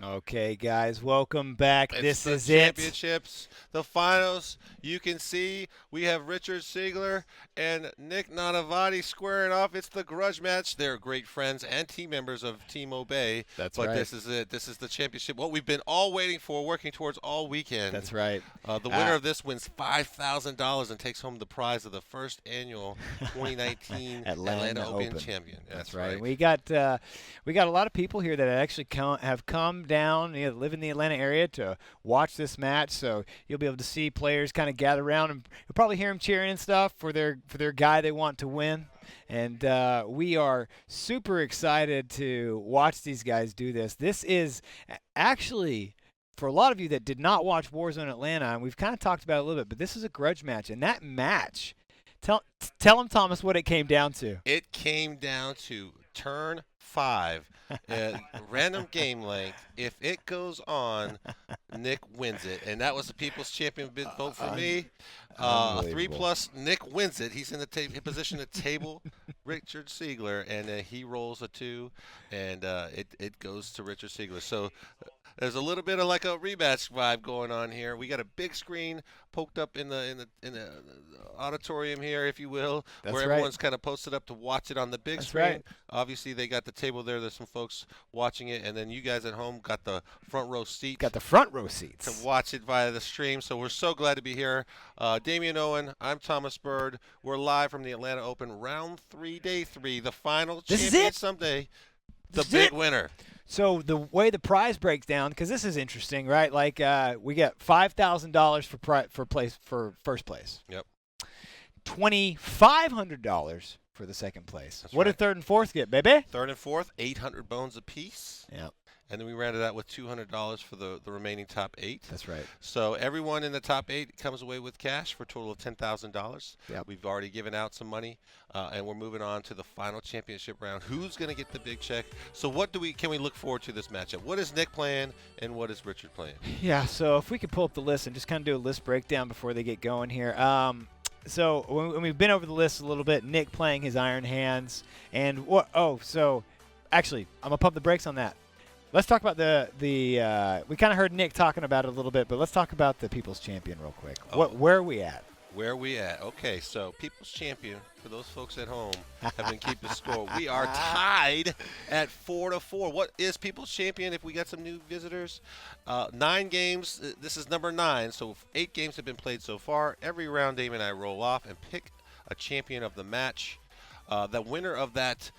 Okay, guys, welcome back. It's This the is it. championships, the finals. You can see we have Richard Siegler and Nick Nanavati squaring off. It's the grudge match. They're great friends and team members of Team Obey. That's but right. this is it. This is the championship. What we've been all waiting for, working towards all weekend. That's right. The winner of this wins $5,000 and takes home the prize of the first annual 2019 Atlanta Open Open. champion. That's right. We got a lot of people here that actually have come down, live in the Atlanta area to watch this match. So you'll be able to see players kind of gather around, and you'll probably hear them cheering and stuff for their guy they want to win. And we are super excited to watch these guys do this. This is actually, for a lot of you that did not watch Warzone Atlanta, and we've kind of talked about it a little bit, but this is a grudge match. And that match, tell them, Thomas, what it came down to. It came down to turn 5, random game length. If it goes on, Nick wins it. And that was the People's Champion vote for me. A 3+, Nick wins it. He's in the position to table Richard Siegler, and he rolls a 2, and it goes to Richard Siegler. So there's a little bit of like a rematch vibe going on here. We got a big screen poked up in the auditorium here, if you will, where everyone's kind of posted up to watch it on the big screen. Right. Obviously, they got the table there. There's some folks watching it, and then you guys at home got the front row seat. Got the front row seats to watch it via the stream. So we're so glad to be here. Damian Owen, I'm Thomas Bird. We're live from the Atlanta Open, round 3, day 3, the final champion someday, the big winner. So the way the prize breaks down, because this is interesting, right? Like we get $5,000 for first place. Yep. $2,500 for the second place. That's what right. did third and fourth get, baby? Third and fourth, 800 bones apiece. Yep. And then we rounded out with $200 for the remaining top 8. That's right. So everyone in the top 8 comes away with cash for a total of $10,000. Yep. We've already given out some money, and we're moving on to the final championship round. Who's going to get the big check? So what can we look forward to this matchup? What is Nick playing, and what is Richard playing? Yeah, so if we could pull up the list and just kind of do a list breakdown before they get going here. So when we've been over the list a little bit, Nick playing his Iron Hands. And what? Oh, so actually, I'm going to pump the brakes on that. Let's talk about we kind of heard Nick talking about it a little bit, but let's talk about the People's Champion real quick. Where are we at? Where are we at? Okay, so People's Champion, for those folks at home, have been keeping score. We are tied at 4-4. What is People's Champion if we got some new visitors? 9 games. This is number 9, so 8 games have been played so far. Every round, Dave and I roll off and pick a champion of the match. The winner of that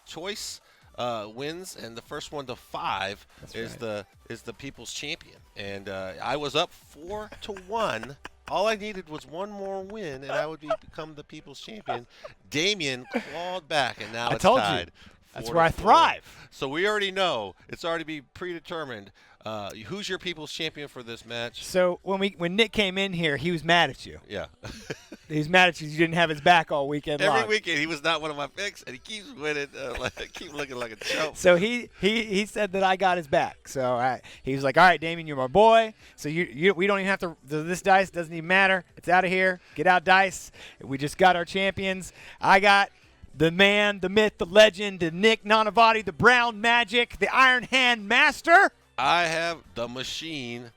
choice wins, and the first one to 5 is the People's Champion. And I was up 4-1. All I needed was one more win, and I would become the People's Champion. Damian clawed back, and now it's tied. That's where I thrive. So we already know. It's already be predetermined. Who's your People's Champion for this match? So when Nick came in here, he was mad at you. Yeah. He was mad at you. You didn't have his back all weekend long. Every weekend, he was not one of my picks, and he keeps winning. Keep looking like a joke. So he said that I got his back. So he was like, all right, Damien, you're my boy. So we don't even have to. This dice doesn't even matter. It's out of here. Get out dice. We just got our champions. I got the man, the myth, the legend, the Nick Nanavati, the Brown Magic, the Iron Hand Master. I have the machine,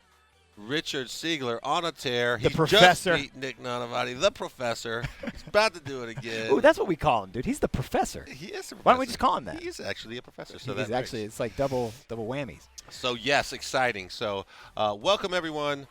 Richard Siegler, on a tear. The He professor. just beat Nick Nanavati, the professor. He's about to do it again. Ooh, that's what we call him, dude. He's the professor. He is a professor. Why don't we just call him that? He is actually a professor. So He's actually, it's like double whammies. So, yes, exciting. So, welcome, everyone.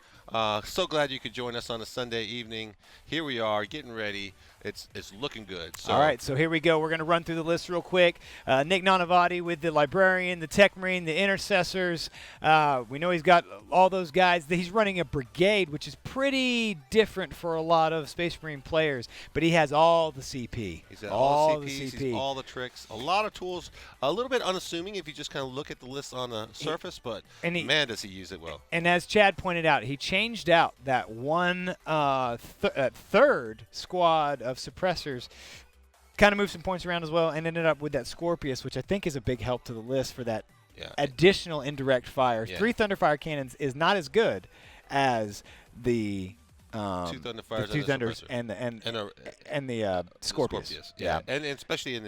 So glad you could join us on a Sunday evening. Here we are, getting ready. It's looking good. So. All right, so here we go. We're going to run through the list real quick. Nick Nanavati with the Librarian, the Tech Marine, the Intercessors. We know he's got all those guys. He's running a brigade, which is pretty different for a lot of Space Marine players, but he has all the CP. He's got all the CPs, he's all the tricks, a lot of tools, a little bit unassuming if you just kind of look at the list on the surface, but man, does he use it well. And as Chad pointed out, he changed out that one third squad of suppressors, kind of moved some points around as well, and ended up with that Scorpius, which I think is a big help to the list for that additional indirect fire. 3 Thunderfire cannons is not as good as the Two Thunderfires, the two Thunders, and the Scorpius. Yeah, and especially in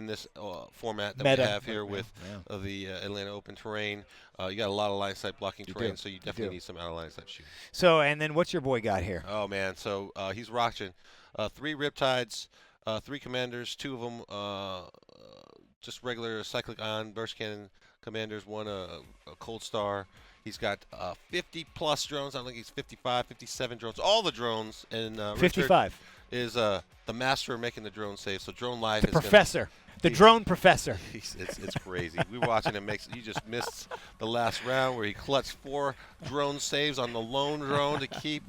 this format that Meta. we have here with the Atlanta Open terrain, you got a lot of line sight blocking terrain, so you definitely need some out of line sight shooting. So, and then what's your boy got here? Oh man, so he's rocking 3 Riptides, 3 Commanders, 2 of them just regular cyclic ion burst cannon Commanders, 1 a Cold Star. He's got 50-plus drones. I think he's 55, 57 drones. All the drones. And 55 is the master of making the drone safe. So Drone Life the is professor. The drone professor. It's crazy. We were watching him. He just missed the last round where he clutched 4 drone saves on the lone drone to keep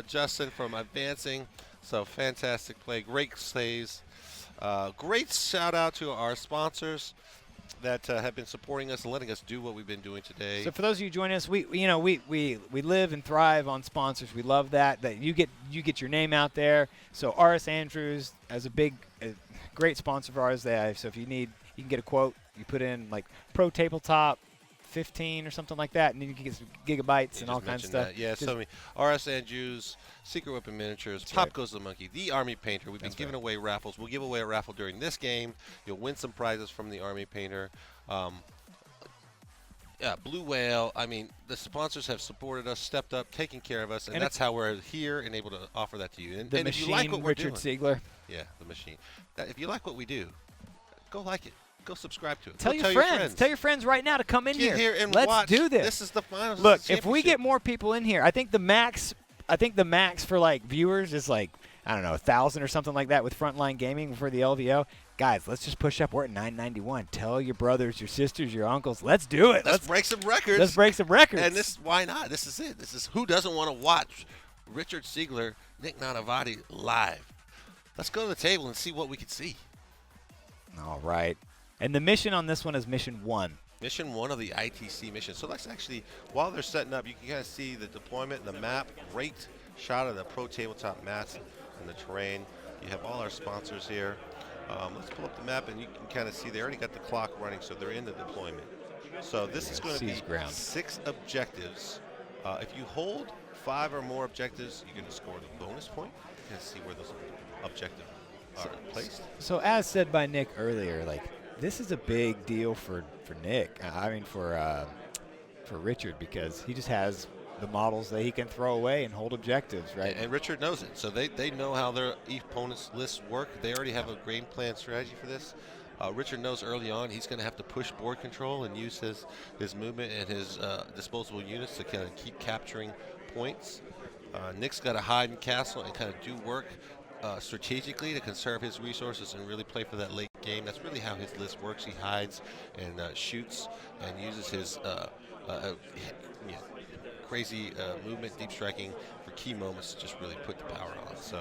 Justin from advancing. So fantastic play. Great saves. Great shout out to our sponsors that have been supporting us and letting us do what we've been doing today. So for those of you joining us, we live and thrive on sponsors. We love that you get your name out there. So RS Andrews as a great sponsor of ours. So if you can get a quote. You put in like Pro Tabletop 15 or something like that, and then you can get some gigabytes and all kinds of stuff. That. Yeah, so RS Andrews, Secret Weapon Miniatures, Pop Goes the Monkey, the Army Painter. We've been giving away raffles. We'll give away a raffle during this game. You'll win some prizes from the Army Painter. Blue Whale. I mean, the sponsors have supported us, stepped up, taken care of us, and that's how we're here and able to offer that to you. And the if you machine, like what we're Richard doing, Siegler. Yeah, the machine. If you like what we do, go like it. Go subscribe to it. Tell your friends. Tell your friends right now to come in Get here and Let's watch. do this. This is the finals. Look, if we get more people in here, I think the max for like viewers is like, I don't know, 1,000 or something like that with Frontline Gaming for the LVO. Guys, let's just push up. We're at 991. Tell your brothers, your sisters, your uncles. Let's do it. Let's break some records. Let's break some records. And why not? This is it. This is who doesn't want to watch Richard Siegler, Nick Nanavati live. Let's go to the table and see what we can see. All right. And the mission on this one is Mission 1. Mission 1 of the ITC mission. So let's actually, while they're setting up, you can kind of see the deployment and the map. Great shot of the Pro Tabletop mats and the terrain. You have all our sponsors here. Let's pull up the map, and you can kind of see they already got the clock running, so they're in the deployment. So this is going to be 6 objectives. If you hold 5 or more objectives, you're going to score the bonus point. You can see where those objectives are placed. So as said by Nick earlier, like, this is a big deal for Nick. I mean, for Richard, because he just has the models that he can throw away and hold objectives, right? And Richard knows it. So they know how their opponents' lists work. They already have a game plan strategy for this. Richard knows early on he's going to have to push board control and use his movement and his disposable units to kind of keep capturing points. Nick's got to hide in castle and kind of do work strategically to conserve his resources and really play for that late game. That's really how his list works. He hides and shoots and uses his crazy movement, deep striking for key moments to just really put the power on. So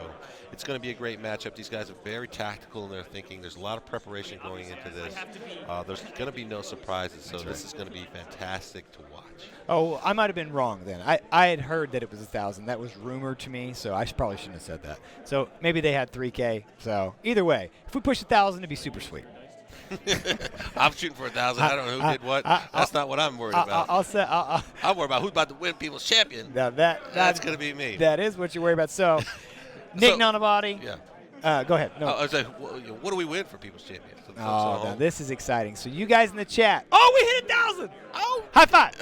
it's going to be a great matchup. These guys are very tactical in their thinking. There's a lot of preparation going into this. There's going to be no surprises, so this is going to be fantastic to watch. Oh, I might have been wrong then. I had heard that it was 1,000. That was rumored to me, so I probably shouldn't have said that. So maybe they had 3K. So either way, if we push 1,000, it'd be super sweet. I'm shooting for 1,000. I don't know who did what. That's not what I'm worried about. I'm worried about who's about to win People's Champion. Now that's going to be me. That is what you're worried about. So, Nick Nanavati. Yeah. Go ahead. No. I was like, what do we win for People's Champion? Now this is exciting. So you guys in the chat. Oh, we hit 1,000. Oh, high five.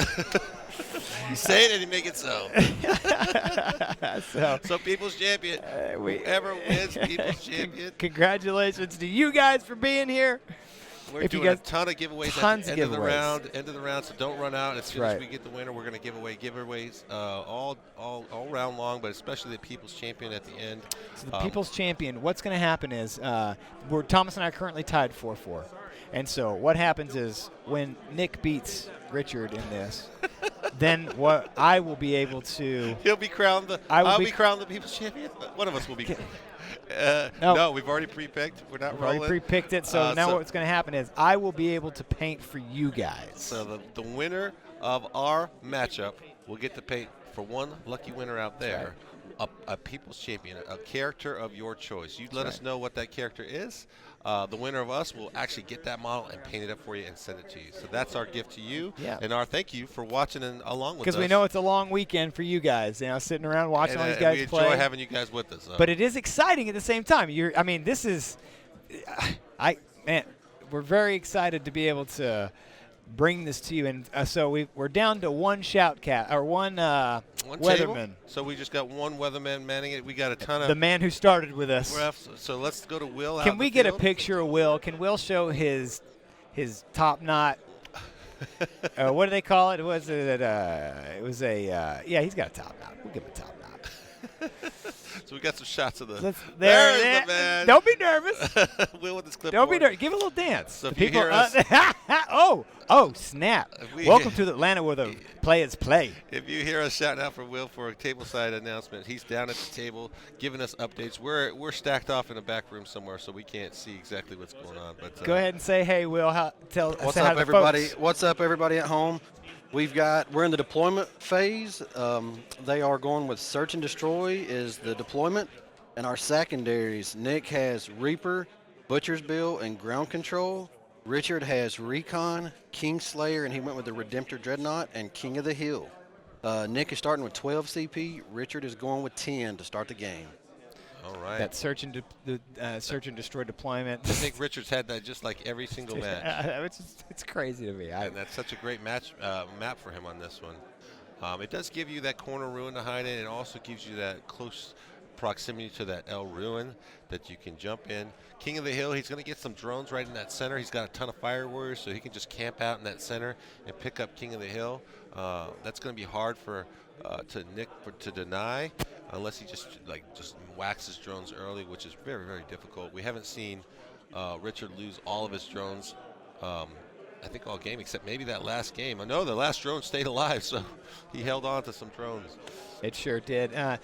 You say it and you make it so. So People's Champion. Whoever wins People's Champion. Congratulations to you guys for being here. We're doing a ton of giveaways at the end of the round. So don't run out. As soon as we get the winner, we're going to give away giveaways all round long, but especially the People's Champion at the end. So the People's Champion, what's going to happen is Thomas and I are currently tied 4-4. And so what happens is when Nick beats Richard in this, then what I will be able to... He'll be crowned I'll be crowned the People's Champion? One of us will be... No, we've already pre-picked. We're not rolling. Already pre-picked it, so now what's going to happen is I will be able to paint for you guys. So the winner of our matchup will get to paint for one lucky winner out there. a people's champion, a character of your choice. You let us know what that character is. The winner of us will actually get that model and paint it up for you and send it to you. So that's our gift to you. Yeah. And our thank you for watching and along with us. Because we know it's a long weekend for you guys, sitting around watching all these guys we play. enjoy having you guys with us. But it is exciting at the same time. This is, we're very excited to be able to bring this to you. And so we're down to one one weatherman. Table? So we just got one weatherman manning it. We got a ton of the man who started with us. So let's go to Will. Can we get a picture of Will? Can Will show his top knot? What do they call it? Was it? It was a. He's got a top knot. We'll give him a top knot. So we got some shots of the. There's the man. Don't be nervous. Will with his clipboard. Don't be nervous. Give a little dance. So if you hear us, oh snap! Welcome to Atlanta where the players play. If you hear us shouting out for Will for a tableside announcement, he's down at the table giving us updates. We're stacked off in a back room somewhere, so we can't see exactly what's going on. But go ahead and say, hey, Will. What's up, everybody? What's up, everybody at home? We're in the deployment phase. They are going with search and destroy is the deployment, and our secondaries. Nick has Reaper, Butcher's Bill, and ground control. Richard has Recon, Kingslayer, and he went with the Redemptor Dreadnought and King of the Hill. Nick is starting with 12 CP. Richard is going with 10 to start the game. All right. That search and destroy deployment. I think Richard's had that just like every single match. It's crazy to me. And that's such a great map for him on this one. It does give you that corner ruin to hide in. It also gives you that close proximity to that L ruin that you can jump in. King of the Hill, he's going to get some drones right in that center. He's got a ton of fire warriors, so he can just camp out in that center and pick up King of the Hill. That's going to be hard for Nick to deny, unless he just waxes drones early, which is very, very difficult. We haven't seen Richard lose all of his drones. I think all game except maybe that last game. I know the last drone stayed alive, so he held on to some drones. It sure did. I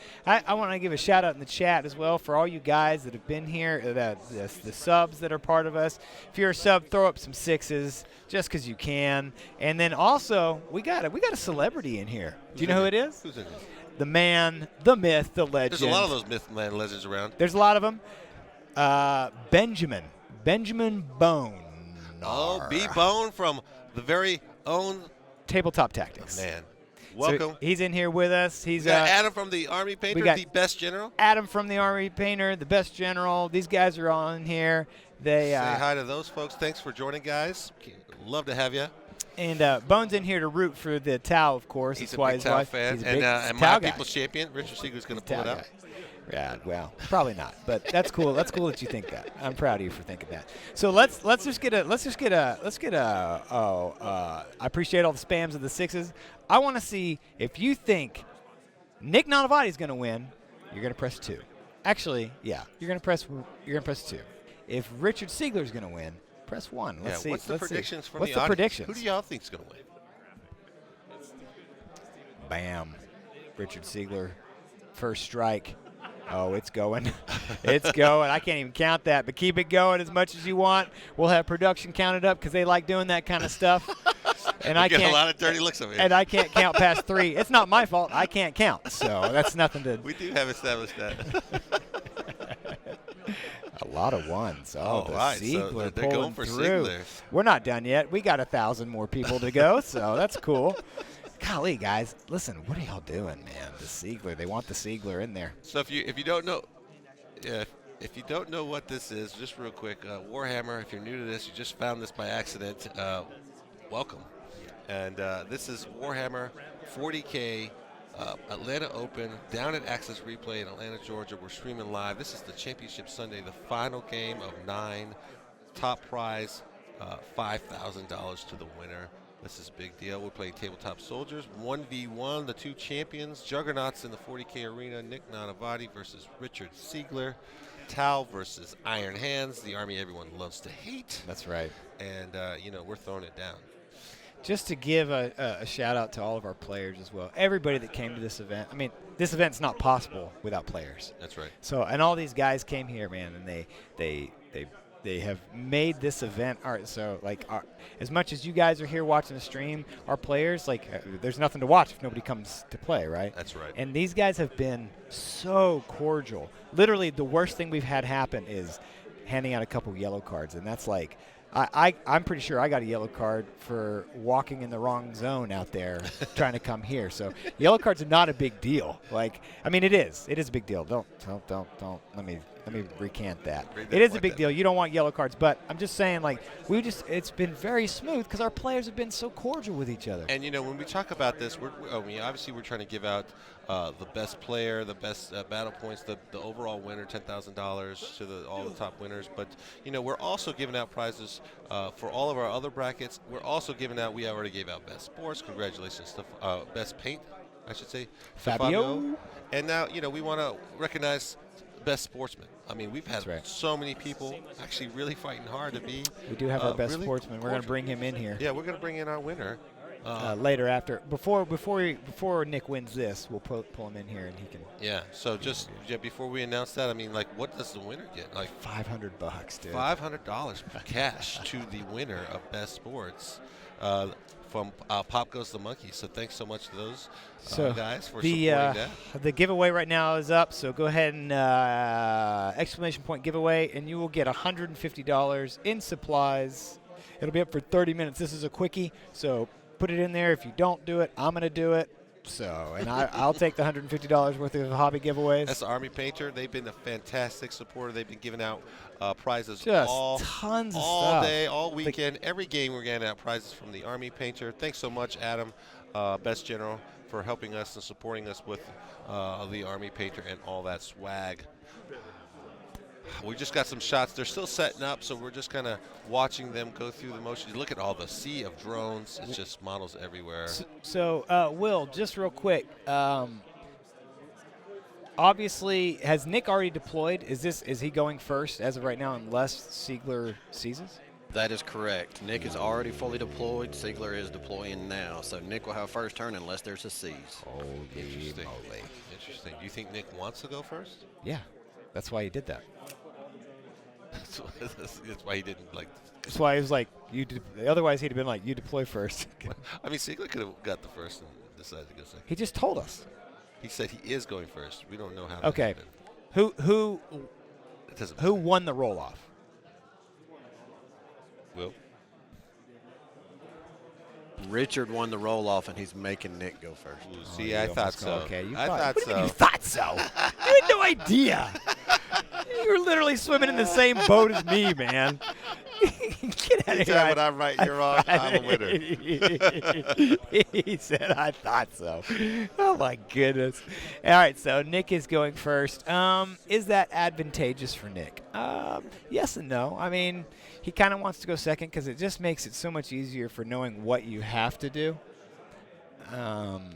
want to give a shout out in the chat as well for all you guys that have been here, the subs that are part of us. If you're a sub, throw up some sixes just because you can. And then also we got a celebrity in here. Do you know who it is? Who's in here? The man, the myth, the legend. There's a lot of those myth man legends around. There's a lot of them. Benjamin Bone. Oh, B-Bone from the very own Tabletop Tactics. Oh, man. Welcome. So he's in here with us. He's got Adam from the Army Painter, the best general. Adam from the Army Painter, the best general. These guys are all in here. Say hi to those folks. Thanks for joining, guys. Love to have you. And Bone's in here to root for the Tau, of course. He's That's a why big Tau fan. And my people's champion, Richard Seeger's going to pull it out. Yeah, well, probably not, but that's cool. That's cool that you think that. I'm proud of you for thinking that. So let's get a. I appreciate all the spams of the sixes. I want to see if you think Nick Nanavati is going to win. You're going to press 2. Actually, yeah, you're going to press 2. If Richard Siegler is going to win, press 1. Let's see. What's the predictions from the audience? Predictions? Who do y'all think is going to win? Bam, Richard Siegler, first strike. Oh, it's going. It's going. I can't even count that, but keep it going as much as you want. We'll have production counted up because they like doing that kind of stuff. And I get a lot of dirty looks over here. And I can't count past 3. It's not my fault. I can't count, so that's nothing to. We do have established that. A lot of ones. Oh, the right. Siegler So they're going for through. Siegler. We're not done yet. We got 1,000 more people to go, so that's cool. Golly, guys, listen, what are y'all doing, man? The Siegler, they want the Siegler in there. So if you don't know, if you don't know what this is, just real quick, Warhammer. If you're new to this, you just found this by accident. Welcome, and this is Warhammer 40k Atlanta Open down at Access Replay in Atlanta, Georgia. We're streaming live. This is the Championship Sunday, the final game of 9. Top prize, $5,000 to the winner. This is a big deal. We're playing Tabletop Soldiers, 1v1, the 2 champions, Juggernauts in the 40k arena, Nick Nanavati versus Richard Siegler, Tau versus Iron Hands, the army everyone loves to hate. That's right. And, we're throwing it down. Just to give a shout out to all of our players as well. Everybody that came to this event. I mean, this event's not possible without players. That's right. So, and all these guys came here, man, and they They have made this event art. So, like, as much as you guys are here watching the stream, our players, like, there's nothing to watch if nobody comes to play, right? That's right. And these guys have been so cordial. Literally, the worst thing we've had happen is handing out a couple yellow cards, and that's like, I'm pretty sure I got a yellow card for walking in the wrong zone out there trying to come here. So yellow cards are not a big deal. Like, I mean, it is. It is a big deal. Don't. Let me recant that. It is a big deal. You don't want yellow cards, but I'm just saying, like, it's been very smooth because our players have been so cordial with each other. And, you know, when we talk about this, obviously we're trying to give out the best player, the best battle points, the overall winner, $10,000 to all the top winners. But, you know, we're also giving out prizes for all of our other brackets. We're also giving out, we already gave out best sports. Congratulations to best paint, I should say. Fabio. And now, you know, we want to recognize best sportsman. I mean, we've had so many people actually really fighting hard to be. We do have our best sportsman. We're going to bring him in here. Yeah, we're going to bring in our winner. Later after. Before Nick wins this, we'll pull him in here and he can. Yeah, so just before we announce that, I mean, like, what does the winner get? Like $500, dude. $500 cash to the winner of best sports. From Pop Goes the Monkey. So thanks so much to those guys for supporting that. The giveaway right now is up, so go ahead and exclamation point giveaway, and you will get $150 in supplies. It'll be up for 30 minutes. This is a quickie, so put it in there. If you don't do it, I'm going to do it. So, and I'll take the $150 worth of hobby giveaways. That's the Army Painter. They've been a fantastic supporter. They've been giving out prizes tons of all stuff. day, all weekend. Every game we're getting out prizes from the Army Painter. Thanks so much, Adam, Best General, for helping us and supporting us with the Army Painter and all that swag. We just got some shots. They're still setting up, so we're just kind of watching them go through the motions. Look at all the sea of drones. It's just models everywhere. So Will, just real quick, obviously, has Nick already deployed? Is he going first as of right now unless Siegler seizes? That is correct. Nick is already fully deployed. Siegler is deploying now, so Nick will have first turn unless there's a seize. Interesting. Interesting. Do you think Nick wants to go first? Yeah, that's why he did that. That's why he didn't like. That's why he was like, otherwise he'd have been like, you deploy first. I mean, Siegler could have got the first and decided to go second. He just told us. He said he is going first. We don't know how. Okay, who won the roll off? Will. Richard won the roll off, and he's making Nick go first. Ooh, see, I thought so. Okay, I thought so. You thought so? You had no idea. You were literally swimming in the same boat as me, man. Get out of here. When I'm right, you're wrong. I'm a winner. He said, I thought so. Oh, my goodness. All right, so Nick is going first. Is that advantageous for Nick? Yes and no. I mean, he kind of wants to go second because it just makes it so much easier for knowing what you have to do.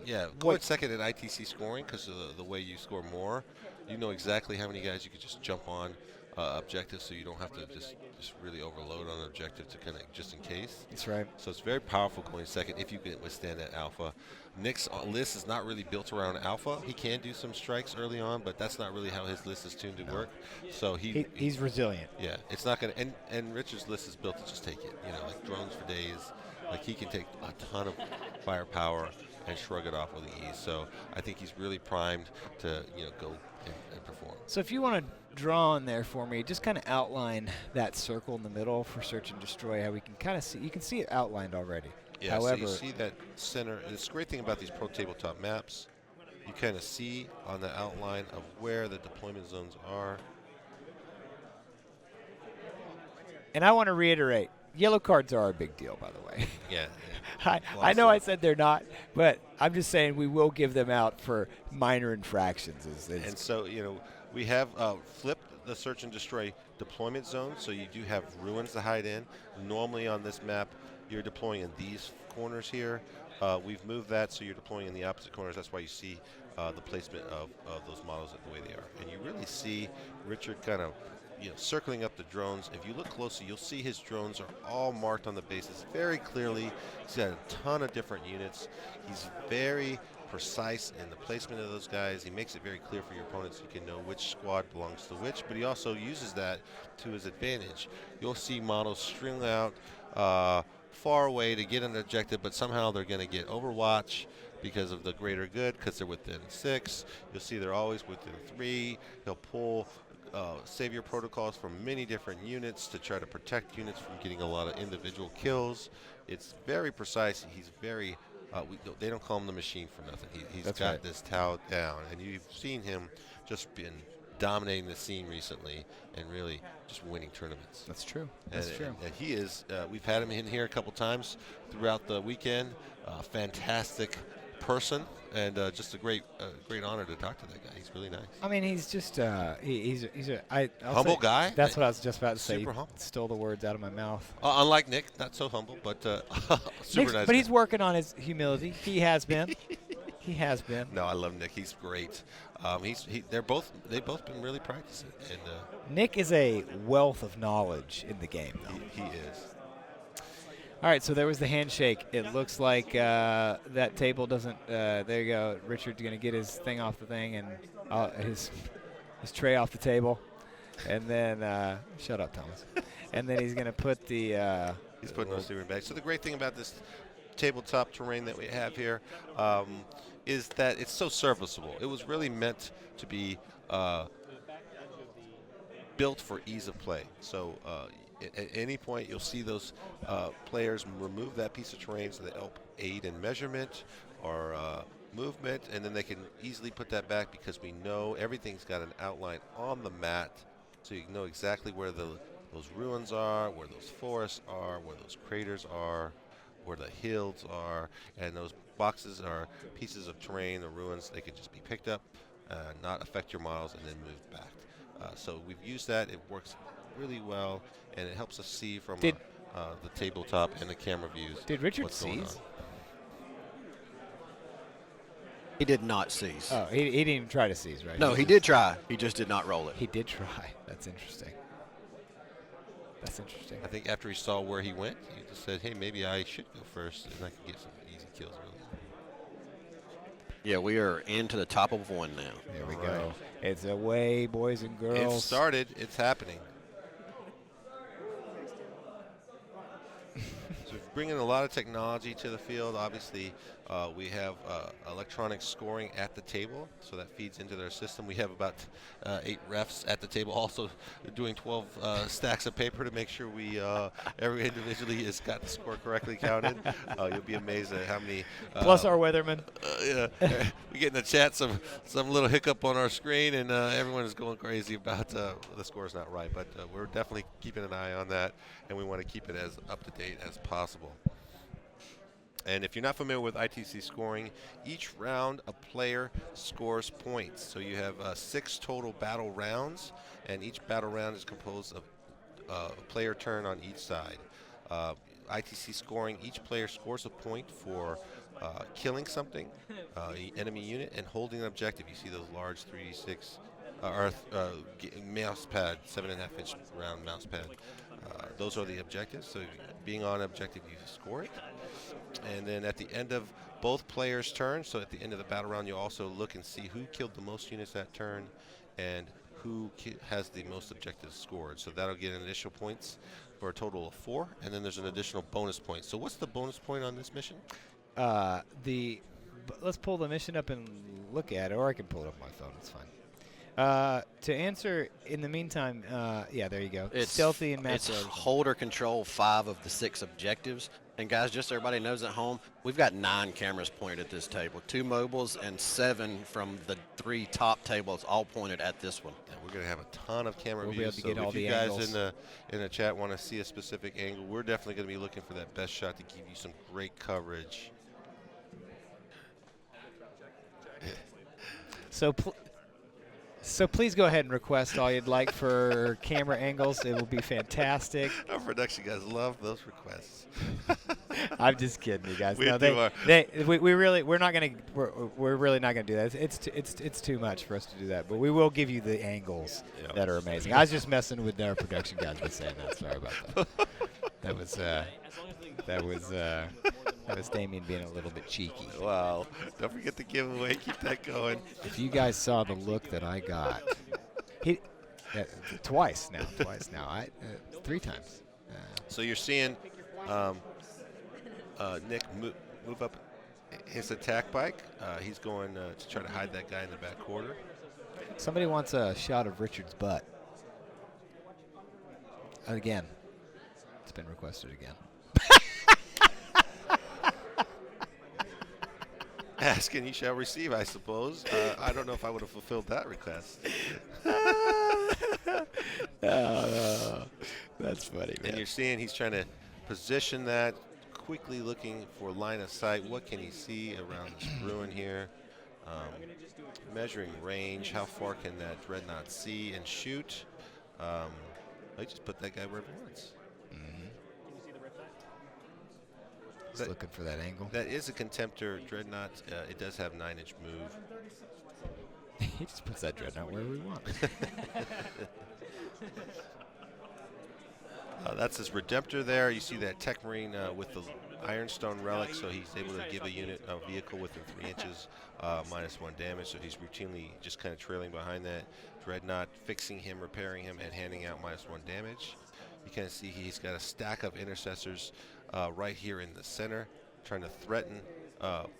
Yeah, going second in ITC scoring because of the way you score more. You know exactly how many guys you could just jump on objectives, so you don't have to just really overload on an objective to kind of just in case. That's right. So it's very powerful going second if you can withstand that alpha. Nick's list is not really built around alpha. He can do some strikes early on, but that's not really how his list is tuned to work. So he's resilient. Yeah, it's not going to. And Richard's list is built to just take it. You know, like drones for days. Like he can take a ton of firepower and shrug it off with ease. So I think he's really primed to go and perform. So if you want to draw on there for me, just kind of outline that circle in the middle for search and destroy. How we can kind of see, you can see it outlined already. Yeah, however, so you see that center. And it's a great thing about these pro tabletop maps. You kind of see on the outline of where the deployment zones are. And I want to reiterate, yellow cards are a big deal, by the way. Yeah. I know I said they're not, but I'm just saying we will give them out for minor infractions. And so, we have flipped the search and destroy deployment zone, so you do have ruins to hide in. Normally on this map, you're deploying in these corners here. We've moved that, so you're deploying in the opposite corners. That's why you see the placement of those models the way they are. And you really see Richard kind of circling up the drones. If you look closely, you'll see his drones are all marked on the bases very clearly. He's got a ton of different units. He's very precise in the placement of those guys. He makes it very clear for your opponents. You can know which squad belongs to which, but he also uses that to his advantage. You'll see models string out far away to get an objective, but somehow they're going to get Overwatch because of the greater good, because they're within 6. You'll see they're always within 3. He'll pull savior protocols from many different units to try to protect units from getting a lot of individual kills. It's very precise. He's very they don't call him the machine for nothing. He's That's got right. this Tau down, and you've seen him just been dominating the scene recently and really just winning tournaments. That's true. That's true. And he is. We've had him in here a couple times throughout the weekend. Fantastic person, and just a great honor to talk to that guy. He's really nice. I mean, he's just he's I'll Humble say, guy. That's what I was just about to say. Super You humble. stole the words out of my mouth. Unlike Nick, not so humble, but super nice. But guy. he's working on his humility. He has been. He has been. No, I love Nick. He's great. They've both been really practicing, and Nick is a wealth of knowledge in the game, though. he is. All right, so there was the handshake. It looks like that table doesn't. There you go. Richard's gonna get his thing off the thing and his tray off the table, and then shut up, Thomas. And then he's gonna put the. He's putting those two back. So the great thing about this tabletop terrain that we have here is that it's so serviceable. It was really meant to be built for ease of play. So at any point, you'll see those players remove that piece of terrain so they help aid in measurement or movement, and then they can easily put that back because we know everything's got an outline on the mat, so you know exactly where those ruins are, where those forests are, where those craters are, where the hills are, and those boxes are pieces of terrain or ruins. They can just be picked up, not affect your models, and then moved back. So we've used that. It works really well, and it helps us see from the tabletop and the camera views. Did Richard what's going seize? on. He did not seize. Oh, he didn't even try to seize, right? No, he did try. He just did not roll it. He did try. That's interesting. That's interesting. I think after he saw where he went, he just said, hey, maybe I should go first, and I can get some easy kills. Really. Yeah, we are into the top of 1 now. There we All go. right. It's away, boys and girls. It started. It's happening. So we're bringing a lot of technology to the field. Obviously, we have electronic scoring at the table, so that feeds into their system. We have about 8 refs at the table, also doing 12 stacks of paper to make sure we every individually has got the score correctly counted. You'll be amazed at how many. Plus our weatherman. Yeah, we get in the chat some little hiccup on our screen, and everyone is going crazy about the score's not right. But we're definitely keeping an eye on that, and we want to keep it as up to date as possible. And if you're not familiar with ITC scoring, each round a player scores points. So you have 6 total battle rounds, and each battle round is composed of a player turn on each side. ITC scoring, each player scores a point for killing something, enemy unit, and holding an objective. You see those large 3d6 mouse pad, 7.5-inch round mouse pad. Those are the objectives. So being on objective, you score it. And then at the end of both players' turns, so at the end of the battle round, you also look and see who killed the most units that turn and who has the most objectives scored. So that'll get initial points for a total of 4, and then there's an additional bonus point. So what's the bonus point on this mission? Let's pull the mission up and look at it, or I can pull it up on my phone. It's fine. To answer, in the meantime, yeah, there you go. It's stealthy and It's macro. hold or control 5 of the 6 objectives. And guys, just so everybody knows at home, we've got 9 cameras pointed at this table, 2 mobiles and 7 from the 3 top tables, all pointed at this one. And we're going to have a ton of camera We'll be able views. to get So all if the you guys angles. in the chat want to see a specific angle, we're definitely going to be looking for that best shot to give you some great coverage. So please go ahead and request all you'd like for camera angles. It will be fantastic. Our production guys love those requests. I'm just kidding, you guys. We No, do we're really not gonna do that. It's too much for us to do that. But we will give you the angles Yeah. that are amazing. I was just messing with our production guys by saying that. Sorry about that. That was That was Damien being a little bit cheeky. Wow. Don't forget the giveaway. Keep that going. If you guys saw the look that I got, he twice now. 3 times. So you're seeing Nick move up his attack bike. He's going to try to hide that guy in the back quarter. Somebody wants a shot of Richard's butt. Again. It's been requested again. Ask and you shall receive, I suppose. I don't know if I would have fulfilled that request. That's funny, man. And you're seeing he's trying to position that, quickly looking for line of sight. What can he see around this ruin here? Measuring range. How far can that dreadnought see and shoot? I just put that guy where he wants. Just looking for that angle. That is a Contemptor dreadnought. It does have 9-inch move. He just puts that dreadnought where we want. That's his Redemptor there. You see that Tech Marine with the Ironstone relic, so he's able to give a vehicle within 3 inches, -1 damage. So he's routinely just kind of trailing behind that dreadnought, fixing him, repairing him, and handing out -1 damage. You can see he's got a stack of intercessors right here in the center, trying to threaten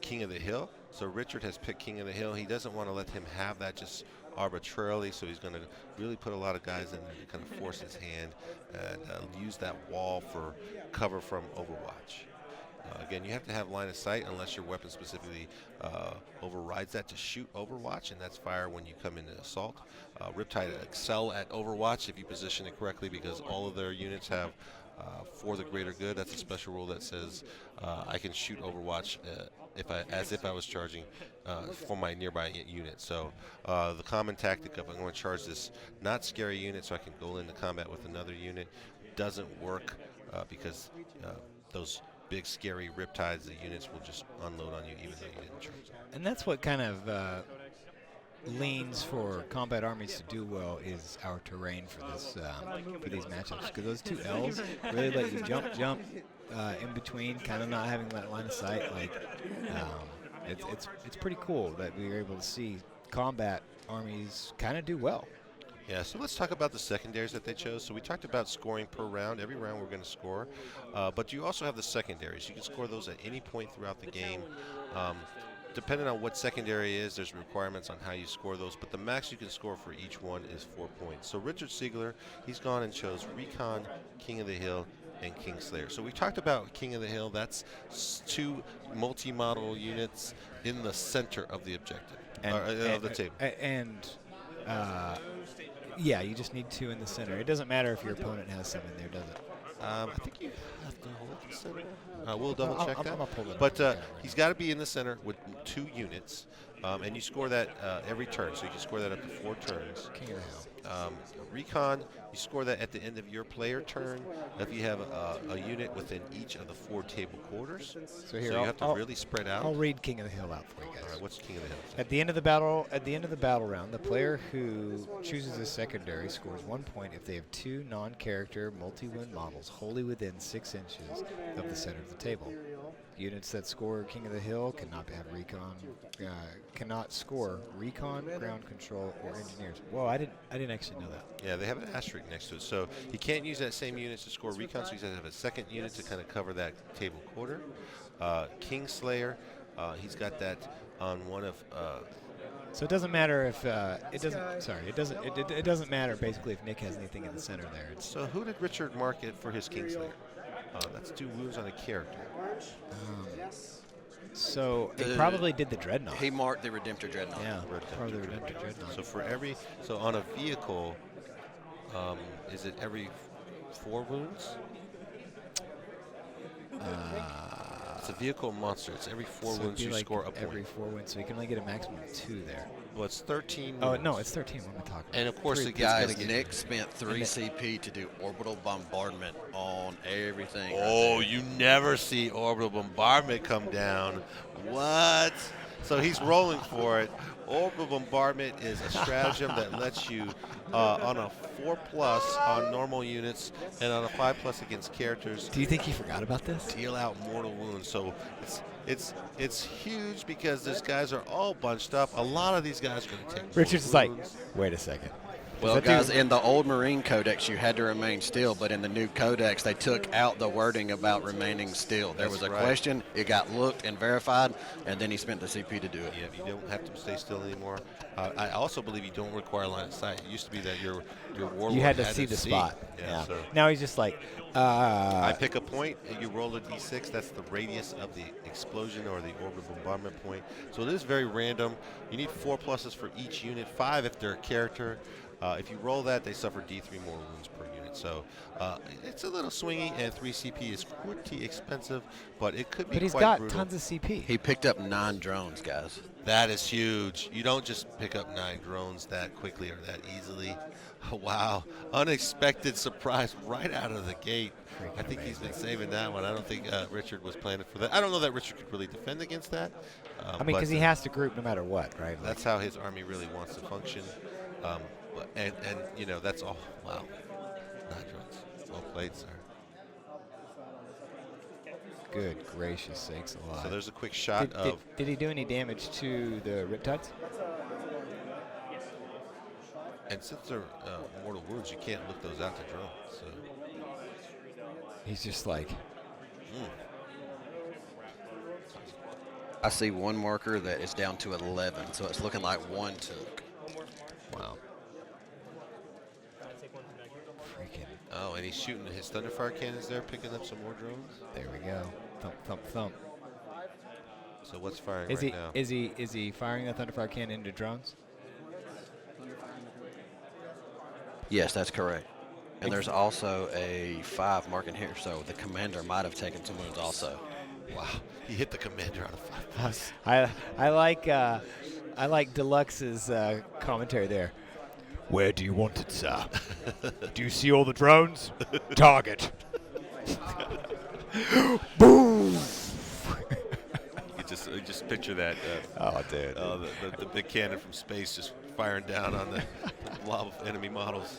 King of the Hill. So Richard has picked King of the Hill. He doesn't want to let him have that just arbitrarily, so he's going to really put a lot of guys in there to kind of force his hand and use that wall for cover from Overwatch. Again, you have to have line of sight unless your weapon specifically overrides that to shoot Overwatch, and that's fire when you come into assault. Riptide excel at Overwatch if you position it correctly, because all of their units have for the greater good. That's a special rule that says I can shoot Overwatch as if I was charging for my nearby unit. So the common tactic of I'm going to charge this not scary unit so I can go into combat with another unit doesn't work because those big scary Riptides, the units will just unload on you even though you didn't charge them. And that's what kind of leans for combat armies to do well is our terrain for this for these matchups, because those 2 L's really let you jump in between, kind of not having that line of sight. Like it's pretty cool that we were able to see combat armies kind of do well. Yeah, so let's talk about the secondaries that they chose. So we talked about scoring per round. Every round we're going to score. But you also have the secondaries. You can score those at any point throughout the game. Depending on what secondary is, there's requirements on how you score those. But the max you can score for each one is 4 points. So Richard Siegler, he's gone and chose Recon, King of the Hill, and Kingslayer. So we talked about King of the Hill. That's 2 multi-model units in the center of the objective, of the table. Yeah, you just need 2 in the center. It doesn't matter if your opponent has some in there, does it? I think you have to hold the center. We'll double check that. I'll pull it But he's got to be in the center with 2 units, and you score that every turn. So you can score that up to 4 turns. King of the Hill. Recon, you score that at the end of your player turn if you have a unit within each of the 4 table quarters. So here, you have to really spread out. I'll read King of the Hill out for you guys. All right, what's King of the Hill? At the end of the battle round, the player who chooses a secondary scores 1 point if they have 2 non-character multi-win models wholly within 6 inches of the center of the table. Units that score King of the Hill cannot have recon, cannot score recon, ground control, or engineers. Whoa, I didn't actually know that. Yeah, they have an asterisk next to it. So he can't use that same unit to score recon, so he has to have a second unit to kind of cover that table quarter. Kingslayer, he's got that on one of. So it doesn't matter if it doesn't matter basically if Nick has anything in the center there. So who did Richard mark it for his Kingslayer? That's 2 wounds on a character. So he probably did the Dreadnought. He marked the Redemptor Dreadnought. Yeah, probably the Redemptor Dreadnought. So on a vehicle, is it every 4 wounds? It's a vehicle monster. It's every 4 wounds you score a point. Every 4 wounds, so you can only get a maximum of 2 there. Well, it's 13 wounds. Oh, no, it's 13. What am I talking about? And, of course, it guys, Nick spent 3 CP to do orbital bombardment on everything. Oh, you never see orbital bombardment come down. What? So he's rolling for it. Orbital bombardment is a stratagem that lets you on a 4+ on normal units and on a 5+ against characters Do you think he forgot about this? deal out mortal wounds. So it's huge because these guys are all bunched up. A lot of these guys are going to take Richard's mortal like, wounds. wait a second. Well, that guys, dude- in the old Marine Codex, you had to remain still, but in the new Codex, they took out the wording about remaining still. There was a right. question, it got looked and verified, and then he spent the CP to do it. Yeah, you don't have to stay still anymore. I also believe you don't require line of sight. It used to be that your warlord You had to see the spot. Yeah. So Now he's just like, I pick a point, and you roll a d6. That's the radius of the explosion or the orbital bombardment point. So it is very random. You need 4 pluses for each unit, 5 if they're a character. If you roll that, they suffer D3 mortal wounds per unit. So it's a little swingy, and 3 CP is pretty expensive, but it could be but he's quite got brutal. tons of CP. He picked up 9 drones, guys. That is huge. You don't just pick up 9 drones that quickly or that easily. Wow. Unexpected surprise right out of the gate. I think he's been saving that one. I don't think Richard was planning for that. I don't know that Richard could really defend against that. I mean, because he has to group no matter what, right? That's how his army really wants to function. And you know, that's all. Wow. 9 drones. Well played, sir. Good gracious sakes alive. So there's a quick shot Did he do any damage to the Riptides? And since they're mortal wounds, you can't look those out to drone. So He's just like, I see one marker that is down to 11, so it's looking like 1 took. wow. Freaking, oh, and he's shooting his Thunderfire cannons there, picking up some more drones. there we go. Thump, thump, thump. So what's firing Is right he now? is he firing the Thunderfire cannon into drones? Yes, that's correct. And there's also a 5 marking here, so the commander might have taken some wounds also. Wow, he hit the commander on a 5+. I like Deluxe's commentary there. Where do you want it, sir? Do you see all the drones? Target. Boom. You just picture that. Oh, dude. The big cannon from space just firing down on the blob of enemy models.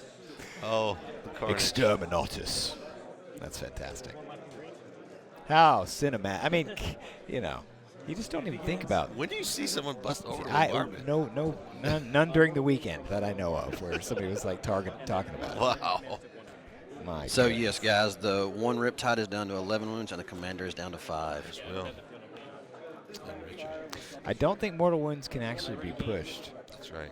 Oh, the carnage. Exterminatus. That's fantastic. How cinematic. I mean, you know, you just don't even think about. When do you see someone bust over the bombardment? None during the weekend that I know of where somebody was like talking about it. Wow. My So goodness. yes, guys, the 1 Riptide is down to 11 wounds, and the commander is down to 5. Well, and Richard. I don't think mortal wounds can actually be pushed. That's right.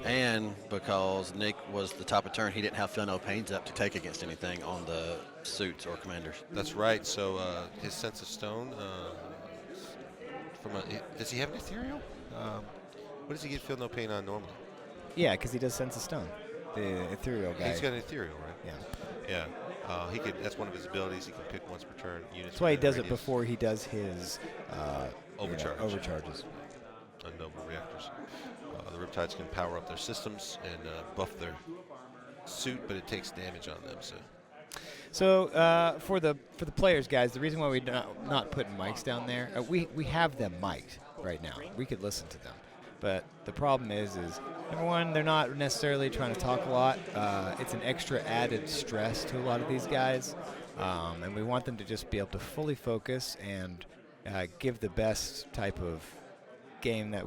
And because Nick was the top of turn, he didn't have Phil No Pains up to take against anything on the suits or commanders. That's right. So his sense of stone. Does he have an ethereal? What does he get? Feel no pain on normally. Yeah, because he does Sense of Stone, the ethereal guy. He's got an ethereal, right? Yeah. Yeah. He could. That's one of his abilities. He can pick once per turn. Units That's why he within does it radius. before he does his Overcharge. overcharges. Unknowable reactors. The Riptides can power up their systems and buff their suit, but it takes damage on them. So for the players, guys, the reason why we're not putting mics down there, we have them mic'd right now. We could listen to them, but the problem is number one, they're not necessarily trying to talk a lot. It's an extra added stress to a lot of these guys, and we want them to just be able to fully focus and give the best type of game that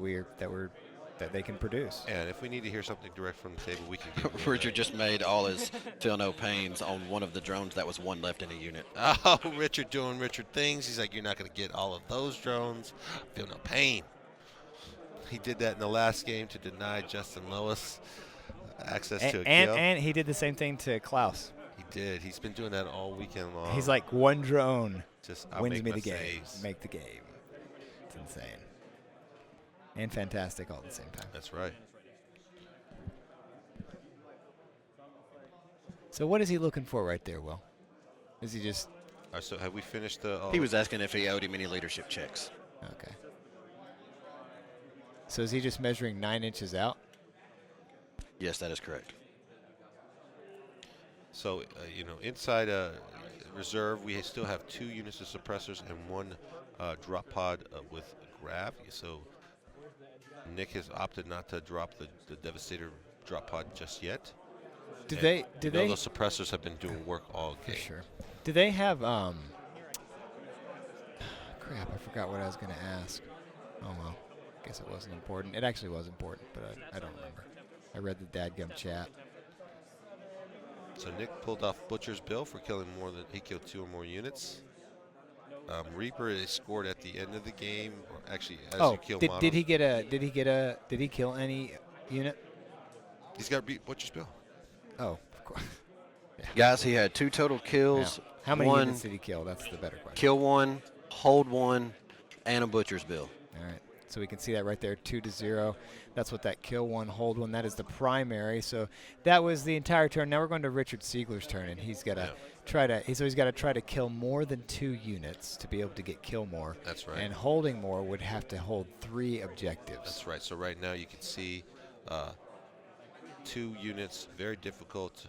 they can produce. And if we need to hear something direct from the table, we can give it. Richard just made all his Feel No Pains on one of the drones that was 1 left in a unit. Oh, Richard doing Richard things. He's like, you're not going to get all of those drones. Feel no pain. He did that in the last game to deny Justin Lois access to a kill. And he did the same thing to Klaus. He did. He's been doing that all weekend long. He's like, one drone Just I'll wins make me my the game. saves. Make the game. It's insane. And fantastic all at the same time. That's right. So what is he looking for right there, Will? Is he just... All right, so have we finished the... He was asking if he owed him any leadership checks. Okay. So is he just measuring 9 inches out? Yes, that is correct. So, inside reserve, we still have 2 units of suppressors and 1 drop pod with Grav. So Nick has opted not to drop the Devastator drop pod just yet. Did And they those suppressors have been doing work all for game. sure? Do they have crap, I forgot what I was going to ask. Oh well, guess it wasn't important. It actually was important, but I don't remember. I read the dadgum chat. So Nick pulled off Butcher's Bill for killing more than he killed 2 or more units. Reaper is scored at the end of the game, or actually as you kill models. did he kill any unit? He's got to beat Butcher's Bill. Oh, of course. Guys, he had 2 total kills. Yeah. How many 1 units did he kill? That's the better question. kill 1, hold 1, and a Butcher's Bill. All right. So we can see that right there, 2-0. That's what that kill 1, hold 1. That is the primary. So that was the entire turn. Now we're going to Richard Siegler's turn, and he's got to he's got to try to kill more than 2 units to be able to get kill more. That's right. And holding more would have to hold 3 objectives. That's right. So right now you can see 2 units, very difficult.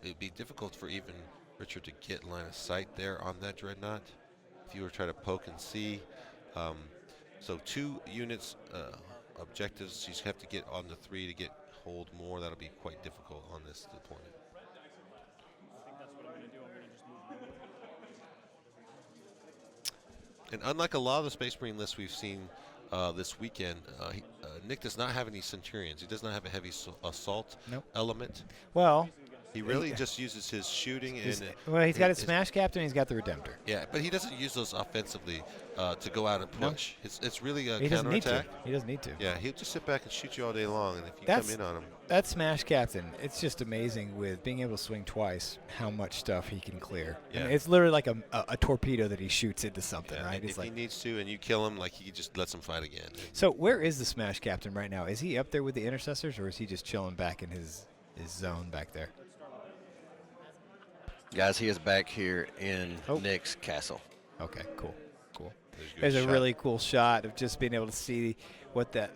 It'd be difficult for even Richard to get line of sight there on that Dreadnought if you were trying to poke and see. So 2 units objectives. You have to get on the 3 to get hold more. That'll be quite difficult on this deployment. And unlike a lot of the Space Marine lists we've seen this weekend, Nick does not have any Centurions. He does not have a heavy assault element. Well, he really just uses his shooting and. He's got his Smash Captain. He's got the Redemptor. Yeah, but he doesn't use those offensively to go out and push. No. It's really a counterattack. He doesn't need to. Yeah, he'll just sit back and shoot you all day long, and if you come in on him. That Smash Captain, it's just amazing with being able to swing twice how much stuff he can clear. Yeah. I mean, it's literally like a torpedo that he shoots into something, right? If he needs to and you kill him, like he just lets him fight again. So where is the Smash Captain right now? Is he up there with the Intercessors, or is he just chilling back in his zone back there? Guys, he is back here in Nick's castle. Okay, cool. There's a really cool shot of just being able to see what that.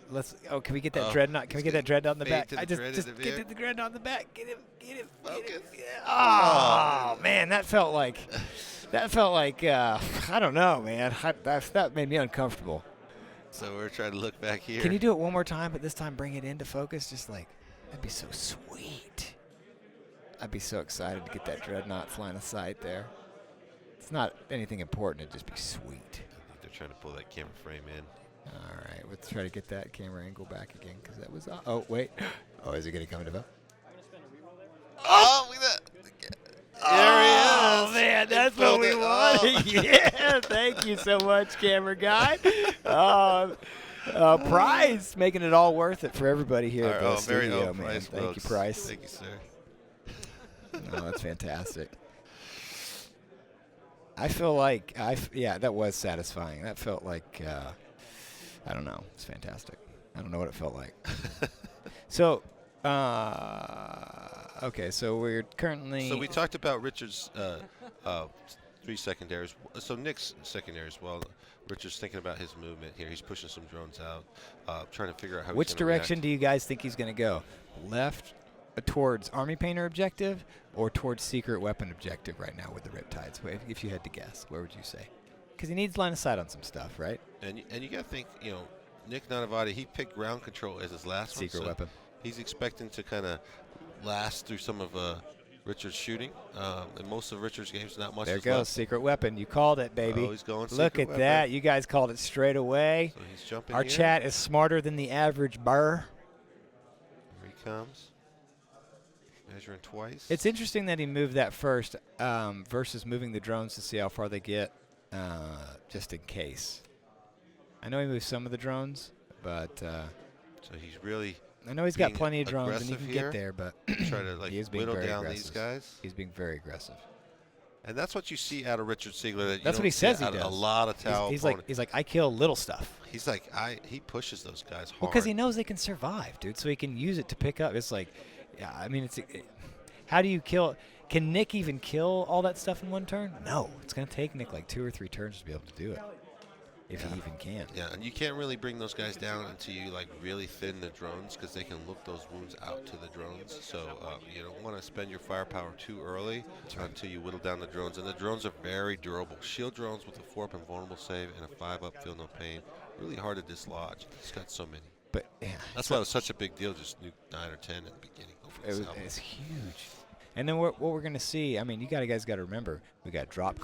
Can we get that Dreadnought? Can we get that Dreadnought in the back? Just get the Dreadnought in the back. Get him. Focus. Oh man, that felt like I don't know, man. That made me uncomfortable. So we're trying to look back here. Can you do it one more time, but this time bring it into focus? Just like that'd be so sweet. I'd be so excited to get that Dreadnought line of sight there. It's not anything important. It'd just be sweet. I think they're trying to pull that camera frame in. All right, let's try to get that camera angle back again because that was. Oh wait. Oh, is it going to come to vote? Oh, look at that! There he is. Oh man, that's what we wanted. Yeah, thank you so much, camera guy. Price, making it all worth it for everybody here at the studio, man. Price, thank you, Price. Thank you, sir. Oh, that's fantastic. I feel like that was satisfying. That felt like I don't know. It's fantastic. I don't know what it felt like. So, okay. So we're currently. So we talked about Richard's 3 secondaries. So Nick's secondary as well. Richard's thinking about his movement here. He's pushing some drones out, trying to figure out how. Which direction do you guys think he's going to go? Left towards Army Painter objective or towards Secret Weapon objective right now with the Riptides? If you had to guess, where would you say? Because he needs line of sight on some stuff, right? And you got to think, Nick Nanavati, he picked ground control as his last Secret weapon. He's expecting to kind of last through some of Richard's shooting. In most of Richard's games, not much. There goes left. Secret weapon. You called it, baby. Oh, he's going Look secret at weapon. that. You guys called it straight away. So he's jumping Our here. chat is smarter than the average burr. Here he comes. Measuring twice. It's interesting that he moved that first versus moving the drones to see how far they get, just in case. I know he moved some of the drones, but so he's really. I know he's got plenty of drones and he can here. get there, but Try to he is being whittle very down aggressive. these guys. He's being very aggressive. And that's what you see out of Richard Siegler. That you That's what don't he see says he out of does. A lot of Tau He's opponents. like, I kill little stuff. He's like, he pushes those guys hard. Well, because he knows they can survive, dude. So he can use it to pick up. It's like, yeah, I mean, how do you kill? Can Nick even kill all that stuff in one turn? No. It's going to take Nick like 2 or 3 turns to be able to do it, if he even can. Yeah, and you can't really bring those guys down until you really thin the drones, because they can look those wounds out to the drones. So you don't want to spend your firepower too early until you whittle down the drones. And the drones are very durable. Shield drones with a 4-up invulnerable save and a 5-up feel no pain. Really hard to dislodge. It's got so many. But yeah, That's why it was such a big deal. Just nuke 9 or 10 at the beginning. it's huge. And then what we're going to see, I mean, you guys got to remember, we got drop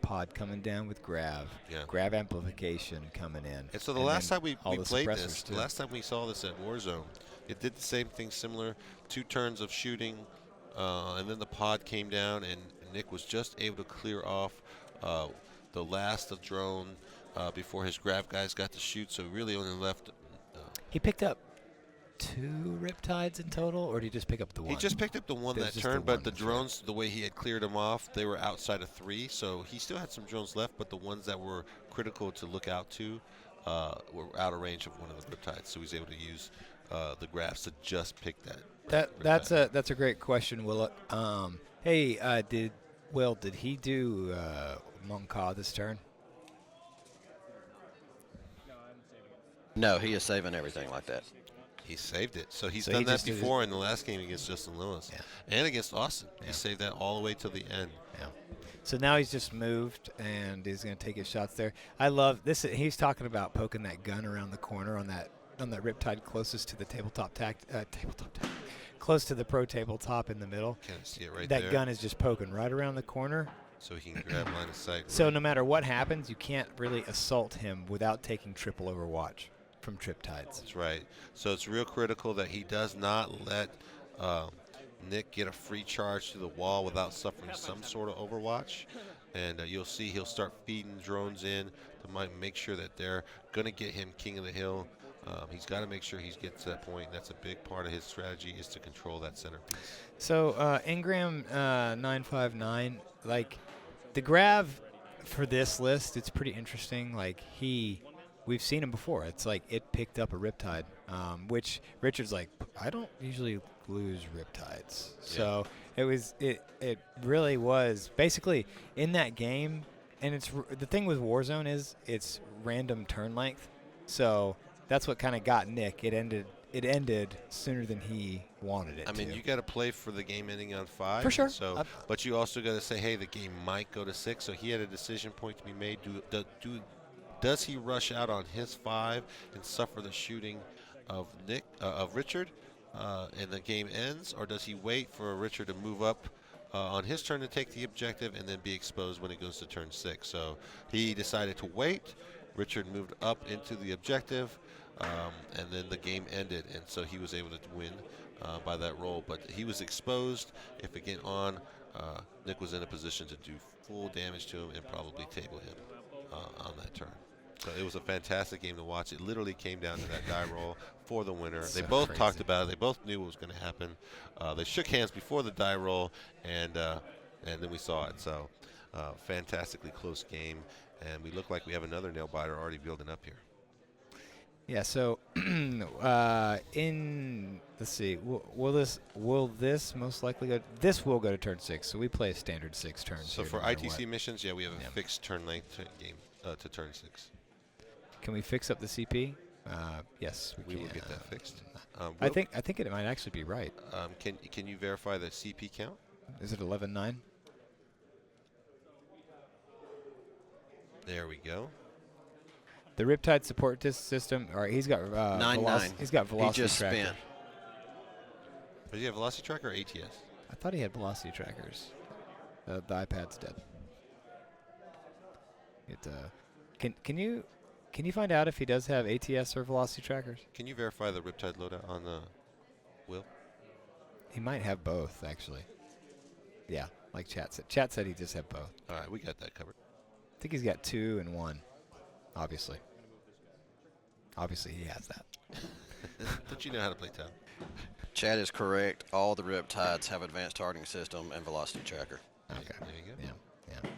pod coming down with Grav. Yeah. Grav amplification coming in. And so the last time we played this, too. the last time we saw this at Warzone, it did the same thing similar. 2 turns of shooting, and then the pod came down, and Nick was just able to clear off the last of drone before his Grav guys got to shoot, so really only left... he picked up 2 Riptides in total, or did he just pick up the one? He just picked up the one that turned, but the drones, the way he had cleared them off, they were outside of 3, so he still had some drones left, but the ones that were critical to look out to were out of range of one of the Riptides, so he was able to use the Gravs to just pick that. That's a great question, Will. Hey, did he do Monka this turn? No, he is saving everything like that. He saved it. So he's done that before in the last game against Justin Lewis. Yeah. And against Austin. Yeah. He saved that all the way to the end. Yeah. So now he's just moved, and he's going to take his shots there. I love this. He's talking about poking that gun around the corner on that Riptide closest to the tabletop close to the pro tabletop in the middle. Can't see it right there. That gun is just poking right around the corner. So he can grab line of sight. So no matter what happens, you can't really assault him without taking triple overwatch from Triptides. That's right. So it's real critical that he does not let Nick get a free charge to the wall without suffering some sort of overwatch. And you'll see he'll start feeding drones in to make sure that they're going to get him king of the hill. He's got to make sure he gets to that point. That's a big part of his strategy, is to control that centerpiece. So Ingram 959, like the Grav for this list, it's pretty interesting. Like we've seen him before. It's like it picked up a Riptide, which Richard's like, I don't usually lose Riptides. So it really was basically in that game. And it's the thing with Warzone is it's random turn length. So that's what kind of got Nick. It ended sooner than he wanted it. I mean, you got to play for the game ending on 5. For sure. So, but you also got to say, hey, the game might go to 6. So he had a decision point to be made. Does he rush out on his 5 and suffer the shooting of Richard, and the game ends, or does he wait for Richard to move up on his turn to take the objective and then be exposed when it goes to turn 6? So he decided to wait. Richard moved up into the objective, and then the game ended, and so he was able to win by that roll. But he was exposed. If it get on, Nick was in a position to do full damage to him and probably table him on that turn. So it was a fantastic game to watch. It literally came down to that die roll for the winner. They both talked about it. They both knew what was going to happen. They shook hands before the die roll, and then we saw it. So fantastically close game, and we look like we have another nail biter already building up here. Yeah. So let's see. Will this most likely go? This will go to turn 6. So we play a standard 6 turns. So for ITC missions, we have a fixed turn length game to turn 6. Can we fix up the CP? Yes, we will get that fixed. I think it might actually be right. Can you verify the CP count? Is it 11.9? There we go. The Riptide support system. All right, he's got 9.9. He's got velocity he just tracker. Spent. Does he have velocity tracker or ATS? I thought he had velocity trackers. The iPad's dead. Can you find out if he does have ATS or velocity trackers? Can you verify the Riptide loadout on the Will? He might have both, actually. Yeah, like Chat said. Chat said he just had both. All right, we got that covered. I think he's got 2 and 1, obviously. Obviously, he has that. Don't you know how to play Tab? Chad is correct. All the Riptides have advanced targeting system and velocity tracker. Okay. There you go. Yeah.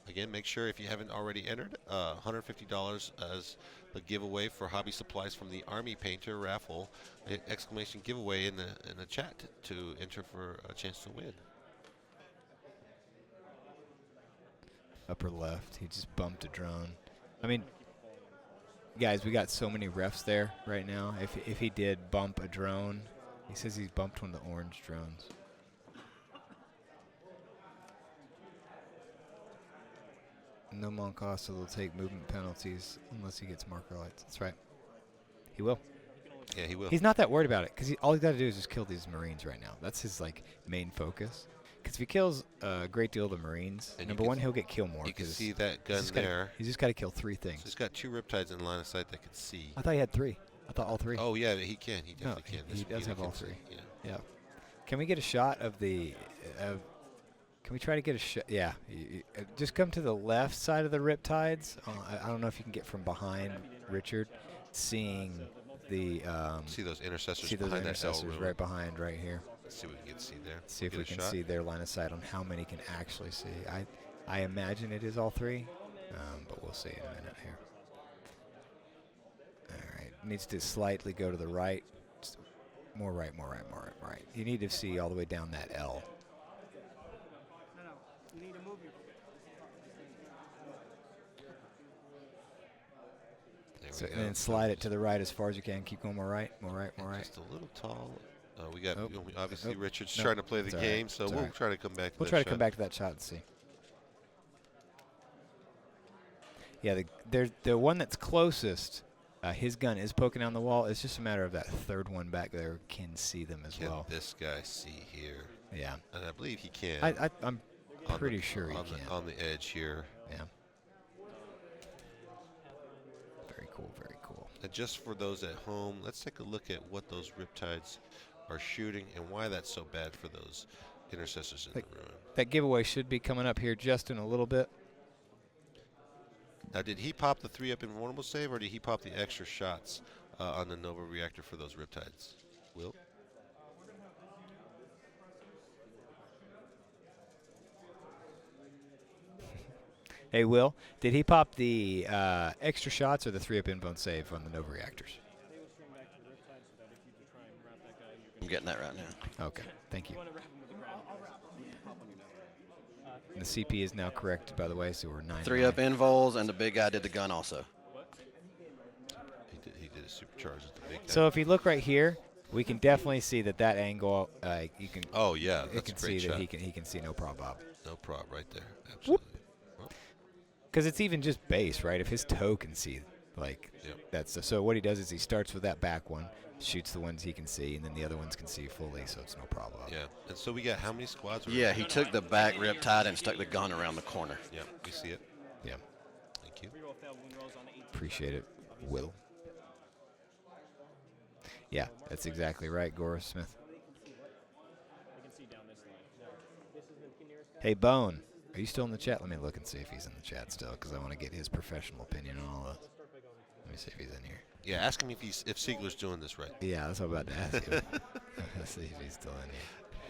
Again, make sure if you haven't already entered, $150 as the giveaway for hobby supplies from the Army Painter raffle, exclamation giveaway in the chat to enter for a chance to win. Upper left, he just bumped a drone. I mean, guys, we got so many refs there right now. If he did bump a drone, he says he's bumped one of the orange drones. No mon cost, so they'll take movement penalties unless he gets marker lights. That's right. He will. Yeah, he will. He's not that worried about it because all he's got to do is just kill these Marines right now. That's his like main focus. Because if he kills a great deal of the Marines, And number one, he'll get kill more. You can 'cause see that gun there. He's just got to kill 3 things. So he's got 2 Riptides in line of sight that can see. I thought he had 3. I thought all 3. Oh, yeah, he can. He No, definitely can. he This does have can all see. 3. Yeah. Yeah. Can we get a shot of the? Can we try to get a shot? Yeah. Just come to the left side of the Riptides. I don't know if you can get from behind Richard, seeing the. See those intercessors See those behind intercessors that L room. right behind, right here. Let's see what we can see there. See if Get we a can shot. see their line of sight on how many can actually see. I imagine it is all 3, but we'll see in a minute here. All right, needs to slightly go to the right. Just more right, more right, more right, more right. You need to see all the way down that L. No, you need to move your. There So, we and go. then slide it to the right as far as you can. Keep going more right, more right, more And right. Just a little tall. We got Oh. obviously Oh. Richard's No, trying to play the it's all right. game, so It's all we'll right. try to come back to We'll that try to shot. come back to that shot and see. Yeah, the one that's closest, his gun is poking on the wall. It's just a matter of that third one back there can see them as Can well. this guy see here? Yeah, And I believe he can. I'm on pretty the, sure he on can. The, on the edge here. Yeah. Very cool, very cool. And just for those at home, let's take a look at what those Riptides are shooting and why that's so bad for those intercessors in the ruin. That giveaway should be coming up here just in a little bit. Now, did he pop the 3-up invulnerable save, or did he pop the extra shots on the Nova reactor for those Riptides? Will? Hey, Will, did he pop the extra shots or the 3-up invuln save on the Nova reactors? They will swing back to the rip side so that if you do try and wrap that guy, you're I'm getting that right now. Okay, thank you. going to wrap him with the Grav. And the CP is now corrected, by the way, so we're 9. 3 up invols, and the big guy did the gun also. He did a supercharge at the big guy. So if you look right here, we can definitely see that angle. You can. Oh, yeah, you that's can a great see shot. that he can see no problem. No prob right there. Absolutely. Because it's even just base, right? If his toe can see, like Yep. that's so. What he does is he starts with that back one, shoots the ones he can see, and then the other ones can see fully, so it's no problem. Yeah. And so we got how many squads? Yeah, he took the back riptide and stuck the gun around the corner. Yeah, we see it. Yeah. Thank you. Reroll failed wound rolls on the 18. Appreciate it, Will. Yeah, that's exactly right, Goris Smith. They can see down this line. No, this is the nearest guy. Hey, Bone, are you still in the chat? Let me look and see if he's in the chat still, because I want to get his professional opinion on all this. Let me see if he's in here. Yeah, ask him if Siegler's doing this right. Yeah, that's what I'm about to ask him. Let's see if he's still in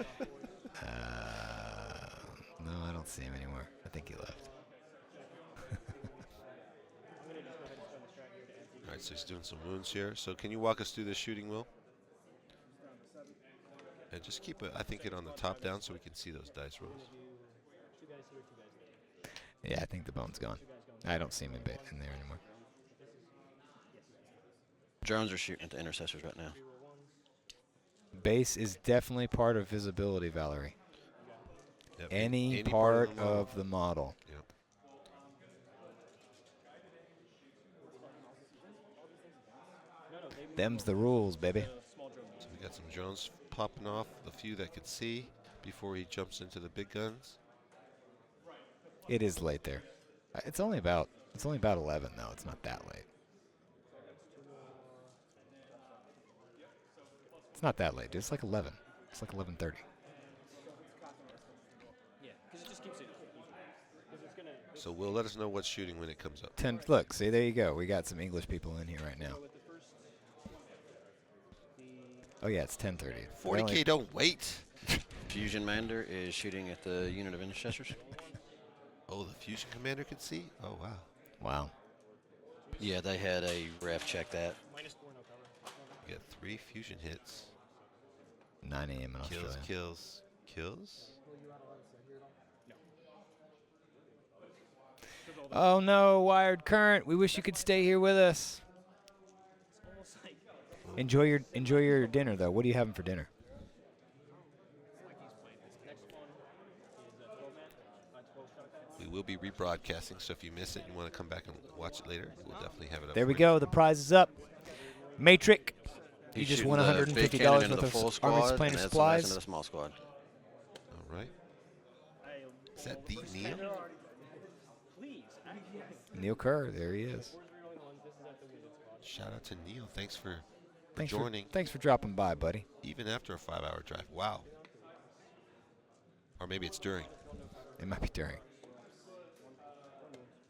here. No, I don't see him anymore. I think he left. All right, so he's doing some wounds here. So can you walk us through this shooting, Will? And just keep it, I think, it on the top down so we can see those dice rolls. Two guys here, two guys there. Yeah, I think the bone's gone. I don't see him in there anymore. Drones are shooting at the intercessors right now. Base is definitely part of visibility, Valerie. Yep, Any part part of the model. Yep. Them's the rules, baby. So we got some drones popping off, the few that could see before he jumps into the big guns. It is late there. It's only about 11 though. It's not that late. It's not that late, dude. It's like 11. It's like 11:30. Yeah, because it just keeps it. Because it's going to. So Will, let us know what's shooting when it comes up. 10. Look, see, there you go. We got some English people in here right now. With the first. Oh yeah, it's 10:30. 40K don't wait. Fusion Mander is shooting at the unit of intercessors. Oh, the fusion commander could see? Oh, wow. Wow. Yeah, they had a ref check that. -4, no cover. We got 3 fusion hits. 9 a.m. in Kills, Australia. kills, kills. Oh no, wired current. We wish you could stay here with us. It's almost like. Enjoy your dinner though. What are you having for dinner? Next one is 12 man. 12 shot. We will be rebroadcasting, so if you miss it and you want to come back and watch it later, we'll definitely have it up. There we for go. The prize is up. Matrix. You He's just shooting won the big $150 cannon into worth the of full Army squad Planner and SMS supplies. into the small squad. you. All right. Is that the Neil? Neil Kerr. There he is. Shout out to Neil. Thanks for Thanks joining, thanks for dropping by, buddy. even after a 5-hour drive. Wow. Or maybe it's during. It might be during.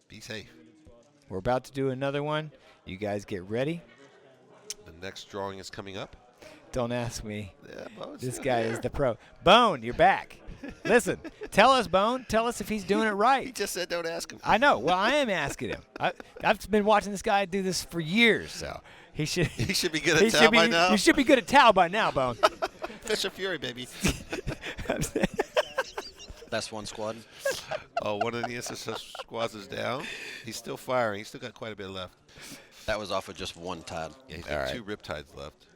Be safe. We're about to do another one. You guys get ready. The next drawing is coming up. Don't ask me. Yeah, Bo's This still guy here. is the pro. Bone, you're back. Listen, tell us, Bone. Tell us if he's doing it He right. just said don't ask him. I know. Well, I am asking him. I've been watching this guy do this for years, so he should. He should be good he at should Tau be. by now. You should be good at Tau by now, Bone. Fish of Fury, baby. That's one squad. Oh, one of the SS squads is down. He's still firing. He's still got quite a bit left. That was off of just one tide. Yeah, he's All got right. 2 Riptides left.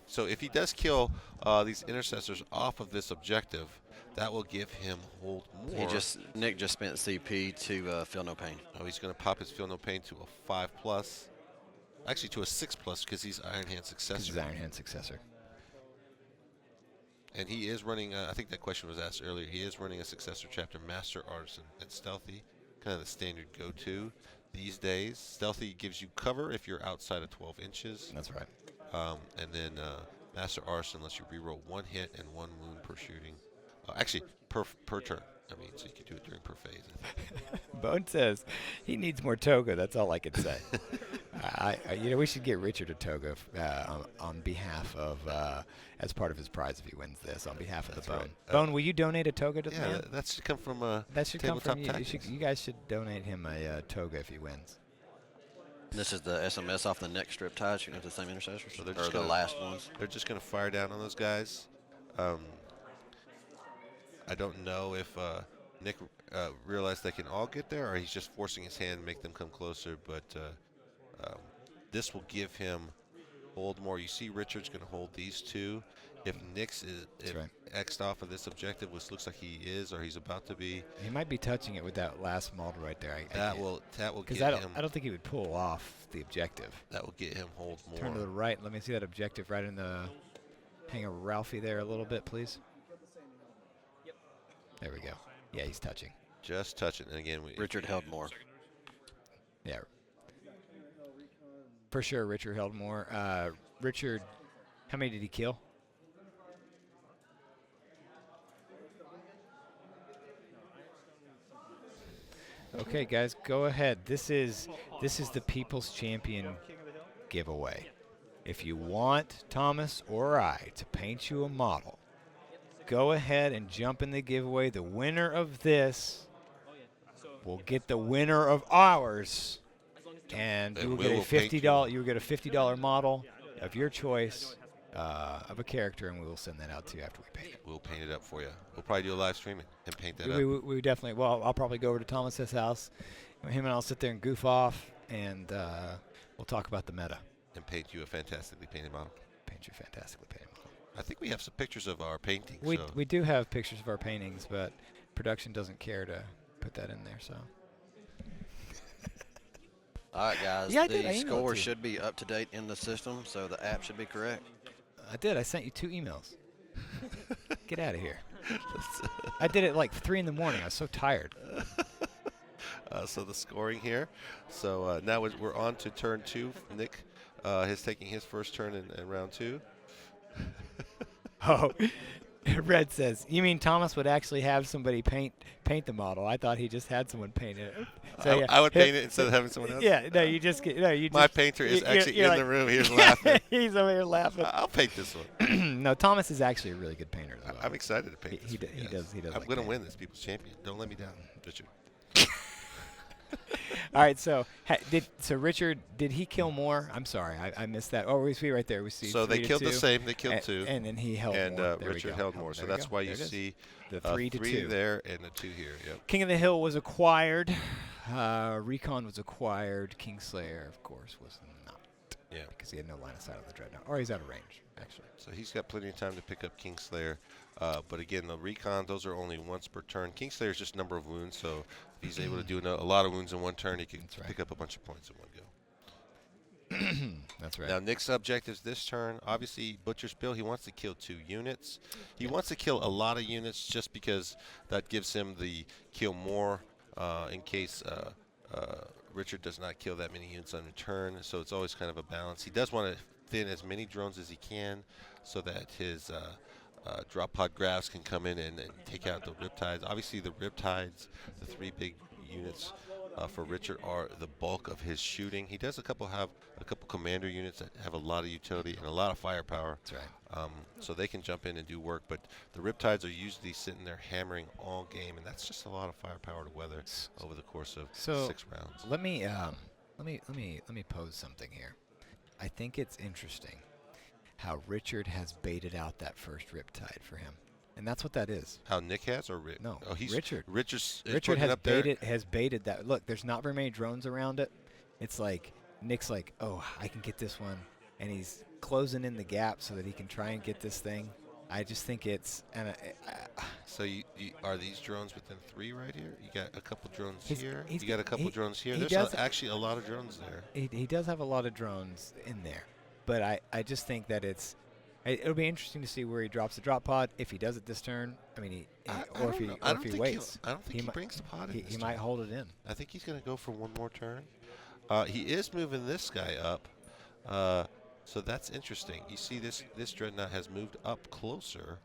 So if he does kill these intercessors off of this objective, that will give him hold more. Nick just spent CP to feel no pain. Oh, he's going to pop his Feel No Pain to a 5+. Actually, to a 6+, because he's Iron Hand successor. This is Iron Hand successor. And he is running, I think that question was asked earlier, he is running a successor chapter, Master Artisan, and Stealthy, kind of the standard go-to these days. Stealthy gives you cover if you're outside of 12 inches. That's right. And then Master Artisan lets you reroll 1 hit and 1 wound per shooting. Actually, per turn. I mean, so you can do it during per phase. Bone says he needs more toga. That's all I can say. We should get Richard a toga on behalf of, as part of his prize if he wins this, on behalf of That's the Bone. right. Bone, will you donate a toga to the Yeah, man? that should come from That should come from Tabletop you. Tactics. You guys should donate him a toga if he wins. This is the SMS off the next strip tide, shooting at the same intercessors. So they're or just the gonna- last ones. They're just going to fire down on those guys. I don't know if Nick realized they can all get there, or he's just forcing his hand to make them come closer. But this will give him hold more. You see Richard's going to hold these 2. If Nick's is right. X'd off of this objective, which looks like he is or he's about to be, He might be touching it with that last model right there. that will Because get I him. don't think he would pull off the objective. That will get him hold more. Turn to the right. Let me see that objective right in the. Hang a Ralphie there a little bit, please. There we go. Yeah, he's touching. Just touch it. And again, Richard held more. Yeah. For sure, Richard held more. Richard, how many did he kill? Okay, guys, go ahead. This is the People's Champion giveaway. If you want Thomas or I to paint you a model, go ahead and jump in the giveaway. The winner of this will get the winner of ours, and you will get a $50. You will get a $50 model of your choice of a character, and we will send that out to you after we paint it. We'll paint it up for you. We'll probably do a live streaming and paint that We definitely. Well, I'll probably go over to Thomas's house. Him and I'll sit there and goof off, and we'll talk about the meta. and paint you a fantastically painted model. Paint you a fantastically painted model. I think we have some pictures of our paintings. We do have pictures of our paintings, but production doesn't care to put that in there. So All right, guys. Yeah, I did. I The emailed it score to you. should be up to date in the system, so the app should be correct. I did. I sent you 2 emails. Get out of here. I did it like 3 in the morning. I was so tired. So the scoring here. So now we're on to turn 2. Nick is taking his first turn in round 2. Oh, Red says, you mean Thomas would actually have somebody paint the model? I thought he just had someone paint it. So, I would paint it instead of having someone else. Yeah, no, you just get, no, you My just, painter is you're- actually you're in like- the room. He's laughing. He's over here laughing. I'll paint this one. No, Thomas is actually a really good painter as well. I'm excited to paint this. He one, d- he yes. does- he does I'm like going to painting. win this People's Champion. Don't let me down, Richard. All right, so Richard, did he kill more? I'm sorry, I missed that. Oh, we see right there. We see. So they 3 to killed the 2. same. They killed 2. And then he held And more. There we Richard go. held more. So There we that's go. why There you it is. see The 3 to 2 there and a 2 here. Yep. King of the Hill was acquired. Recon was acquired. Kingslayer, of course, was not. Yeah. Because he had no line of sight on the Dreadnought. Or he's out of range, actually. So he's got plenty of time to pick up Kingslayer. But again, the recon, those are only once per turn. Kingslayer is just number of wounds, so if he's able to do a lot of wounds in one turn, he can pick up a bunch of points in one go. That's right. Now, Nick's objectives this turn, obviously, Butcher's Bill, he wants to kill 2 units. He wants to kill a lot of units just because that gives him the kill more in case Richard does not kill that many units on a turn, so it's always kind of a balance. He does want to thin as many drones as he can so that his drop pod Gravs can come in and take out the Riptides. Obviously, the Riptides, the 3 big units for Richard, are the bulk of his shooting. He does have a couple commander units that have a lot of utility and a lot of firepower. That's right. So they can jump in and do work, but the Riptides are usually sitting there hammering all game, and that's just a lot of firepower to weather over the course of 6 rounds. Let me pose something here. I think it's interesting how Richard has baited out that first Riptide for him. And that's what that is. How Nick has, or Rick? No, he's Richard. Richard has baited that. Look, there's not very many drones around it. It's like Nick's like, oh, I can get this one, and he's closing in the gap so that he can try and get this thing. I just think it's So are these drones within 3 right here? You got a couple drones here. You got a couple drones here. There's actually a lot of drones there. He does have a lot of drones in there, but I just think that it'll be interesting to see where he drops the drop pod. If he does it this turn, I mean, if he waits. I don't think he brings the pod in. He might hold it in. I think he's going to go for one more turn. He is moving this guy up, so that's interesting. You see, this Dreadnought has moved up closer.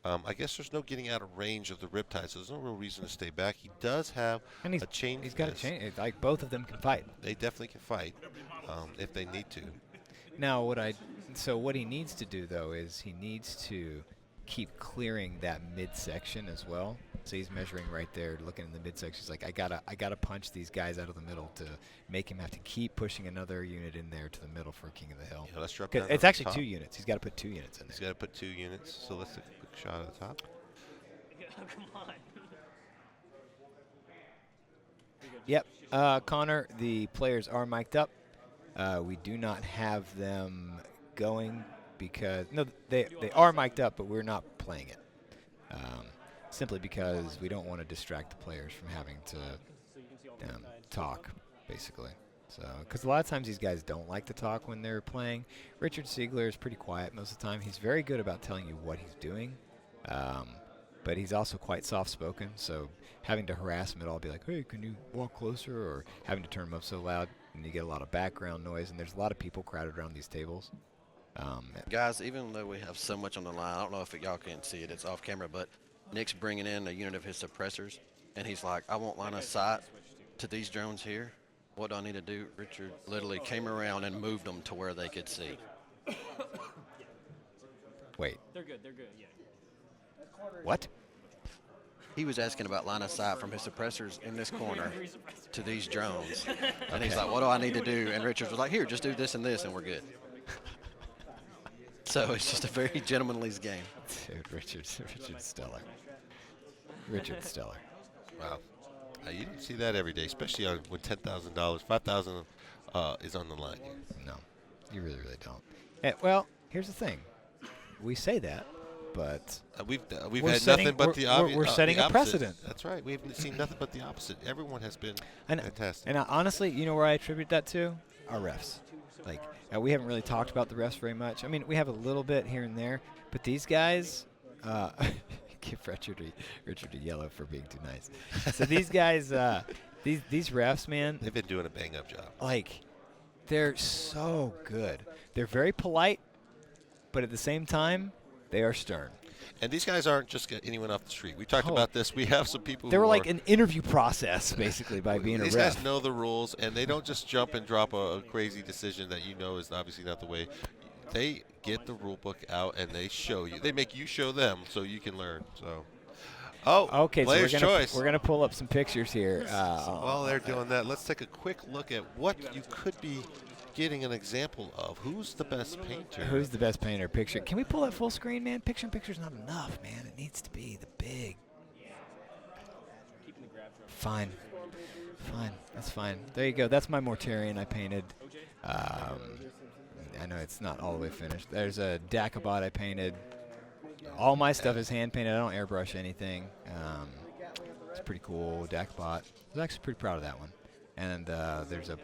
I guess there's no getting out of range of the Riptide, so there's no real reason to stay back. He does have a chain. He's got a chain. Like, both of them can fight. They definitely can fight if they need to. Now, what he needs to do, though, is he needs to keep clearing that midsection as well. So he's measuring right there, looking in the midsection. He's like, I gotta punch these guys out of the middle to make him have to keep pushing another unit in there to the middle for King of the Hill. Yeah, let's drop down. It's actually 2 units. He's got to put 2 units in there. He's got to put 2 units. So let's take a quick shot at the top. Come on. Yep, Connor, the players are mic'd up. We do not have them going because they are mic'd up, but we're not playing it. Simply because we don't want to distract the players from having to talk, basically. So, because a lot of times these guys don't like to talk when they're playing. Richard Siegler is pretty quiet most of the time. He's very good about telling you what he's doing, but he's also quite soft-spoken. So, having to harass him at all, be like, "Hey, can you walk closer?" or having to turn him up so loud, and you get a lot of background noise. And there's a lot of people crowded around these tables. Guys, even though we have so much on the line, I don't know if y'all can see it. It's off camera, but Nick's bringing in a unit of his suppressors, and he's like, I won't line of sight to these drones here. What do I need to do? Richard literally came around and moved them to where they could see. Wait. They're good, yeah. What? He was asking about line of sight from his suppressors in this corner to these drones. And he's like, what do I need to do? And Richard was like, here, just do this and this, and we're good. So it's just a very gentlemanly game. Dude, Richard's stellar. Richard's stellar. Wow. You don't see that every day, especially when $10,000, $5,000 is on the line here. No, you really, really don't. Well, here's the thing. We say that, but we've we're had setting, nothing but the opposite. We're setting a precedent. That's right. We've seen nothing but the opposite. Everyone has been fantastic. And honestly, you know where I attribute that to? Our refs. Like, we haven't really talked about the refs very much. I mean, we have a little bit here and there, but these guys, give Richard a yellow for being too nice. So these guys, these refs, man, they've been doing a bang-up job. Like, they're so good. They're very polite, but at the same time, they are stern. And these guys aren't just anyone off the street. We talked about this. We have some people they were like an interview process, basically, by being a ref. These guys know the rules, and they don't just jump and drop a crazy decision that you know is obviously not the way. They get the rule book out, and they show you. They make you show them so you can learn. So, okay, player's choice. We're going to pull up some pictures here. While they're doing that, let's take a quick look at what you could be getting an example of. Who's the best painter? Who's the best painter? Picture. Can we pull that full screen, man? Picture's not enough, man. It needs to be the big. Fine. Fine. That's fine. There you go. That's my Mortarion I painted. I know it's not all the way finished. There's a Dakabot I painted. All my stuff is hand painted. I don't airbrush anything. It's pretty cool. Dakabot. I was actually pretty proud of that one. And there's a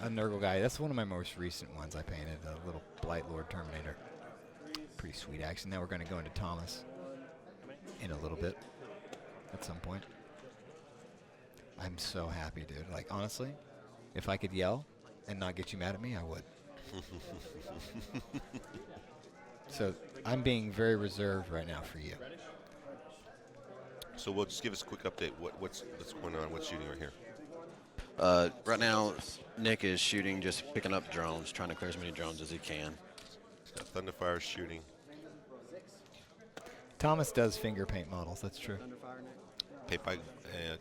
Nurgle guy. That's one of my most recent ones I painted. A little Blight Lord Terminator. Pretty sweet action. Now we're going to go into Thomas in a little bit at some point. I'm so happy, dude. Like, honestly, if I could yell and not get you mad at me, I would. So I'm being very reserved right now for you. So we'll just give us a quick update. What's going on? What's shooting right here? Right now, Nick is shooting, just picking up drones, trying to clear as many drones as he can. Thunderfire shooting. Thomas does finger paint models. That's true. Paint by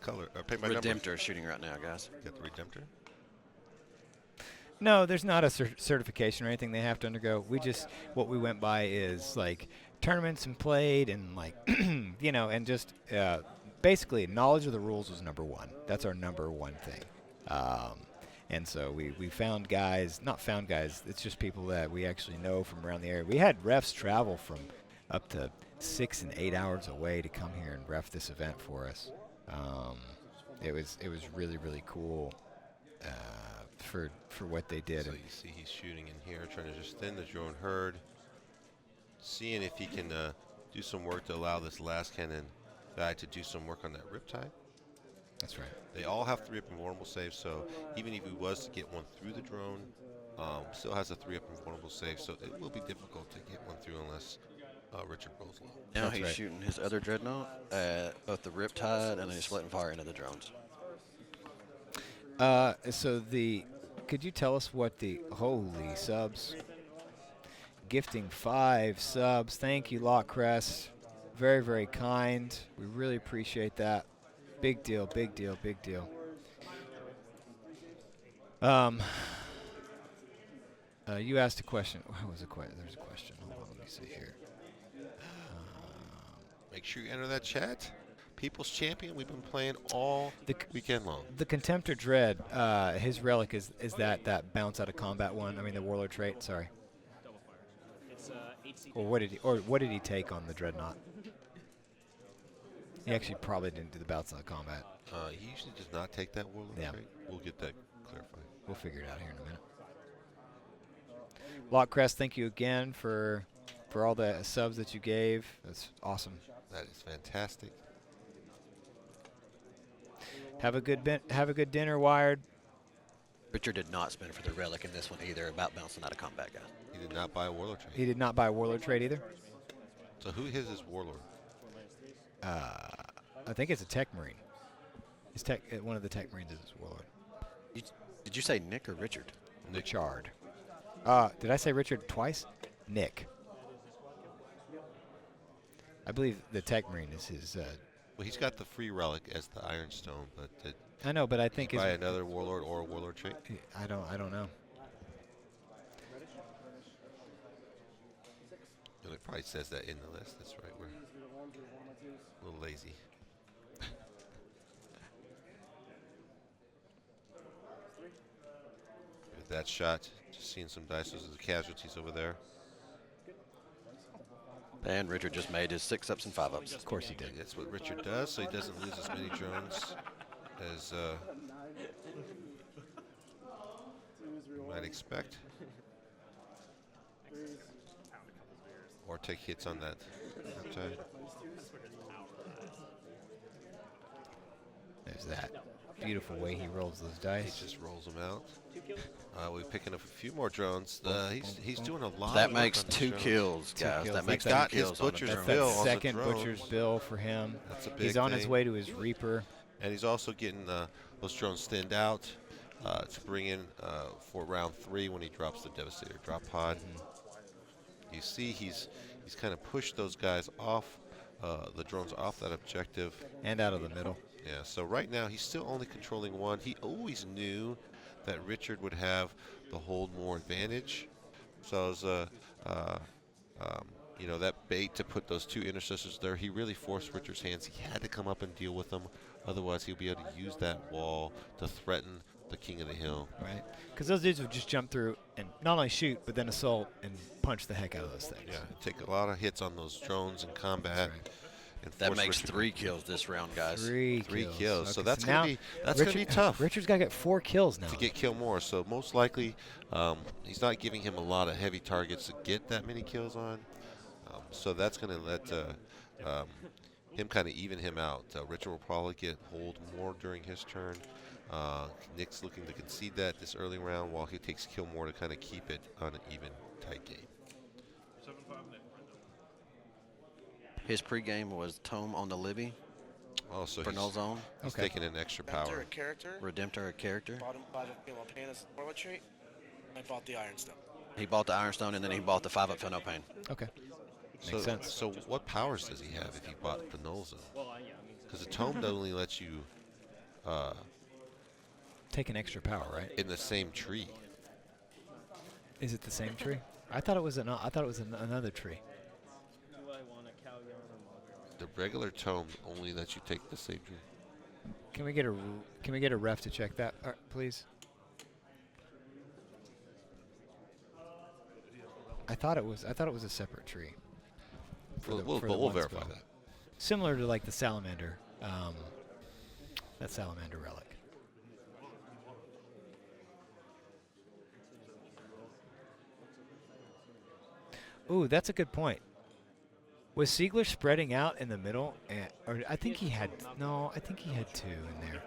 color. Paint by Redemptor number. is shooting right now, guys. Got the Redemptor. No, there's not a certification or anything they have to undergo. What we went by is like tournaments and played and like, and just basically knowledge of the rules was number one. That's our number one thing. And so we found guys, it's just people that we actually know from around the area. We had refs travel from up to 6 and 8 hours away to come here and ref this event for us. It was really, really cool. For what they did. So you see he's shooting in here, trying to just thin the drone herd, seeing if he can do some work to allow this last cannon guy to do some work on that Riptide. That's right. They all have 3-up invulnerable saves, so even if he was to get one through the drone, still has a 3-up invulnerable save, so it will be difficult to get one through unless Richard rolls low. Now That's he's right. shooting his other dreadnought at both the Riptide, and then he's splitting fire into the drones. Could you tell us what the holy subs? Gifting 5 subs. Thank you, Lockcrest. Very, very kind. We really appreciate that. Big deal, big deal, big deal. You asked a question. What was the question? There's a question. Hold on, let me see here. Make sure you enter that chat. People's Champion, we've been playing all weekend long. The Contemptor Dread, his relic is that bounce out of combat one. I mean the Warlord trait. Sorry. Or what did he take on the Dreadnought? He actually probably didn't do the bounce out of combat. He usually does not take that Warlord Yeah. trait. We'll get that clarified. We'll figure it out here in a minute. Lockcrest, thank you again for all the subs that you gave. That's awesome. That is fantastic. Have a good dinner, Wired. Richard did not spend for the relic in this one either, about bouncing out of combat, guys. He did not buy a Warlord trait. He did not buy a Warlord trait either. So who is his Warlord? I think it's a Tech Marine. It's one of the Tech Marines is his Warlord. Did you say Nick or Richard? Richard. Did I say Richard twice? Nick. I believe the Tech Marine is his. Well, he's got the free relic as the Ironstone, but did I know, but I think he buy another Warlord or a Warlord trait? I don't know. Well, it probably says that in the list. That's right. We're a little lazy. With that shot, just seeing some dice. Those are the casualties over there. And Richard just made his 6-ups and 5-ups. Of course he did. That's what Richard does, so he doesn't lose as many drones as you might expect. Or take hits on that Riptide. There's that beautiful way he rolls those He dice. just rolls them out. We're picking up a few more drones. He's doing a lot. That of work makes on these 2 drones. kills, guys. kills. That makes He's got 2 his kills on the butcher's drone. bill That's on the second drones. butcher's bill for him. That's a big He's on his thing. way to his Reaper. And he's also getting those drones thinned out to bring in for round 3 when he drops the Devastator drop pod. You see he's kind of pushed those guys off, the drones off that objective. And out of the middle. Yeah, so right now he's still only controlling 1. He always knew that Richard would have the hold more advantage. So as you know, that bait to put those 2 intercessors there, he really forced Richard's hands. He had to come up and deal with them. Otherwise, he'll be able to use that wall to threaten the King of the Hill. Right. Because those dudes would just jump through and not only shoot, but then assault and punch the heck out of those things. Yeah, take a lot of hits on those drones in combat. That's right. And That force makes Richard 3 kills this round, guys. 3 kills. So Okay, that's now gonna be tough. Richard's got to get 4 kills now. To get kill more. So most likely, he's not giving him a lot of heavy targets to get that many kills on. So that's going to let him kind of even him out. Richard will probably hold more during his turn. Nick's looking to concede that this early round while he takes kill more to kind of keep it on an even, tight game. His pregame was Tome on the Libby Oh, so for no he's zone. taking an extra Enter power. a character. Redemptor a character. Bottom 5 of Pale Pain as a normal trait. I bought the Ironstone. He bought the Ironstone, and then he bought the 5-up Feel No Pain. Okay. So, Makes sense. so what powers does he have if he bought the null zone? Well, yeah, I mean, Because the tome only lets you Take an extra power, right? in the same tree. Is it the same tree? I thought it was another tree. do I want a cow yarn or mulberry? The regular tome only lets you take the same tree. Can we get a ref to check that, please? I thought it was a separate tree. for the- We'll for the one verify spell. that. Similar to like the salamander, that salamander relic. Ooh, that's a good point. Was Siegler spreading out in the middle? Or I think he had I think he had 2 in there.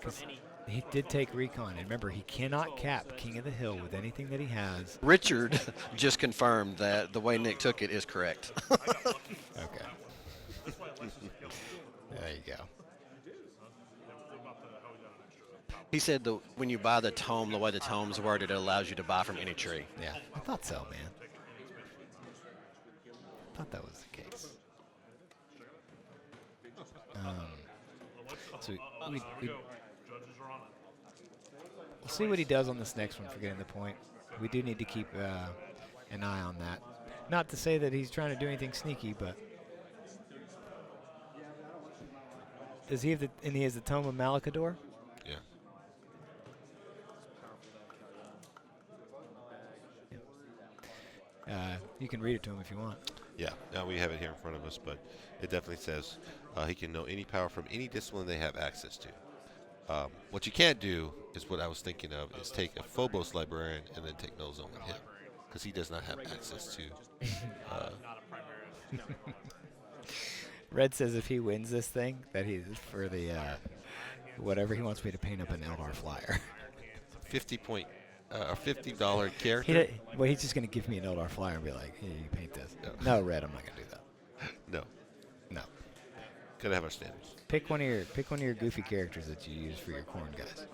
'Cause he did take recon, and remember, he cannot cap King of the Hill with anything that he has. Richard just confirmed that the way Nick took it is correct. Okay. There you go. He said when you buy the tome, the way the tome's worded, it allows you to buy from any tree. Yeah, I thought so, man. I thought that was the case. So we'll see what he does on this next one for getting the point. We do need to keep an eye on that. Not to say that he's trying to do anything sneaky, but does he have and he has the Tome of Malakador? Yeah. You can read it to him if you want. Yeah, now we have it here in front of us, but it definitely says he can know any power from any discipline they have access to. What you can't do is what I was thinking of, is take a Phobos librarian and then take no zone with him, because he does not have access to. Red says if he wins this thing, that he's for the whatever he wants me to paint up an Eldar flyer. $50 character. He's just gonna give me an Eldar flyer and be like, "Here, you paint this." No, Red, I'm not gonna do that. No, No. gotta have our standards. Pick one of your goofy characters that you use for your corn guys.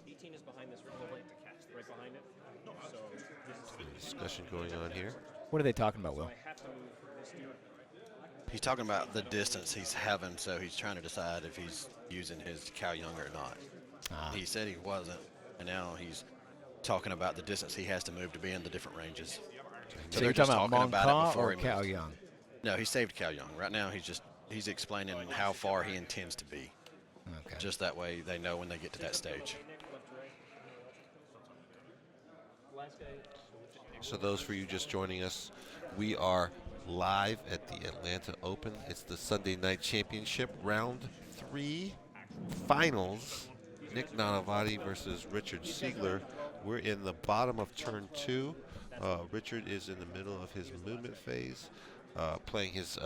18 is behind this right behind it. So this is Discussion going on here. What are they talking about, Will? I have to move this dude. He's talking about the distance he's having, so he's trying to decide if he's using his Cow Young or not. He said he wasn't, and now he's talking about the distance he has to move to be in the different ranges. So they're you're just talking about talking about it Monka before or he Cao moves. Young? No, he saved Cow Young. Right now, he's explaining how far he intends to be. Okay. Just that way they know when they get to that stage. So those for you just joining us, we are live at the Atlanta Open. It's the Sunday Night Championship, Round 3 Finals. Nick Nanavati versus Richard Siegler. We're in the bottom of turn 2. Richard is in the middle of his movement phase, playing his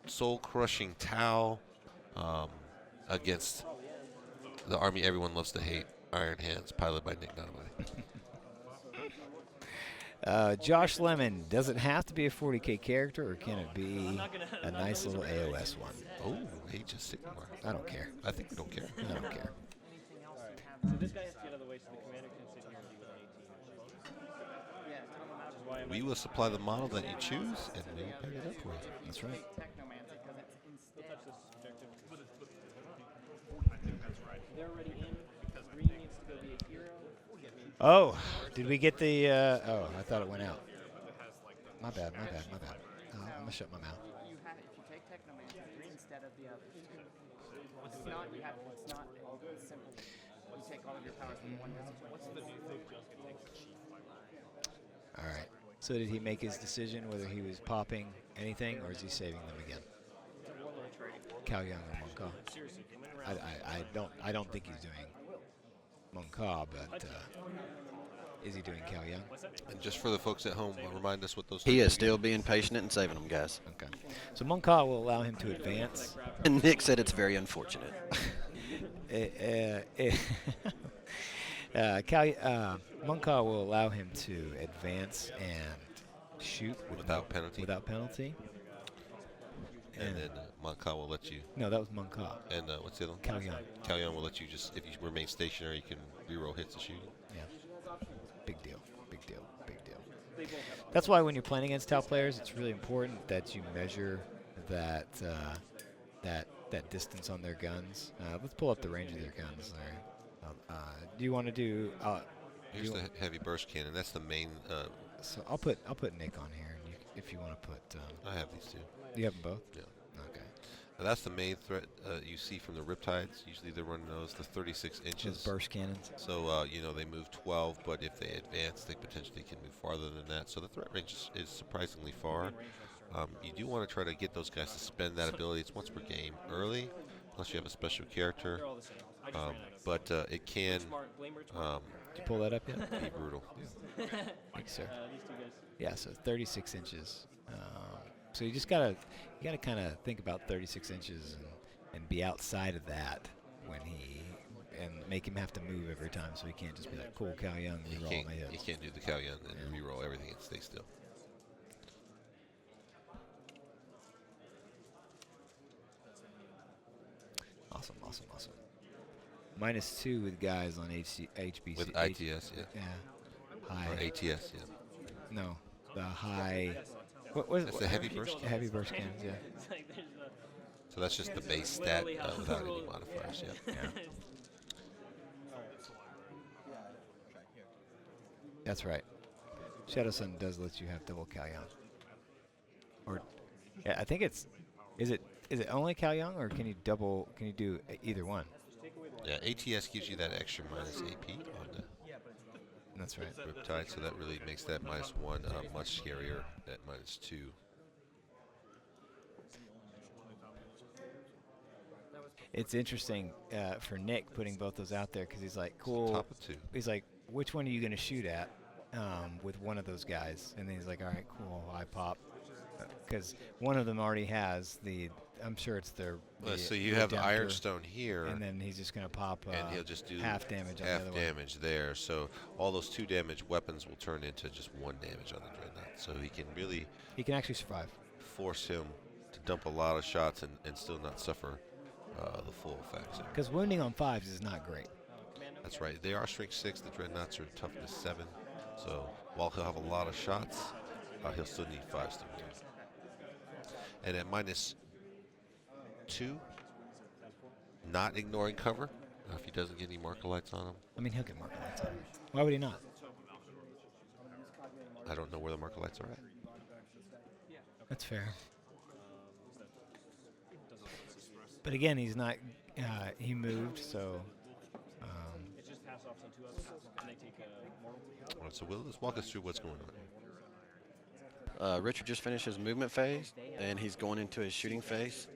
soul-crushing Tau against the army everyone loves to hate, Iron Hands, piloted by Nick Nanavati. Josh Lemon, does it have to be a 40k character, or can it be a nice little AOS one? Oh, Age of Sigmar. I don't care. I think we don't care. I don't care. So this guy has to get out of the way so the commander can sit here and deal with an 18. We will supply the model that you choose, and we will pick it up for you. That's right. They're already in. Green needs to go be a hero. Oh, Did we get the? Oh, I thought it went out. My bad. I'm gonna shut my mouth. You have if you take Technomancer instead of the others. It's not simple. You take all of your powers from one decision. What's the new thing? All right. So did he make his decision whether he was popping anything or is he saving them again? Cao Yang or Monka? I don't think he's doing Monka, but is he doing Cao Yang? And just for the folks at home, remind us what those. He is still being patient and saving them, guys. Okay. So Monka will allow him to advance. And Nick said it's very unfortunate. Monka will allow him to advance and shoot Without penalty. Without penalty. And then Monka will let you. No, that was Monka. And what's the other one? Cao Yang. Cao Yang will let you just, if you remain stationary, you can reroll hits to shooting. Yeah. Big deal. That's why when you're playing against Tau players, it's really important that you measure that that distance on their guns. Let's pull up the range of their guns there. Do you want to do? Here's the heavy burst cannon. That's the main. So I'll put Nick on here, and if you want to put. I have these two. Do you have them both? Yeah. Okay. That's the main threat you see from the Riptides. Usually they're running those, the 36 inches. Those burst cannons. So, they move 12, but if they advance, they potentially can move farther than that. So the threat range is surprisingly far. You do want to try to get those guys to spend that ability. It's once per game early, unless you have a special character. But it can Did you pull that up yet? be brutal. Thanks, sir. Yeah, so 36 inches. So you gotta kind of think about 36 inches and be outside of that and make him have to move every time, so he can't just be like, cool, Cao Yang, reroll my hits. You can't do the Cao Yang and reroll everything and stay still. Awesome. -2 with guys on HBC. With ITS, yeah. Yeah. High. Or ATS, yeah. No, the high. What was That's the heavy burst? Heavy burst cannons, yeah. So that's just the base stat without any modifiers, yeah. That's right. Shadow Sun does let you have double Cao Yang. Or, yeah, I think it's. Is it only Cao Yang, or can you do either one? Yeah, ATS gives you that extra minus AP on the That's right. Riptide, so that really makes that -1 much scarier at -2. It's interesting for Nick putting both those out there because he's like, cool. Top of 2. He's like, which one are you going to shoot at with one of those guys? And then he's like, all right, cool, I pop. Because one of them already has I'm sure it's their. So you have Ironstone here. And then he's just going to pop and he'll just do half damage on the half other damage there. So all those 2 damage weapons will turn into just 1 damage on the Dreadnought. So he can really. He can actually survive. Force him to dump a lot of shots and still not suffer the full effects. Because wounding on 5s is not great. That's right. They are strength 6. The Dreadnoughts are toughness 7. So while he'll have a lot of shots, he'll still need 5s to wound. And at -2, not ignoring cover, if he doesn't get any marker lights on him. I mean, he'll get marker lights on him. Why would he not? I don't know where the marker lights are at. That's fair. But again, he's not. He moved, so. All right, so Will, let's walk us through what's going on. Richard just finished his movement phase, and he's going into his shooting phase.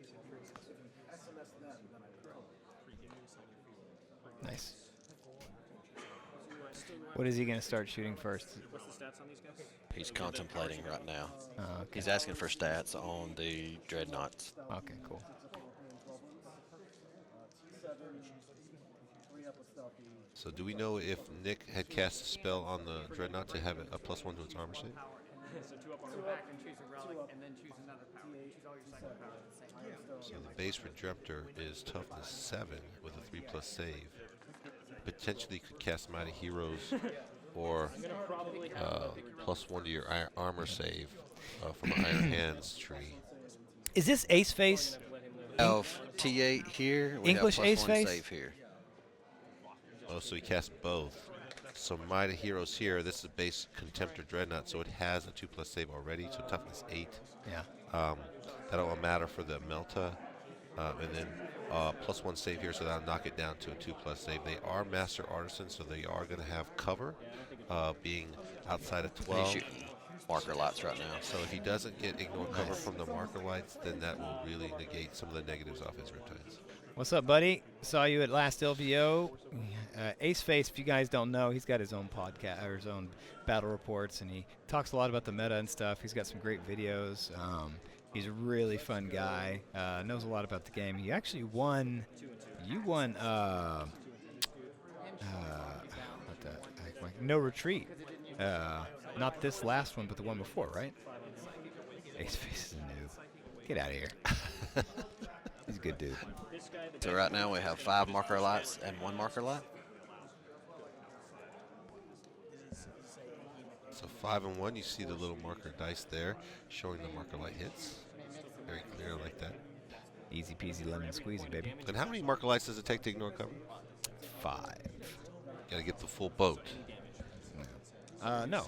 Nice. What is he going to start shooting first? What's the stats on these guys? He's contemplating right now. Okay. He's asking for stats on the Dreadnoughts. Okay, cool. So do we know if Nick had cast a spell on the Dreadnought to have a +1 to its armor save? So 2 up on the back and choose a relic, and then choose another power. Choose all your second power at the same time. So the base Redemptor is toughness 7 with a 3+ save. Potentially could cast Mighty Heroes or +1 to your armor save from an Iron Hands tree. Is this Ace Face? Elf T8 here. We English have Ace +1 Face? save here. Oh, so he cast both. some Mighty Heroes here. This is a base Contemptor Dreadnought, so it has a 2+ save already, so toughness 8. Yeah. That'll matter for the Melta. And then +1 save here, so that'll knock it down to a 2+ save. They are Master Artisans, so they are going to have cover, being outside of He's 12. shooting marker lights right now. So if he doesn't get ignore cover from the marker lights, then that will really negate some of the negatives off his Riptides. What's up, buddy? Saw you at last LVO. Ace Face, if you guys don't know, he's got his own podcast or his own battle reports, and he talks a lot about the meta and stuff. He's got some great videos. He's a really fun guy. Knows a lot about the game. He actually won. You won. No Retreat. Not this last one, but the one before, right? Ace Face is a noob. Get out of here. He's a good dude. So right now we have 5 marker lights and 1 marker light. So 5 and 1, you see the little marker dice there, showing the marker light hits. Very clear, like that. Easy peasy lemon squeezy, baby. And how many marker lights does it take to ignore cover? 5. Got to get the full boat. No,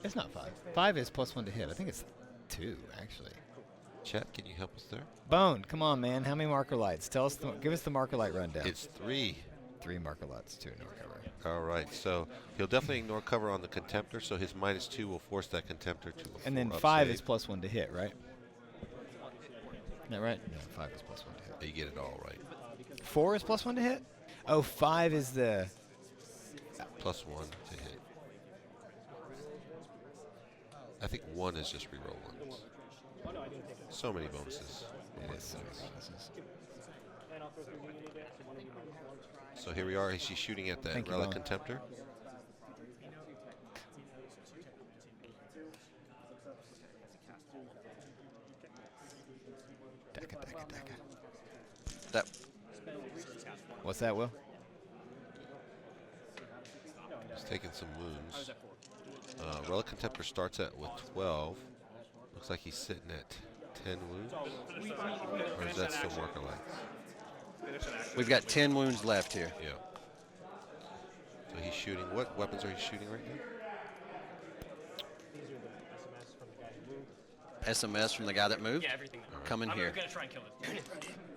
it's not 5. 5 is +1 to hit. I think it's 2, actually. Chat, can you help us there? Bone, come on, man. How many marker lights? Tell us. Give us the marker light rundown. It's 3. 3 marker lights, 2 ignore cover. All right, so he'll definitely ignore cover on the Contemptor, so his -2 will force that Contemptor to a And then 4-up 5 save. is +1 to hit, right? Isn't that right? No, 5 is +1 to hit. You get it all right. 4 is +1 to hit? Oh, 5 is the... +1 to hit. I think 1 is just reroll 1s. So many bonuses. It is so many bonuses. So here we are. She's shooting at that Thank you, Relic Bone. Contemptor. Daka, daka, daka. That What's that, Will? He's taking some wounds. Relic Contemptor starts at with 12. Looks like he's sitting at 10 wounds. Or is that still marker lights? we've got 10 wounds left here. Yeah. So he's shooting. What weapons are he shooting right now? SMS from the guy that moved. Yeah, everything. Come in here. I'm gonna try and kill it.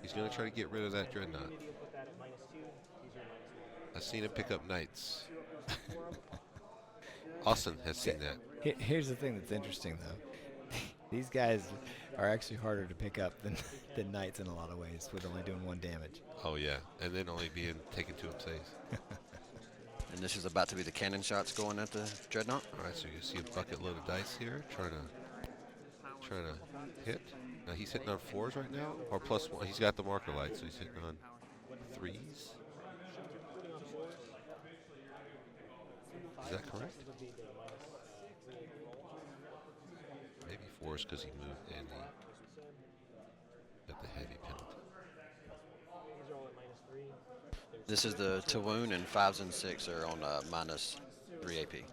He's going to try to get rid of that Dreadnought. I've seen him pick up Knights. Austin has seen that. Here's the thing that's interesting, though. These guys are actually harder to pick up than Knights in a lot of ways, with only doing 1 damage. Oh, yeah. And then only being taken 2-up saves. And this is about to be the cannon shots going at the Dreadnought. All right, so you see a bucket load of dice here, trying to hit. Now he's hitting on 4s right now, or +1. He's got the marker light, so he's hitting on 3s. Is that correct? Maybe 4s because he moved and he got the heavy penalty. This is the to wound, and 5s and 6 are on -3 AP.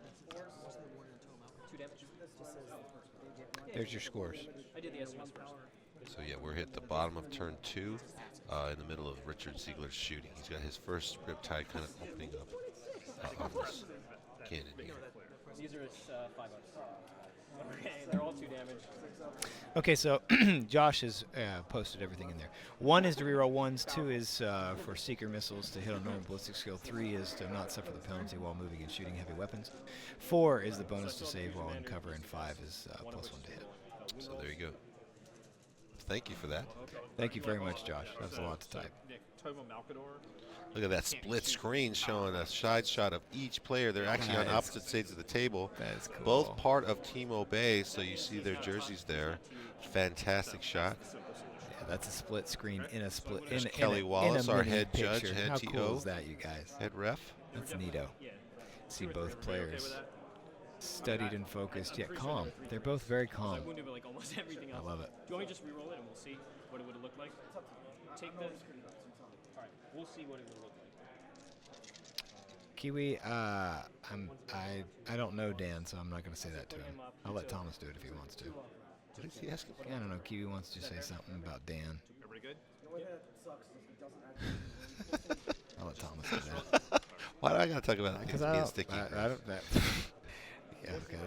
There's your scores. I did the SMS first. So yeah, we're hit the bottom of turn 2, in the middle of Richard Ziegler's shooting. He's got his first Riptide kind of opening up on this cannon here. These are 5 ups. Okay, they're all 2 damage. Okay, so Josh has posted everything in there. 1 is to reroll 1s, 2 is for Seeker missiles to hit on normal ballistic skill, 3 is to not suffer the penalty while moving and shooting heavy weapons, 4 is the bonus to save while in cover, and 5 is +1 to hit. So there you go. Thank you for that. Thank you very much, Josh. That was a lot to type. Look at that split screen showing a side shot of each player. They're actually on Nice. opposite sides of the table. That is cool. Both part of Team Obey, so you see their jerseys there. Fantastic shot. Yeah, that's a split screen in a split. There's in Kelly a, Wallace, in a our mini head judge, picture. head How TO. cool is that, you guys? Head ref. That's neato. See both players studied and focused, yet calm. They're both very calm. Wounded with like almost everything else. I love it. Do you want me to just re-roll it and we'll see what it would have looked like? Take the. Alright, we'll see what it would look like. Kiwi, I don't know Dan, so I'm not going to say that to him. I'll let Thomas do it if he wants to. What is he asking for? I don't know. Kiwi wants to say something about Dan. Everybody good? I'll let Thomas do that. Why do I got to talk about things Because being sticky? I don't. That, yeah, okay,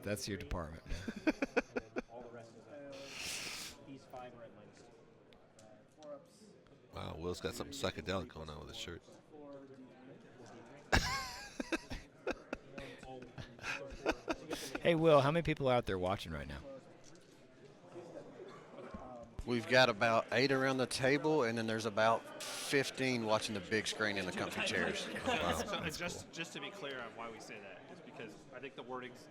that's your department. Man. All the rest is these 5 are at -. Wow, Will's got something psychedelic going on with his shirt. Hey, Will, how many people are out there watching right now? We've got about 8 around the table, and then there's about 15 watching the big screen in the comfy chairs. So just to be clear on why we say that is because I think the wording's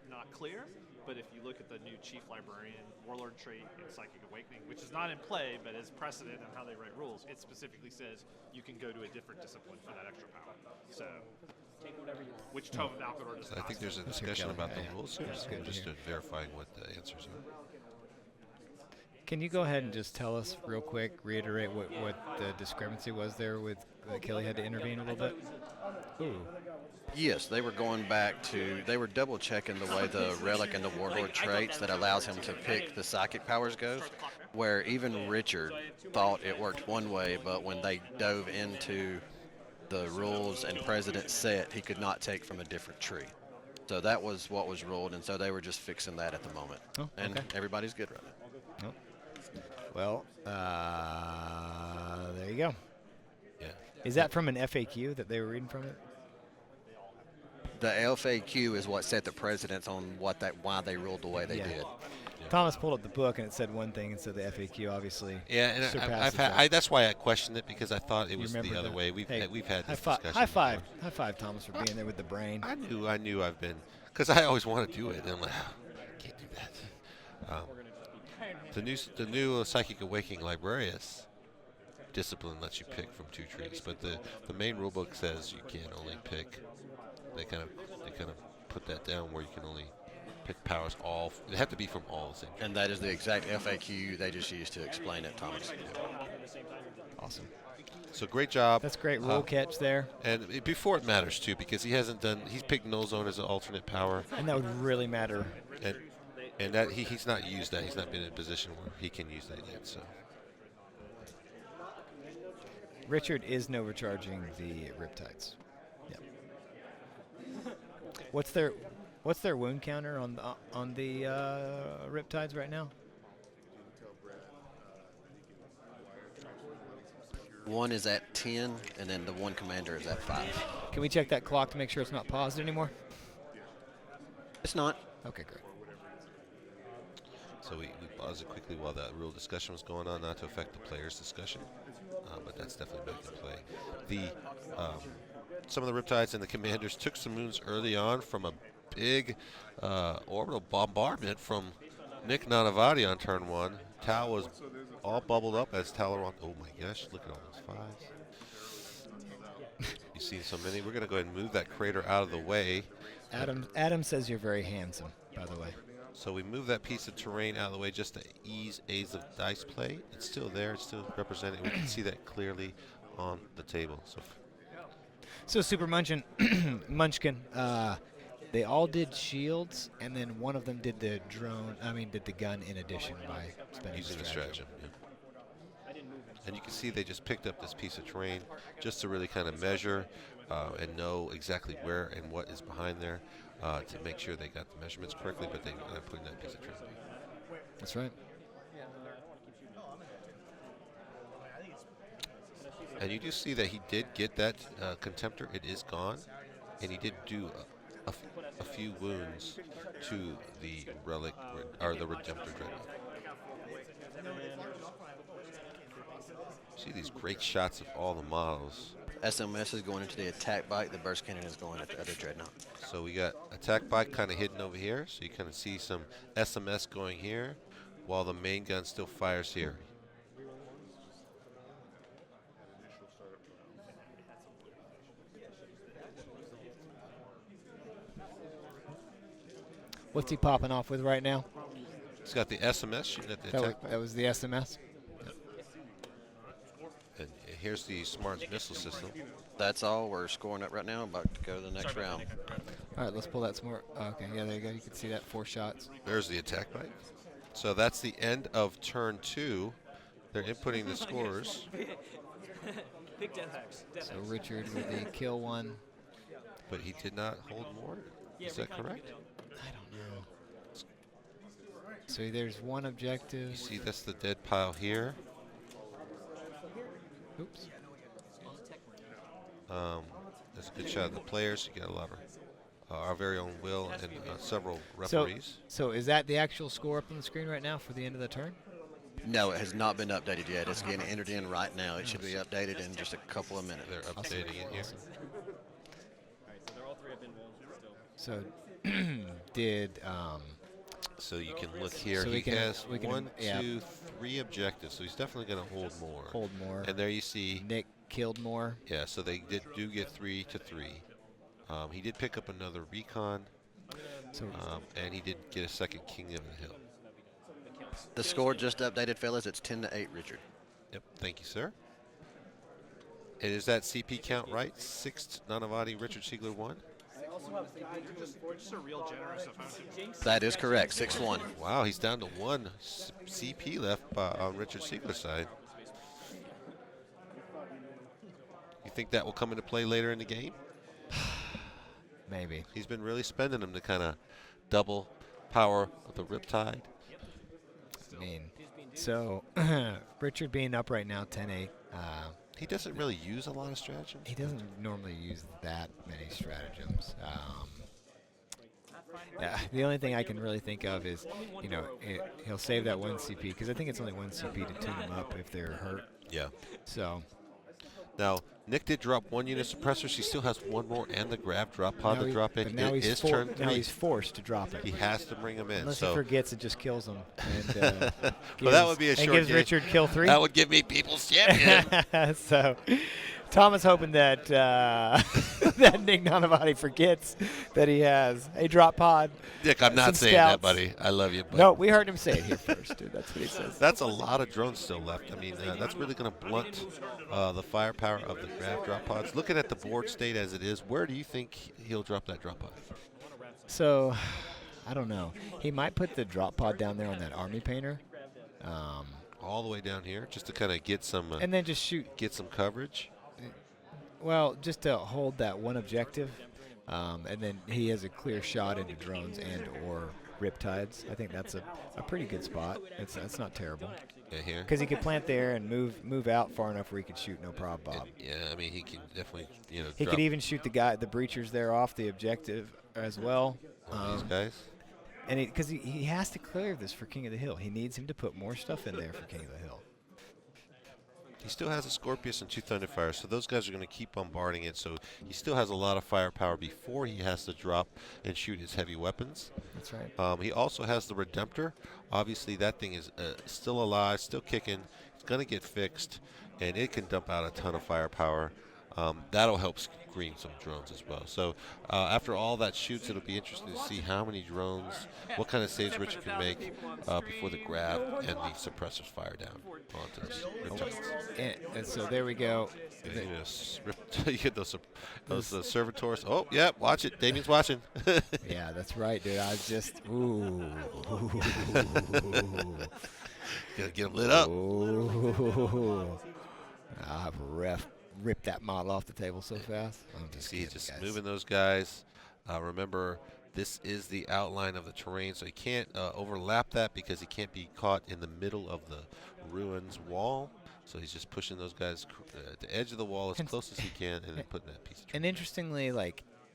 not clear, but if you look at the new Chief Librarian, Warlord trait, and Psychic Awakening, which is not in play but is precedent on how they write rules, it specifically says you can go to a different discipline for that extra power. So, which Tome of Malkador does So I not. think there's a Kelly. discussion about the Yeah. rules here, so good to just hear. verifying what the answers are. Can you go ahead and just tell us real quick, reiterate what the discrepancy was there with Kelly had to intervene a little bit? Ooh. Yes, they were going back to, they were double checking the way the Relic and the Warlord traits that allows him to pick the psychic powers goes, where even Richard thought it worked one way, but when they dove into the rules and President set, he could not take from a different tree. So that was what was ruled, and so they were just fixing that at the moment. Oh, and okay. everybody's good right now. Oh. Well, there you go. Yeah. Is that from an FAQ that they were reading from it? The FAQ is what set the precedence on why they ruled the way they Yeah. did. Thomas pulled up the book and it said one thing, and so the FAQ obviously. Yeah, and surpasses that. that's why I questioned it, because I thought it You was the remember other that? way. We've Hey, had this high discussion. five, before. high five, Thomas, for being there with the brain. I knew I've been, because I always want to do it, and I'm like, can't do that. The new Psychic Awakening Librarius discipline lets you pick from 2 trees, but the main rulebook says you can only pick. They kind of put that down where you can only pick powers all. They have to be from all the same. And that is the exact FAQ they just used to explain it, Thomas. Awesome. So great job. That's great roll catch there. And before it matters too, because he's picked Null Zone as an alternate power, And that would really matter. and that he's not used that. He's not been in a position where he can use that yet. So Richard is no recharging the Riptides. Yep. What's their wound counter on the Riptides right now? One is at 10, and then the one commander is at 5. Can we check that clock to make sure it's not paused anymore? It's not. Okay, great. we paused it quickly while that rule discussion was going on, not to affect the players' discussion, but that's definitely back in play. Some of the Riptides and the commanders took some moons early on from a big orbital bombardment from Nick Nanavati on turn 1. Tal was all bubbled up as Talaron. Oh my gosh, look at all those 5s. You've seen so many. We're going to go ahead and move that crater out of the way. Adam says you're very handsome, by the way. So we move that piece of terrain out of the way just to ease of dice play. It's still there. It's still represented. We can see that clearly on the table. So Super Munchkin, they all did shields, and then one of them did the did the gun in addition by spending Using the stratagem. stratagem. Yeah. And you can see they just picked up this piece of terrain just to really kind of measure and know exactly where and what is behind there to make sure they got the measurements correctly, but they're putting that piece of terrain. That's right. And you do see that he did get that Contemptor. It is gone. And he did do a few wounds to the Relic, or the Redemptor Dreadnought. See these great shots of all the models. SMS is going into the attack bike. The burst cannon is going at the other dreadnought. So we got attack bike kind of hidden over here. So you kind of see some SMS going here while the main gun still fires here. What's he popping off with right now? He's got the SMS shooting at the attack bike. That was the SMS? And here's the Smart Missile System. That's all. We're scoring up right now. About to go to the next round. All right, let's pull that some more. Okay, yeah, there you go. You can see that 4 shots. There's the attack bike. So that's the end of turn 2. They're inputting the scores. Big death hex. Death So hex. Richard with the kill one. But he did not hold more. Yeah, Is that recon correct? kill. I don't know. So there's one objective. You see, that's the dead pile here. Oops. That's a good shot of the players. You got a lot of our very own Will and several referees. So is that the actual score up on the screen right now for the end of the turn? No, it has not been updated yet. It's getting entered in right now. It should be updated in just a couple of minutes. They're updating it here. Alright, so they're all three have been won still. So did So you can look here. So he we can- has we can- 1, yeah. 2, 3 objectives. So he's definitely going to hold more. hold more? And there you see. Nick killed more. Yeah, so they do get 3 to 3. He did pick up another recon, So and he did get a second King of the Hill. The score just updated, fellas. It's 10-8, Richard. Yep, thank you, sir. And is that CP count right? 6 Nanavati, Richard Siegler 1? You're just a real generous opponent. That is correct. 6-1. Wow, he's down to 1 CP left on Richard Siegler's side. You think that will come into play later in the game? maybe. He's been really spending them to kind of double power of the Riptide. I mean, so Richard being up right now, 10-8. He doesn't really use a lot of stratagems. He doesn't normally use that many stratagems. The only thing I can really think of is, you know, he'll save that 1 CP because I think it's only 1 CP to tune them up if they're hurt. Yeah. So Now, Nick did drop 1 unit suppressors. He still has 1 more and the Grav drop pod to drop but in. now It he's is turn now 3. he's forced to drop it. He has to bring him in. Unless so he forgets, it just kills him. And, well, that would be a and short gives game. Richard kill 3. That would give me people's champion. So, Tom is hoping that that Nick Nanavati forgets that he has a drop pod. Nick, I'm not some saying scouts. that, buddy. I love you. But No, we heard him say it here first, dude. That's what he says. that's a lot of drones still left. I mean, that's really going to blunt the firepower of the Grav drop pods. Looking at the board state as it is, where do you think he'll drop that drop pod? So, I don't know. He might put the drop pod down there on that army painter, All the way down here, just to kind of get some and then just shoot. get some coverage. Well, just to hold that 1 objective, and then he has a clear shot into drones and or riptides. I think that's a pretty good spot. That's not terrible. Yeah, here. Because he could plant there and move out far enough where he could shoot no problem, Bob. Yeah, I mean, he can definitely, He drop could even shoot the breachers there off the objective as well. one of these guys. And because he has to clear this for King of the Hill. He needs him to put more stuff in there for King of the Hill. He still has a Scorpius and 2 Thunderfires, so those guys are going to keep bombarding it. So he still has a lot of firepower before he has to drop and shoot his heavy weapons. That's right. He also has the Redemptor. Obviously, that thing is still alive, still kicking. It's going to get fixed, and it can dump out a ton of firepower. That'll help screen some drones as well. So after all that shoots, it'll be interesting to see how many drones, what kind of saves Richard can make before the Grav and the suppressors fire down onto this Riptides. And so there we go. You get those servitors. Oh, yeah, watch it. Damien's watching. Yeah, that's right, dude. I was just ooh. Gotta get him lit up. Ooh. I'll have a ref rip that model off the table so fast. I'm You just see, he's kidding, just guys. moving those guys. Remember, this is the outline of the terrain, so he can't overlap that because he can't be caught in the middle of the ruins wall. So he's just pushing those guys at the edge of the wall as close as he can, and then putting that piece of terrain. And interestingly,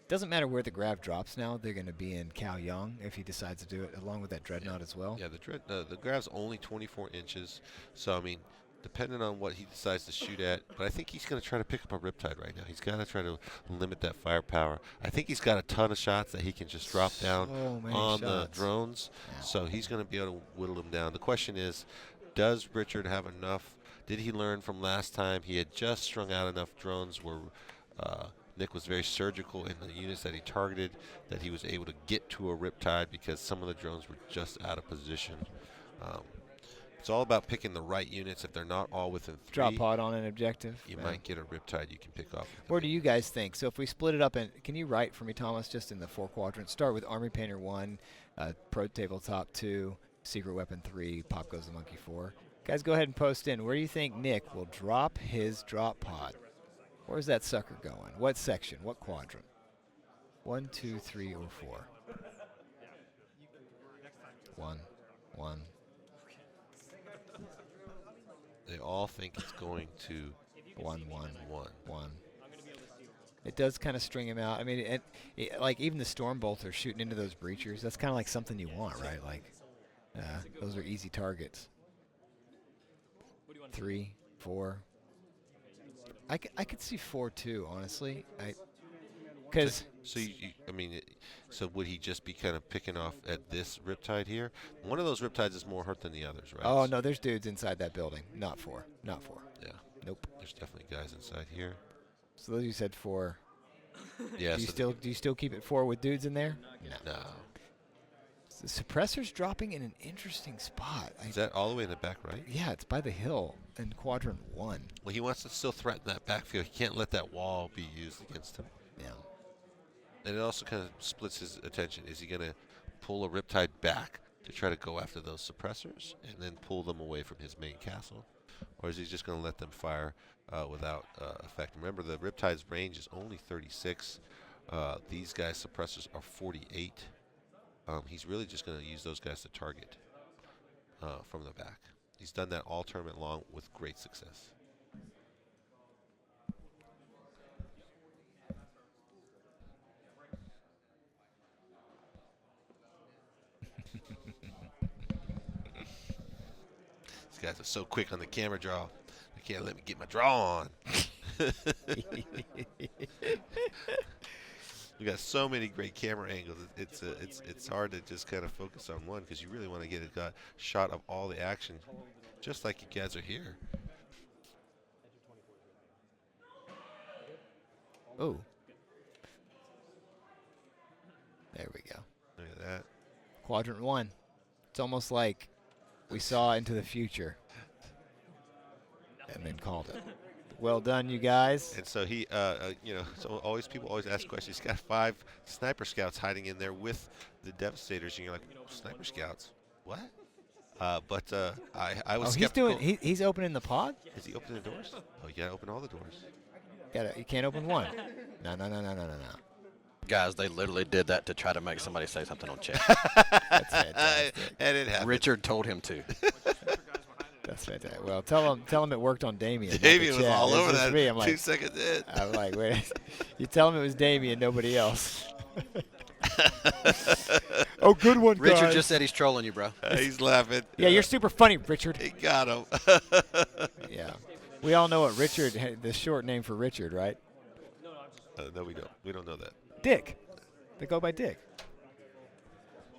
doesn't matter where the Grav drops now. They're going to be in Cao Yang if he decides to do it, along with that Dreadnought as well. Yeah, the Grav's only 24 inches, so I mean, depending on what he decides to shoot at, but I think he's going to try to pick up a Riptide right now. He's got to try to limit that firepower. I think he's got a ton of shots that he can just drop down So many on the shots. drones, so he's going to be able to whittle them down. The question is, does Richard have enough? Did he learn from last time? He had just strung out enough drones where Nick was very surgical in the units that he targeted, that he was able to get to a Riptide because some of the drones were just out of position. It's all about picking the right units. If they're not all within 3, Drop pod on an objective. you Yeah. might get a Riptide you can pick off. Where do you guys think? So if we split it up, can you write for me, Thomas, just in the 4 quadrants? Start with Army Painter 1, Pro Tabletop 2, Secret Weapon 3, Pop Goes the Monkey 4. Guys, go ahead and post in. Where do you think Nick will drop his drop pod? Where's that sucker going? What section? What quadrant? 1, 2, 3, or 4? 1, 1. They all think it's going to 1, 1, 1. 1. It does kind of string him out. I mean, like even the storm bolts are shooting into those breachers. That's kind of like something you want, right? Like those are easy targets. 3, 4. I could see 4 too, honestly. Because So I mean, so would he just be kind of picking off at this riptide here? One of those riptides is more hurt than the others, right? oh no, there's dudes inside that building. Not 4. Not 4. Yeah. Nope. There's definitely guys inside here. So those you said 4. Yeah. Do you still keep it 4 with dudes in there? No. The suppressor's dropping in an interesting spot. Is that all the way in the back, right? Yeah, it's by the hill in quadrant 1. Well, he wants to still threaten that backfield. He can't let that wall be used against him. Yeah. And it also kind of splits his attention. Is he going to pull a riptide back to try to go after those suppressors and then pull them away from his main castle? Or is he just going to let them fire without effect? Remember, the riptide's range is only 36. These guys' suppressors are 48. He's really just going to use those guys to target from the back. He's done that all tournament long with great success. These guys are so quick on the camera draw. They can't let me get my draw on. We got so many great camera angles. It's hard to just kind of focus on one because you really want to get a shot of all the action, just like you guys are here. Oh. There we go. Look at that. Quadrant 1. It's almost like we saw into the future and then called it. Well done, you guys. And so he, so people always ask questions. He's got 5 sniper scouts hiding in there with the Devastators, and you're like, sniper scouts? What? I was skeptical. He's opening the pod? Is he opening the doors? Oh, you gotta open all the doors. You can't open one. No. Guys, they literally did that to try to make somebody say something on chat. That's fantastic. And it happened. Richard told him to. That's fantastic. Well, tell him it worked on Damien. Damien was all over that. Me. I'm like, 2 seconds in. I'm like, wait. You tell him it was Damien, nobody else. Oh, good one, guys. Richard just said he's trolling you, bro. He's laughing. Yeah, you're super funny, Richard. He got him. Yeah. We all know what Richard, the short name for Richard, right? No, we don't. We don't know that. Dick. They go by Dick.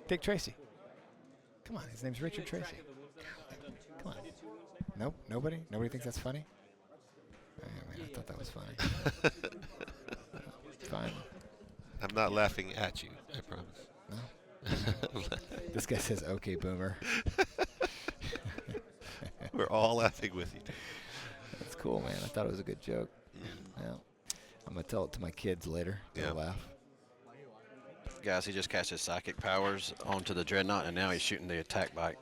Dick Tracy. Come on, his name's Richard Tracy. Come on. Nope, nobody? Nobody thinks that's funny? Oh, man, I thought that was funny. Fine. I'm not laughing at you, I promise. No? This guy says, okay, boomer. We're all laughing with you. That's cool, man. I thought it was a good joke. Well, I'm going to tell it to my kids later. They'll laugh. Guys, he just cast his psychic powers onto the Dreadnought, and now he's shooting the attack bike.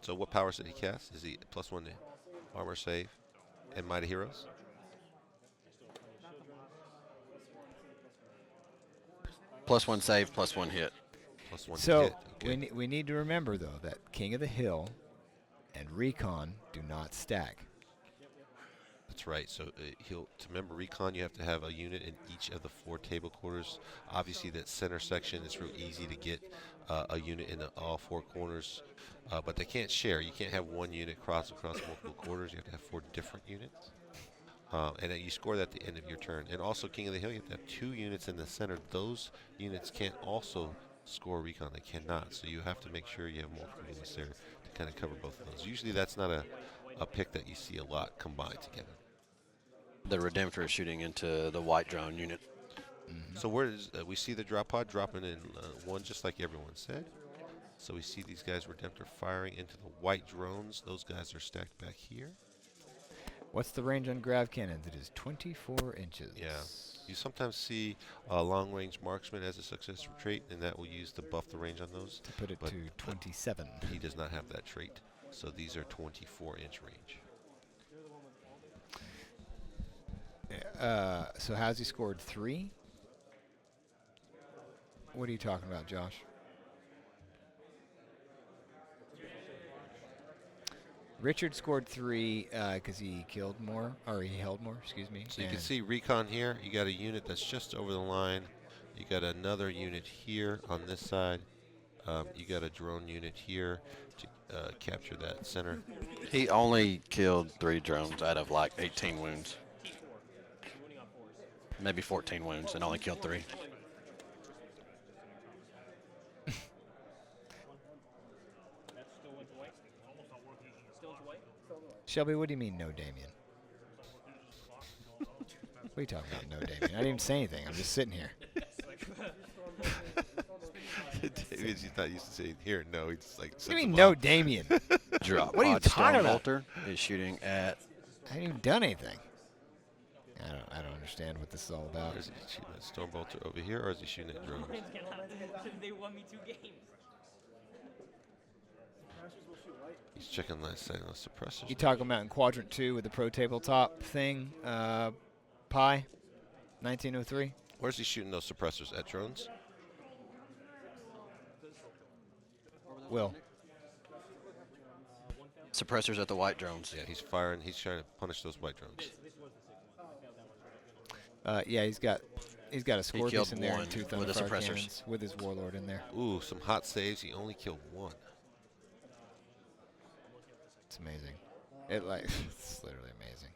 So what powers did he cast? Is he +1 to armor save and mighty heroes? +1 save, +1 hit. +1 So hit. Okay. we need to remember, though, that King of the Hill and Recon do not stack. That's right. So to remember Recon, you have to have a unit in each of the 4 table quarters. Obviously, that center section is real easy to get a unit in all 4 corners, but they can't share. You can't have one unit cross across multiple quarters. You have to have 4 different units. And then you score that at the end of your turn. And also, King of the Hill, you have to have 2 units in the center. Those units can't also score Recon. They cannot. So you have to make sure you have multiple units there to kind of cover both of those. Usually that's not a pick that you see a lot combined together. The Redemptor is shooting into the white drone unit. Mm-hmm. So where is we see the drop pod dropping in 1, just like everyone said. So we see these guys Redemptor firing into the white drones. Those guys are stacked back here. What's the range on Grav cannons? It is 24 inches. Yeah. You sometimes see a long-range marksman as a successor trait, and that will use to buff the range on those. To put it to 27. He does not have that trait. So these are 24-inch range. So has he scored 3? What are you talking about, Josh? Richard scored 3 because he killed more, or he held more, excuse me. So you can see recon here. You got a unit that's just over the line. You got another unit here on this side. You got a drone unit here to capture that center. He only killed 3 drones out of like 18 wounds. Maybe 14 wounds and only killed 3. Shelby, what do you mean no Damien? What are you talking about, no Damien? I didn't even say anything. I'm just sitting here. David, he's not used to saying here. No, he's just like. What do you mean no Damien? Drop What are you pod talking about? Stormbolter is shooting at. I haven't even done anything. I don't understand what this is all about. Is he shooting at Stormbolter over here, or is he shooting at drones? They won me 2 games. He's checking last sight on the suppressors. You talking about in quadrant 2 with the pro tabletop thing, Pi, 1903? Where's he shooting those suppressors? At drones? Will. Suppressors at the white drones. Yeah, he's firing. He's trying to punish those white drones. Yeah, he's got a Scorpius killed in there one and 2 with the Thunderfire suppressors. cannons with his Warlord in there. Ooh, some hot saves. He only killed 1. It's amazing. It's literally amazing.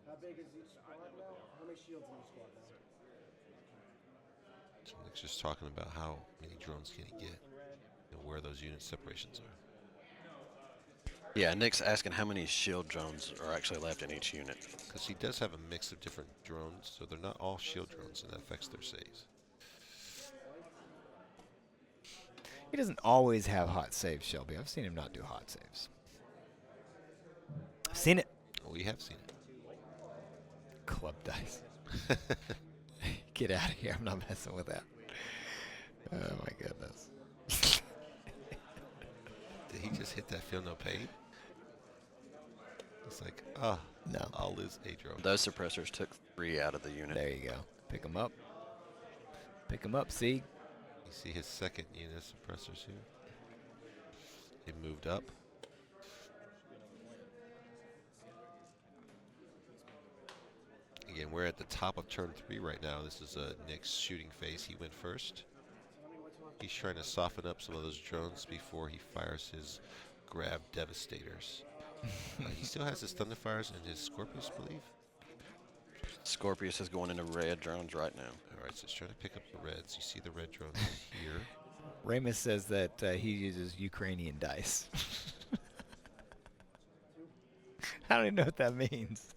How big is each squad now? How many shields in each squad now? So Nick's just talking about how many drones can he get and where those unit separations are. Yeah, Nick's asking how many shield drones are actually left in each unit. Because he does have a mix of different drones, so they're not all shield drones, and that affects their saves. He doesn't always have hot saves, Shelby. I've seen him not do hot saves. I've seen it. We have seen it. Club dice. Get out of here. I'm not messing with that. Oh, my goodness. Did he just hit that feel no pain? It's like, oh, No. I'll lose a drone. Those suppressors took 3 out of the unit. There you go. Pick him up. Pick him up, see? You see his second unit of suppressors here? He moved up. Again, we're at the top of turn 3 right now. This is Nick's shooting phase. He went first. He's trying to soften up some of those drones before he fires his Grav Devastators. He still has his Thunderfires and his Scorpius, I believe. Scorpius is going into red drones right now. All right, so he's trying to pick up the reds. You see the red drones here. Ramus says that he uses Ukrainian dice. I don't even know what that means.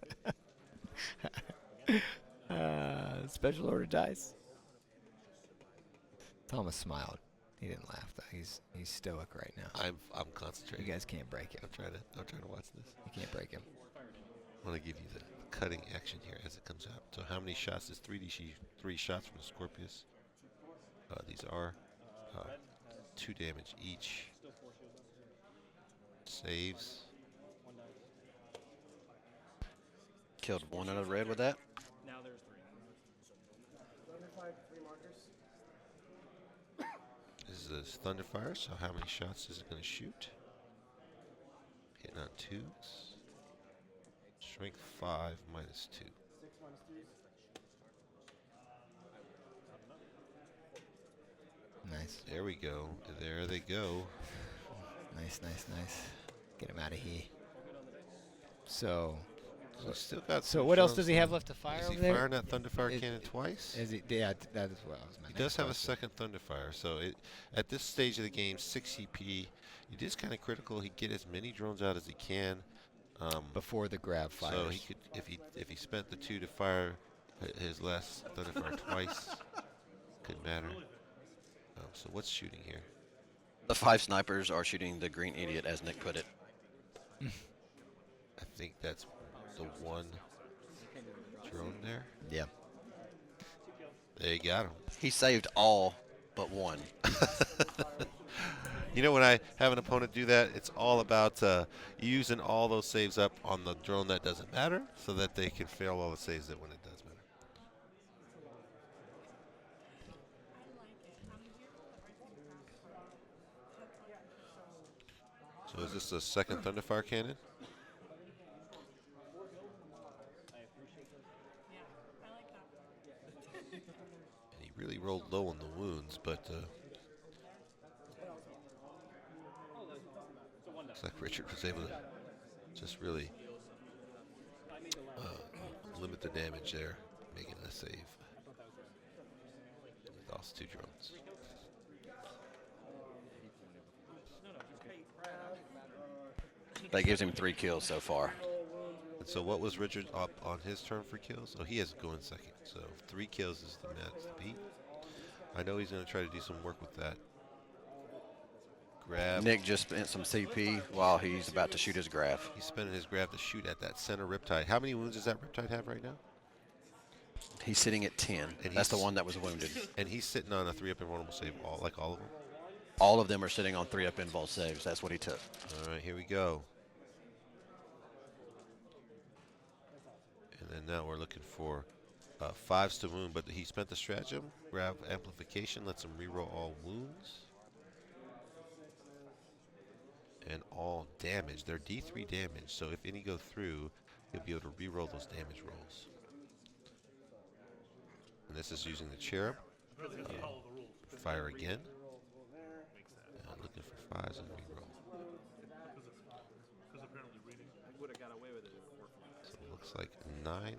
Special order dice. Thomas smiled. He didn't laugh though. He's stoic right now. I'm concentrating. You guys can't break him. I'm trying to watch this. You can't break him. I want to give you the cutting action here as it comes out. So how many shots is 3 shots from the Scorpius? These are 2 damage each. Saves. Killed 1 out of red with that. Now there's 3. 3 markers. This is a Thunderfire, so how many shots is it going to shoot? Hitting on 2s. Strength 5 minus 2. 6 minus 3s. Nice. There we go. There they go. Nice. Get him out of here. So We still got So some what else drones does he have there. left to fire Is over he there? firing that Thunderfire Is- cannon twice? Is he? Yeah, that is what I was. He does have a second Thunderfire, so at this stage of the game, 6 CP. It is kind of critical he get as many drones out as he can. before the Grav fires. So he could, if he spent the 2 to fire his last Thunderfire twice, could matter. So what's shooting here? The 5 snipers are shooting the green idiot, as Nick put it. I think that's the 1 drone there. Yeah. There you got him. He saved all but 1. You know, when I have an opponent do that, it's all about using all those saves up on the drone that doesn't matter, so that they can fail all the saves that when it does matter. So is this the second Thunderfire cannon? And he really rolled low on the wounds, but looks like Richard was able to just really limit the damage there, making a save. He lost 2 drones. That gives him 3 kills so far. And so what was Richard up on his turn for kills? Oh, he has to go in second. So 3 kills is the max to beat. I know he's going to try to do some work with that. Grav. Nick just spent some CP while he's about to shoot his Grav. He's spending his Grav to shoot at that center Riptide. How many wounds does that Riptide have right now? He's sitting at 10. And That's the one that was wounded. And he's sitting on a 3-up invulnerable save, all of them? All of them are sitting on 3-up invul saves. That's what he took. All right, here we go. And then now we're looking for 5s to wound, but he spent the stratagem. Grav amplification lets him reroll all wounds. And all damage. They're D3 damage, so if any go through, he'll be able to reroll those damage rolls. And this is using the cherub. Fire again. Looking for 5s and reroll. So it looks like 9.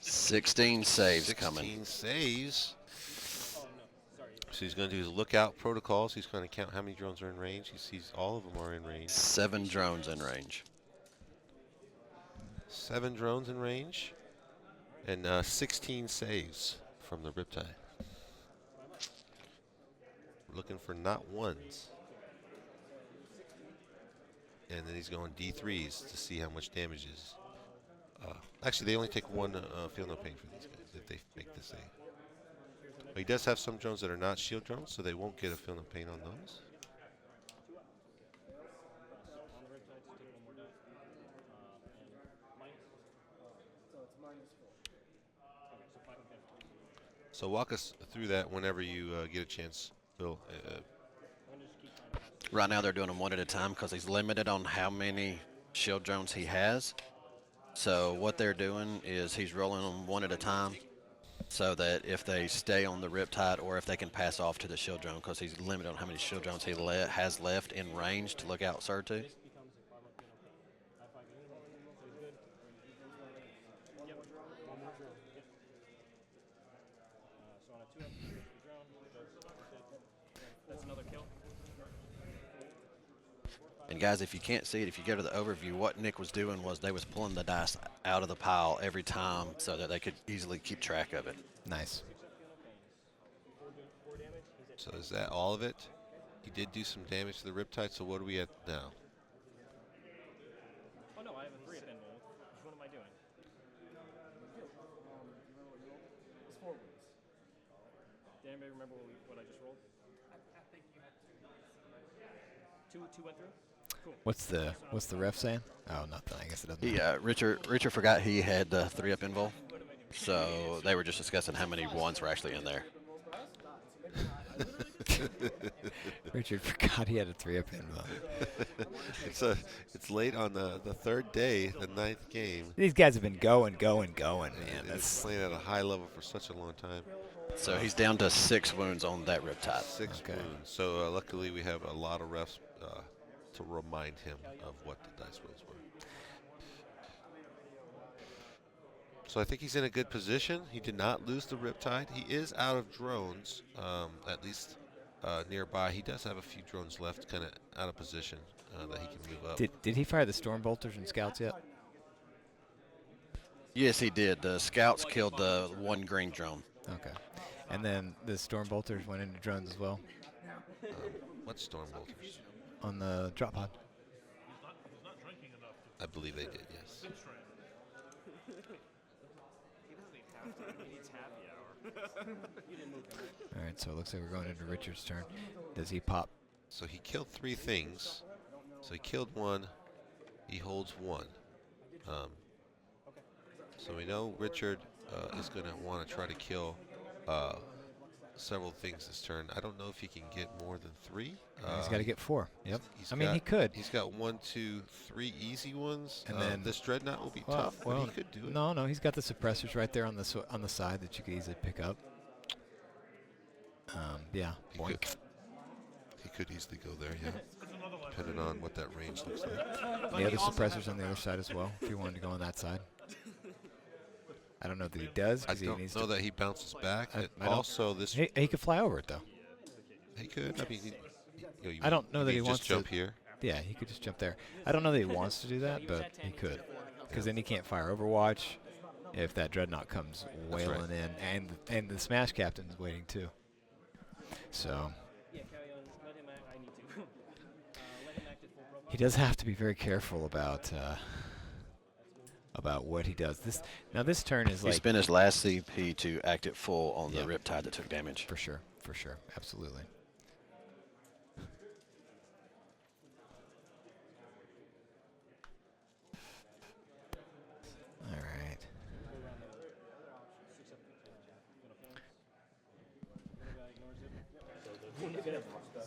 16 saves 16 coming. saves. So he's going to do his lookout protocols. He's going to count how many drones are in range. He sees all of them are in range. 7 drones in range. 7 drones in range. And 16 saves from the Riptide. We're looking for not ones. And then he's going D3s to see how much damage is. Actually, they only take 1 feel no pain for these guys if they make the save. But he does have some drones that are not shield drones, so they won't get a feel no pain on those. So walk us through that whenever you get a chance, Bill. Right now they're doing them one at a time because he's limited on how many shield drones he has. So what they're doing is he's rolling them one at a time so that if they stay on the Riptide or if they can pass off to the shield drone, because he's limited on how many shield drones he has left in range to look out sir to. And guys, if you can't see it, if you go to the overview, what Nick was doing was they was pulling the dice out of the pile every time so that they could easily keep track of it. Nice. So is that all of it? He did do some damage to the Riptide, so what are we at now? Oh no, I have a 3 at invul. Which one am I doing? It's 4 wounds. Did anybody remember what I just rolled? I think you had 2 went through? Cool. What's the ref saying? Oh, nothing. I guess it doesn't. He, Richard forgot he had the 3-up invul, so they were just discussing how many ones were actually in there. Richard forgot he had a 3-up invul. It's late on the 3rd day, the 9th game. These guys have been going, man. And it's playing at a high level for such a long time. So he's down to 6 wounds on that Riptide. 6 wounds. So luckily we have a lot of refs to remind him of what the dice rolls were. So I think he's in a good position. He did not lose the Riptide. He is out of drones, at least nearby. He does have a few drones left, kind of out of position that he can move up. Did he fire the storm bolters and scouts yet? Yes, he did. The scouts killed the 1 green drone. Okay. And then the storm bolters went into drones as well What storm bolters? on the drop pod. I believe they did, yes. All right, so it looks like we're going into Richard's turn. Does he pop? So he killed 3 things. So he killed 1. He holds 1. So we know Richard is going to want to try to kill several things this turn. I don't know if he can get more than 3. He's got to get 4. Yep. He's I mean, he could. He's got 1, 2, 3 easy ones. And then this dreadnought will be tough, but he could do it. No, he's got the suppressors right there on the side that you could easily pick up. Yeah. He could easily go there, yeah. Depending on what that range looks like. The other suppressors on the other side as well, if you wanted to go on that side. I don't know that he does. I He don't needs know to that he bounces back. I Also, this he could fly over it though. he could. I mean, you I don't know that he just wants to jump here. Yeah, he could just jump there. I don't know that he wants to do that, but he could, because then he can't fire Overwatch if that dreadnought comes wailing in, and the Smash Captain's waiting too. So Yeah, carry on. Let him act. I need to. Let him act at full profile. he does have to be very careful about what he does. This turn is He like spent his last CP to act it full on the Yep. Riptide that took damage. for sure, absolutely. All right.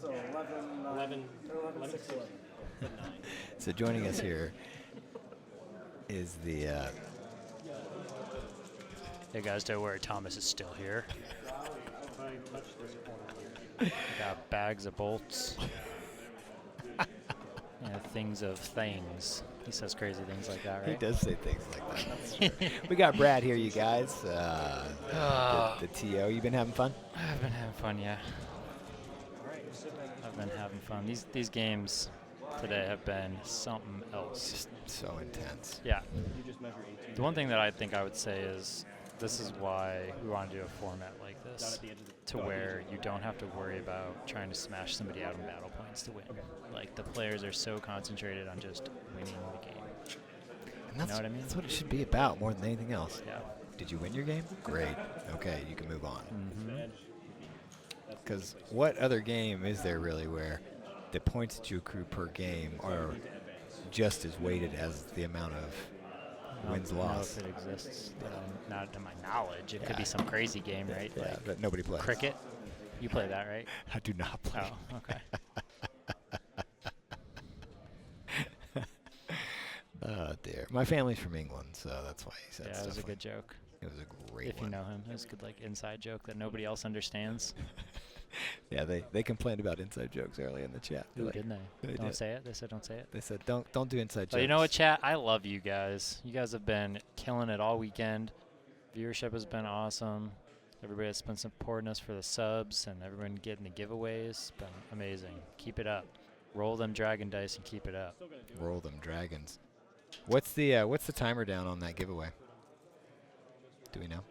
So 11, 6, 11. So joining us here is the Hey guys, don't worry, Thomas is still here. Got bags of bolts. Things of things. He says crazy things like that, He right? does say things like that. That's true. We got Brad here, you guys. The TO. You been having fun? I've been having fun, yeah. I've been having fun. These games today have been something else. Just so intense. Yeah. You just measure 18. The one thing that I think I would say is this is why we want to do a format like this, to where you don't have to worry about trying to smash somebody out in battle points to win. Like, the players are so concentrated on just winning the game. And that's, know what I mean? That's what it should be about more than anything else. Yeah. Did you win your game? Great. Okay, you can move on. Mm-hmm. Because what other game is there really where the points that you accrue per game are just as weighted as the amount of wins I don't know lost? if it exists. Not to my knowledge. It could Yeah. be some crazy game, right? Yeah, Like but nobody plays. cricket. You play that, right? I do not play. Oh, okay. Oh dear. My family's from England, so that's why he said Yeah, stuff it was a like good joke. It was a great If you one. know him, it was a good inside joke that nobody else understands. Yeah, they complained about inside jokes early in the chat. They're Ooh, like- didn't they? they Don't did. say it. They said don't say it. They said don't do inside jokes. But you know what, chat? I love you guys. You guys have been killing it all weekend. Viewership has been awesome. Everybody that's been supporting us for the subs and everyone getting the giveaways. It's been amazing. Keep it up. Roll them dragon dice and keep it up. Roll them dragons. What's the timer down on that giveaway? Do we know?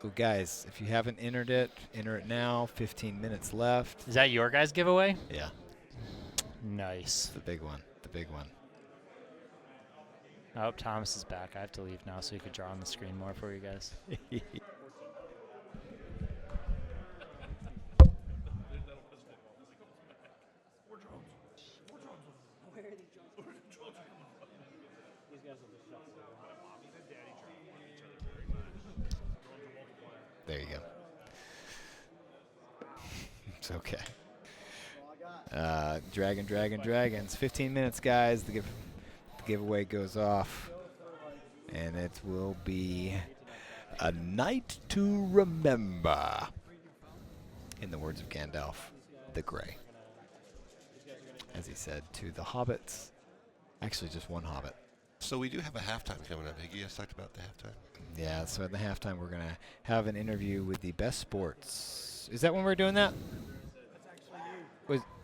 Oh, guys, if you haven't entered it, enter it now. 15 minutes left. Is that your guys' giveaway? Yeah, Nice. the big one. The big one. I hope Thomas is back. I have to leave now so he could draw on the screen more for you guys. There you go. It's okay. Dragons. 15 minutes, guys. The giveaway goes off. And it will be a night to remember. In the words of Gandalf the Grey. As he said to the hobbits. Actually, just one hobbit. So we do have a halftime coming up. You guys talked about the halftime. Yeah, so at the halftime, we're going to have an interview with the Best Sports. Is that when we're doing that?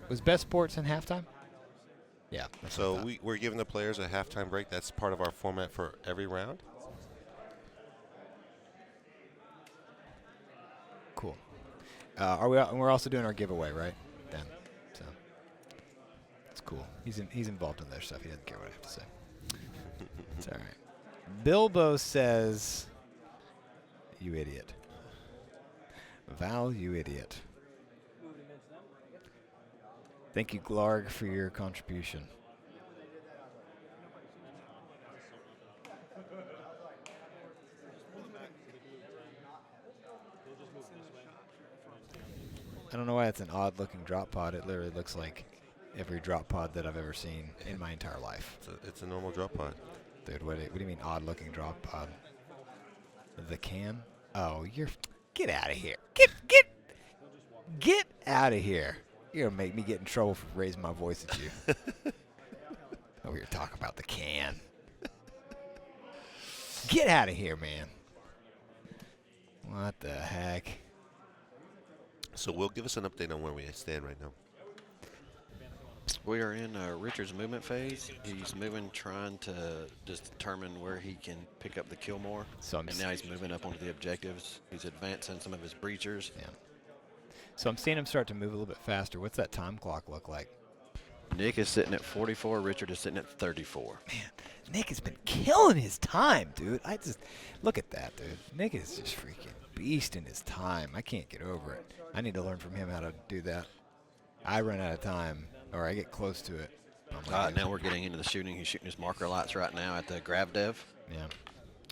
Was Best Sports in halftime? Yeah. that's what I So thought. we're giving the players a halftime break. That's part of our format for every round. Cool. We're also doing our giveaway, right? Then, so it's cool. He's involved in their stuff. He doesn't care what I have to say. It's all right. Bilbo says, "You idiot." Val, you idiot. Thank you, Glarg, for your contribution. I don't know why it's an odd-looking drop pod. It literally looks like every drop pod that I've ever seen in my entire life. It's a normal drop pod. Dude, what do you mean odd-looking drop pod? The can? Oh, get out of here. Get out of here. You're going to make me get in trouble for raising my voice at you. Over here talking about the can. Get out of here, man. What the heck? So Will, give us an update on where we stand right now. We are in Richard's movement phase. He's moving, trying to just determine where he can pick up the kill more. And now he's moving up onto the objectives. He's advancing some of his breachers. Yeah. So I'm seeing him start to move a little bit faster. What's that time clock look like? Nick is sitting at 44. Richard is sitting at 34. Man, Nick has been killing his time, dude. Look at that, dude. Nick is just freaking beasting his time. I can't get over it. I need to learn from him how to do that. I run out of time, or I get close to it. Now we're getting into the shooting. He's shooting his marker lights right now at the Grav dev. Yeah.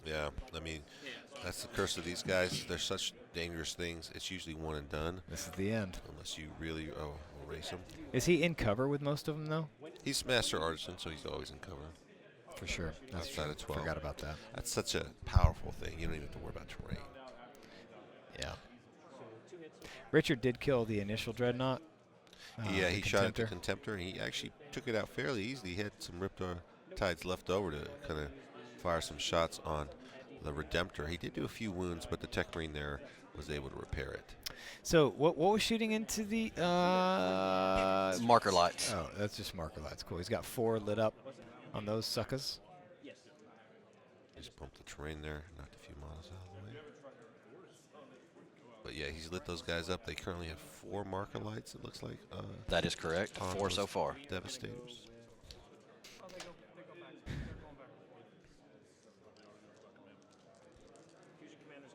Yeah, I mean, that's the curse of these guys. They're such dangerous things. It's usually one and done. This is the end. Unless you really erase them. Is he in cover with most of them, though? He's Master Artisan, so he's always in cover. For sure. That's outside of 12. Forgot about that. That's such a powerful thing. You don't even have to worry about terrain. Yeah. Richard did kill the initial dreadnought. Yeah, he shot at the Contemptor, and he actually took it out fairly easily. He had some Riptides left over to kind of fire some shots on the Redemptor. He did do a few wounds, but the Tech Marine there was able to repair it. So what was shooting into the marker lights? Oh, that's just marker lights. Cool. He's got 4 lit up on those suckers. Just bumped the terrain there, knocked a few models out of the way. But yeah, he's lit those guys up. They currently have 4 marker lights, it looks like. That is correct. 4 so far. Devastators.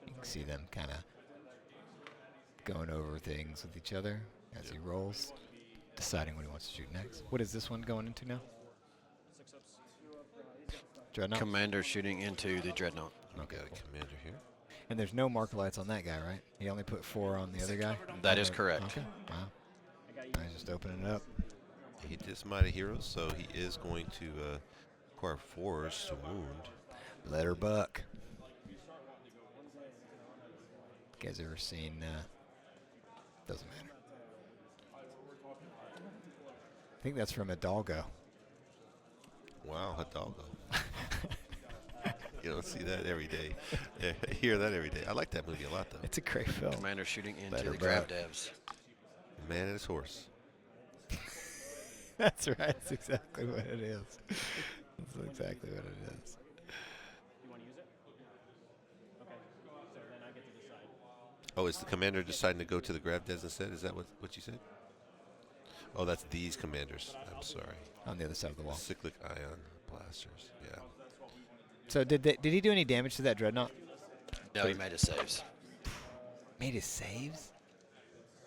You can see them kind of going over things with each other as he rolls, deciding what he wants to shoot next. What is this one going into now? Dreadnought? Commander shooting into the Dreadnought. Okay, cool. Commander here. And there's no marker lights on that guy, right? He only put 4 on the other guy? That is correct. Okay, wow. He's just opening it up. He just might have heroes, so he is going to acquire 4s to wound. Let her buck. You guys ever seen, doesn't matter. I think that's from Hidalgo. Wow, Hidalgo. You don't see that every day. Yeah, I hear that every day. I like that movie a lot, though. It's a great film. Commander shooting into Let her the Grav buck. devs. The man and his horse. That's right. That's exactly what it is. That's exactly what it is. You want to use it? Okay. So then I get to decide. Oh, is the commander deciding to go to the Grav Des instead? Is that what you said? Oh, that's these commanders. I'm sorry. On the other side of the wall. Cyclic ion blasters. Yeah. So did he do any damage to that dreadnought? No, he made his saves. Made his saves?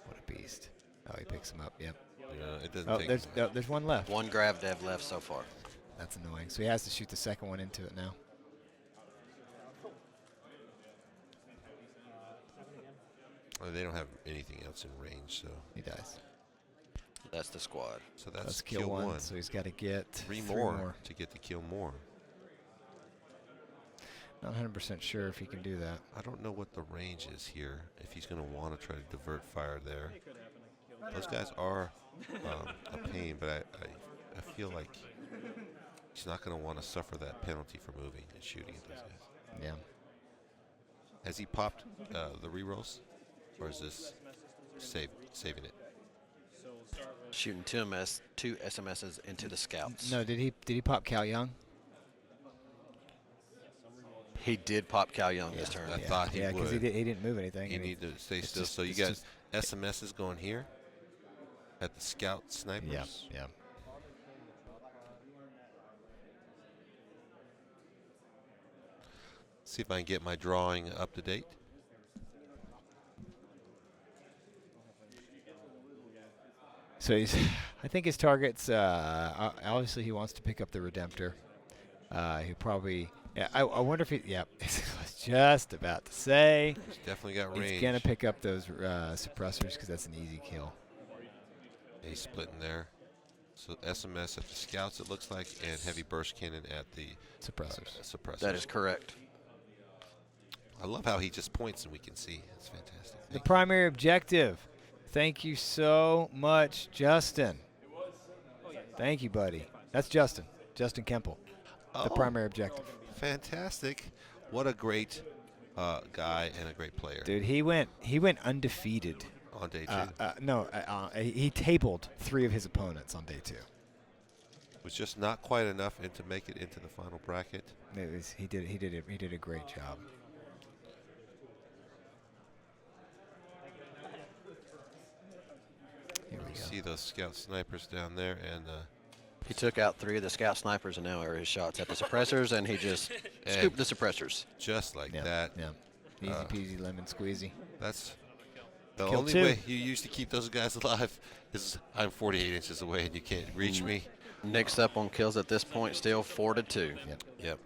What a beast. Oh, he picks him up. Yep. It doesn't take there's one left. One Grav dev left so far. That's annoying. So he has to shoot the second one into it now. They don't have anything else in range, so He dies. That's the squad. so that's Let's kill one. So he's got to get 3 more to get to kill more. Not 100% sure if he can do that. I don't know what the range is here. If he's going to want to try to divert fire there, those guys are a pain, but I feel like he's not going to want to suffer that penalty for moving and shooting at those guys. Yeah. Has he popped the rerolls, or is this saving it? Shooting two SMSs into the scouts. No, did he pop Cal Young? He did pop Cal Young this turn. I thought he would. Yeah, because he didn't move anything. You and need to stay still. just- So you it's got just- SMSs going here at the scout snipers. Yeah, yeah. See if I can get my drawing up to date. So I think his targets. Obviously, he wants to pick up the Redemptor. He probably. Yeah, I wonder if he. Yeah, just about to say. He's definitely got range. He's going to pick up those suppressors because that's an easy kill. He's splitting there. So SMS at the scouts, it looks like, and heavy burst cannon at the suppressors. That is correct. I love how he just points and we can see. It's fantastic. The primary objective. Thank you so much, Justin. Thank you, buddy. That's Justin. Justin Kemple. The primary objective. Fantastic. What a great guy and a great player. Dude, he went undefeated. On day 2? He tabled 3 of his opponents on day 2. Was just not quite enough to make it into the final bracket. He did a great job. Here we You go. see those scout snipers down there, and He took out 3 of the scout snipers, and now are his shots at the suppressors, and he just scooped the suppressors. just like that. Yeah. Easy peasy lemon squeezy. That's the Kill only 2. way you used to keep those guys alive is I'm 48 inches away and you can't reach me. Nick's up on kills at this point, still 4-2. Yep.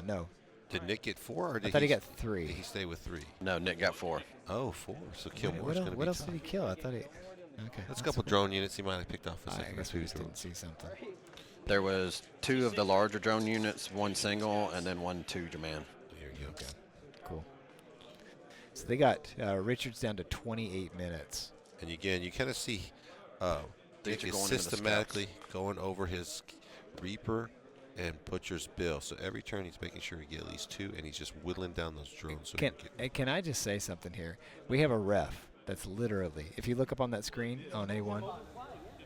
No. Did Nick get 4 or did I thought he got 3. Did he stay with 3? No, Nick got 4. Oh, 4. So kill Wait, more is going to be what else tough. did he kill? I thought he. Okay. That's a couple drone units he might have picked off. I guess we just didn't see something. There was 2 of the larger drone units, 1 single, and then 1 2-man. There you go. Okay. Cool. So they got Richards down to 28 minutes. And again, you kind of see These Nick are is going into the systematically going over his Reaper and Butcher's bill. So every turn he's making sure he get at least 2, and he's just whittling down those drones. So Can I just say something here? We have a ref that's literally, if you look up on that screen on A1,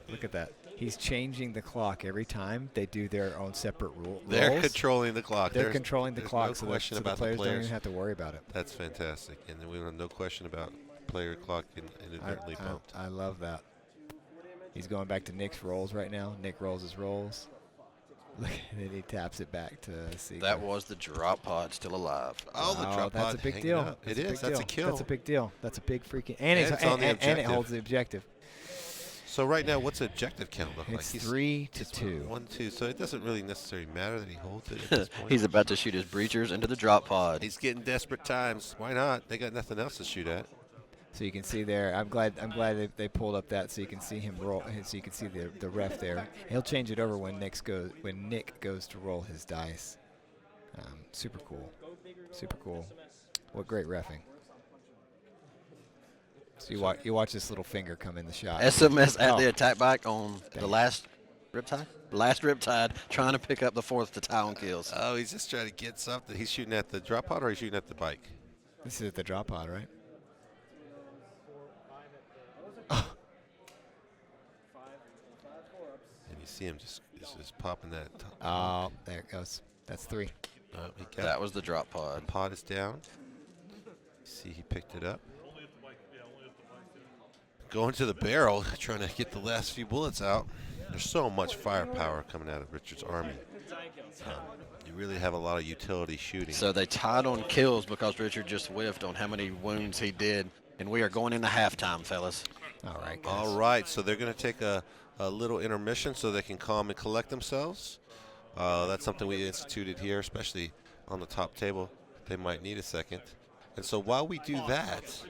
look at that. He's changing the clock every time they do their own separate roles. They're controlling the clock. They're controlling the clock, no so question the about players the don't players. even have to worry about it. That's fantastic. And then we have no question about player clock inadvertently bumped. I love that. He's going back to Nick's rolls right now. Nick rolls his rolls. Look, and then he taps it back to see. That was the drop pod still alive. Oh, the drop that's pod a big hanging deal. out. That's It a is. big That's a deal. kill. That's a big deal. That's a big freaking. And And, it's on the and it objective. holds the objective. So right now, what's the objective count look like? It's 3-2. 1-2. So it doesn't really necessarily matter that he holds it at this point. He's about to shoot his breachers into the drop pod. He's getting desperate times. Why not? They got nothing else to shoot at. So you can see there. I'm glad they pulled up that so you can see him roll. So you can see the ref there. He'll change it over when Nick goes to roll his dice. Super cool. Super cool. What great reffing. So you watch this little finger come in the shot. SMS at Oh. the attack bike on the last Riptide? Last Riptide, trying to pick up the 4th to tie on kills. Oh, he's just trying to get something. He's shooting at the drop pod or he's shooting at the bike? This is at the drop pod, right? And you see him just popping that. Oh, there it goes. That's 3. He got That was the drop pod. the pod is down. See, he picked it up. Going to the barrel, trying to get the last few bullets out. There's so much firepower coming out of Richard's army. You really have a lot of utility shooting. So they tied on kills because Richard just whiffed on how many wounds he did. And we are going into halftime, fellas. All right, guys. All right, so they're going to take a little intermission so they can calm and collect themselves. That's something we instituted here, especially on the top table. They might need a second. And so while we do that,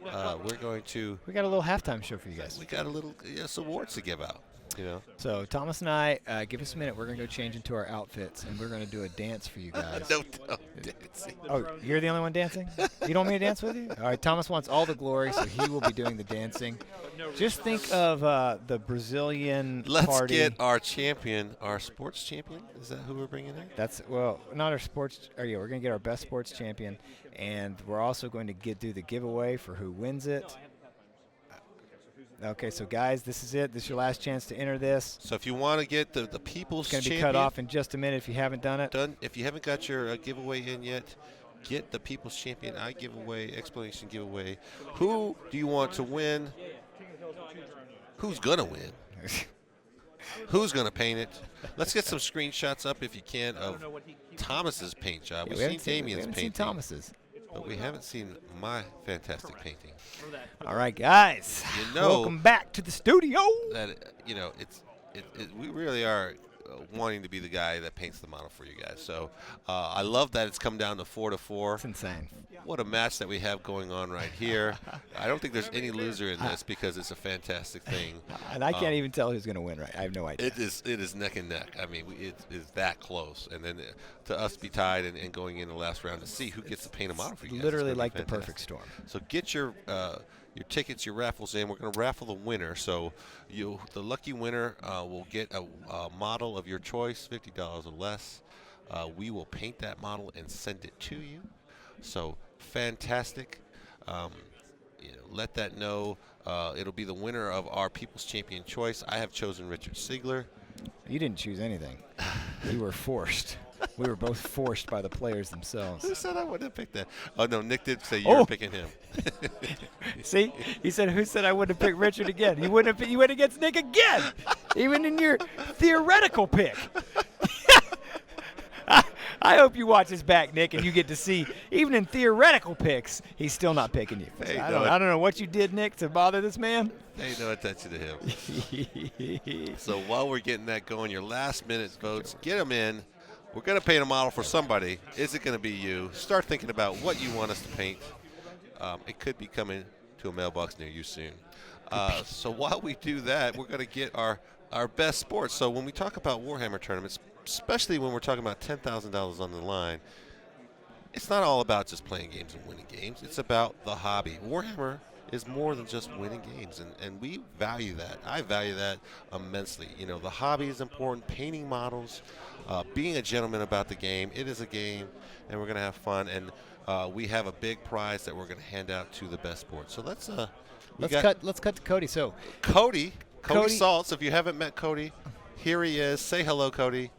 we're going to. We got a little halftime show for you guys. We got a little some awards to give out. You know. So Thomas and I, give us a minute. We're gonna go change into our outfits, and we're gonna do a dance for you guys. No dancing. Oh, you're the only one dancing? You don't want me to dance with you? All right, Thomas wants all the glory, so he will be doing the dancing. Just think of the Brazilian Let's party. get our champion, our sports champion. Is that who we're bringing in? That's not our sports. Oh yeah, we're gonna get our best sports champion, and we're also going to do the giveaway for who wins it. Okay, so guys, this is it. This is your last chance to enter this. So if you want to get the people's It's going to be champion cut off in just a minute if you haven't done it. if you haven't got your giveaway in yet, get the people's champion giveaway, explanation giveaway. Who do you want to win? Who's gonna win? Who's gonna paint it? Let's get some screenshots up if you can of Thomas's paint job. Yeah, We've seen Damien's seen painting, Thomas's. but we haven't seen my fantastic painting. All right, guys. You know Welcome back to the studio. that we really are wanting to be the guy that paints the model for you guys. So I love that it's come down to 4-4. It's insane. What a match that we have going on right here. I don't think there's any loser in this because it's a fantastic thing. And I can't even tell who's going to win, right? I have no idea. It is neck and neck. I mean, it is that close. And then to us be tied and going in the last round to see who gets to paint a model for you guys. Literally like the perfect storm. So get your tickets, your raffles in. We're going to raffle the winner. So the lucky winner will get a model of your choice, $50 or less. We will paint that model and send it to you. So fantastic. Let that know. It'll be the winner of our People's Champion choice. I have chosen Richard Siegler. You didn't choose anything. You were forced. We were both forced by the players themselves. Who said I wouldn't have picked that? Oh, no, Nick did say you were picking him. See? He said, who said I wouldn't have picked Richard again? You went against Nick again, even in your theoretical pick. I hope you watch his back, Nick, and you get to see, even in theoretical picks, he's still not picking you. Hey, I don't know what you did, Nick, to bother this man. Pay no attention to him. So while we're getting that going, your last-minute votes, get them in. We're going to paint a model for somebody. Is it going to be you? Start thinking about what you want us to paint. It could be coming to a mailbox near you soon. So while we do that, we're going to get our best sports. So when we talk about Warhammer tournaments, especially when we're talking about $10,000 on the line, it's not all about just playing games and winning games. It's about the hobby. Warhammer is more than just winning games, and we value that. I value that immensely. The hobby is important, painting models, being a gentleman about the game. It is a game, and we're going to have fun, and we have a big prize that we're going to hand out to the best sport. So let's cut to Cody. So Cody Saltz, if you haven't met Cody, here he is. Say hello, Cody.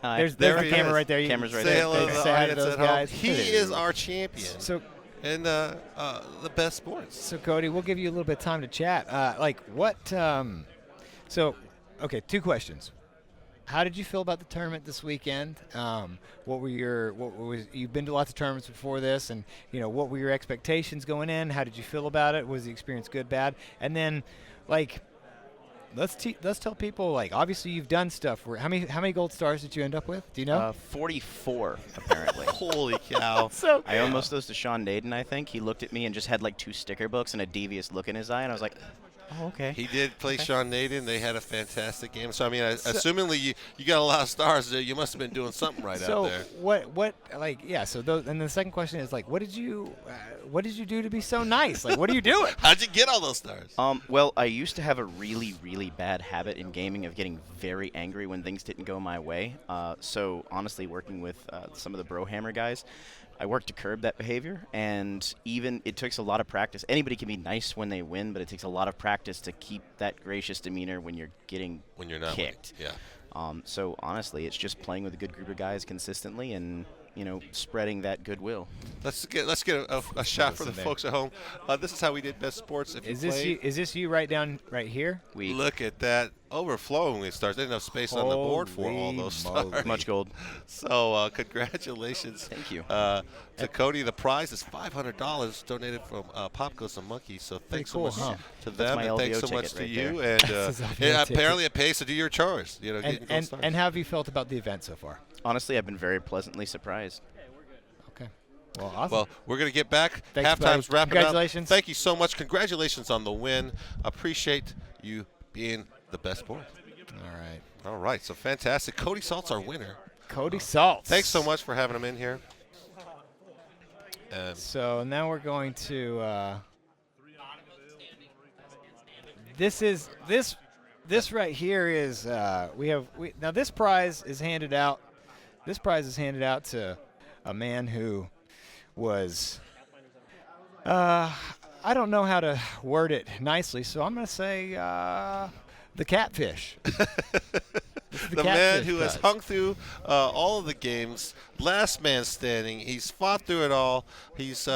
Hi. There's There the he camera is. right there. You Camera's can right Say there. hello to the Say hi to audience those at home. guys. He is our champion. So and the best sports. So, Cody, we'll give you a little bit of time to chat. Okay, two questions. How did you feel about the tournament this weekend? You've been to lots of tournaments before this, and what were your expectations going in? How did you feel about it? Was the experience good, bad? And then, let's tell people, obviously you've done stuff. How many gold stars did you end up with? Do you know? 44 apparently. Holy cow! I owe most of those to Sean Naden. I think he looked at me and just had 2 sticker books and a devious look in his eye, and I was like, oh, okay. He did play Sean Naden. They had a fantastic game. So I mean, assumingly you got a lot of stars there, you must have been doing something right out there. So and the second question is what did you do to be so nice? What are you doing? How'd you get all those stars? Well, I used to have a really, really bad habit in gaming of getting very angry when things didn't go my way. So honestly, working with some of the Brohammer guys, I worked to curb that behavior, and even it takes a lot of practice. Anybody can be nice when they win, but it takes a lot of practice to keep that gracious demeanor when you're not kicked. Winning. Yeah. So honestly, it's just playing with a good group of guys consistently and spreading that goodwill. Let's get a shot for the folks at home. This is how we did best sports. Is this you right down right here? Look at that, overflowing with stars. There's enough space on the board for all those stars. Much gold. So congratulations. Thank you. To Cody. The prize is $500 donated from Pop Goes a Monkey. So thanks so much to them, and thanks so much to you. And apparently it pays to do your chores. And how have you felt about the event so far? Honestly, I've been very pleasantly surprised. Okay. Well, awesome. Well, we're going to get back. Thanks, Halftime's buddy. wrapping Congratulations. up. Thank you so much. Congratulations on the win. Appreciate you being the best sport. All right. So fantastic. Cody Salt's our winner. Cody Saltz. Thanks so much for having him in here. So now we're going to this right here is now this prize is handed out. This prize is handed out to a man who was I don't know how to word it nicely, so I'm going to say the catfish. The man who has hung through all of the games, last man standing. He's fought through it all. He's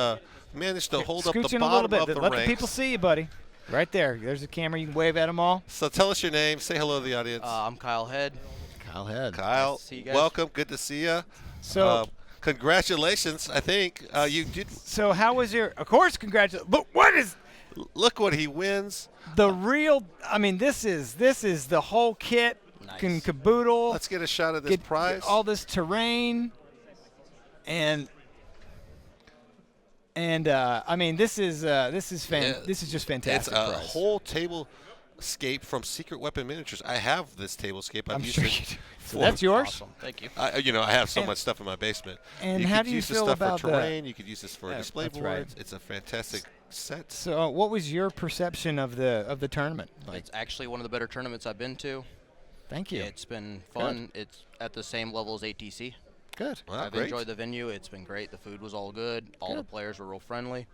managed to hold up the bottom of the ranks. Let the people see you, buddy. Right there. There's a camera. You can wave at them all. So tell us your name. Say hello to the audience. I'm Kyle Head. Kyle, nice to see you guys. welcome. Good to see you. So, congratulations. I think you did. So how was your? Of course, congratulations. But what is? Look what he wins. The real. I mean, this is the whole kit. and caboodle. Let's get a shot of this prize. All this terrain, and I mean, this is just fantastic. It's a prize. whole tablescape from Secret Weapon Miniatures. I have this tablescape. I'm used sure it you do. So for- that's yours. Awesome. Thank you. I have so much stuff in my basement. And you how could do you use feel this stuff about for terrain. You could use this for display that's boards. right. It's a fantastic set. So, what was your perception of the tournament? Like, It's actually one of the better tournaments I've been to. thank you. It's been fun. It's at the same level as ATC. Good. Wow, I've great. enjoyed the venue. It's been great. The food was all good. All the players were real friendly.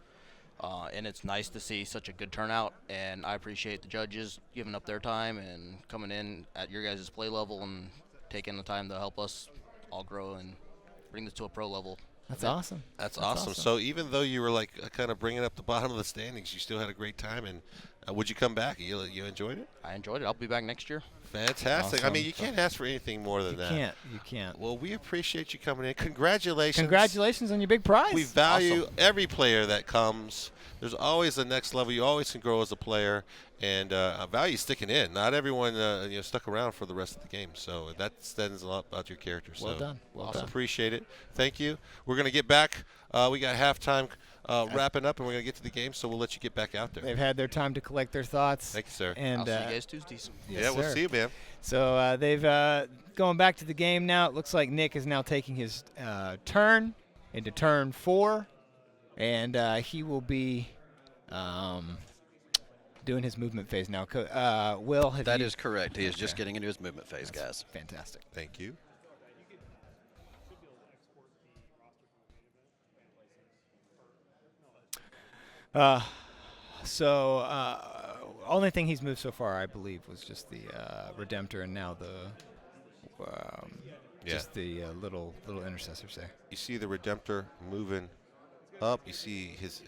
And it's nice to see such a good turnout. And I appreciate the judges giving up their time and coming in at your guys' play level and taking the time to help us all grow and bring this to a pro level. That's awesome. That's awesome. So even though you were like kind of bringing up the bottom of the standings, you still had a great time. And would you come back? You enjoyed it? I enjoyed it. I'll be back next year. Fantastic. I Awesome. mean, you can't ask for anything more than that. You can't. Well, we appreciate you coming in. Congratulations. Congratulations on your big prize. We value every player that comes. There's always the next level. You always can grow as a player, and I value sticking in. Not everyone stuck around for the rest of the game, so that says a lot about your character. Well so done. Well done. Appreciate it. Thank you. We're going to get back. We got halftime wrapping up, and we're going to get to the game, so we'll let you get back out there. They've had their time to collect their thoughts. Thank you, sir. And I'll see you guys Tuesdays. yes, yeah, we'll sir. see you, man. So they've going back to the game now. It looks like Nick is now taking his turn into turn 4, and he will be doing his movement phase now. Will, That is correct. He is just getting into his movement phase, guys. fantastic. Thank you. Only thing he's moved so far, I believe, was just the Redemptor, and now just the little intercessors there. You see the Redemptor moving up. You see his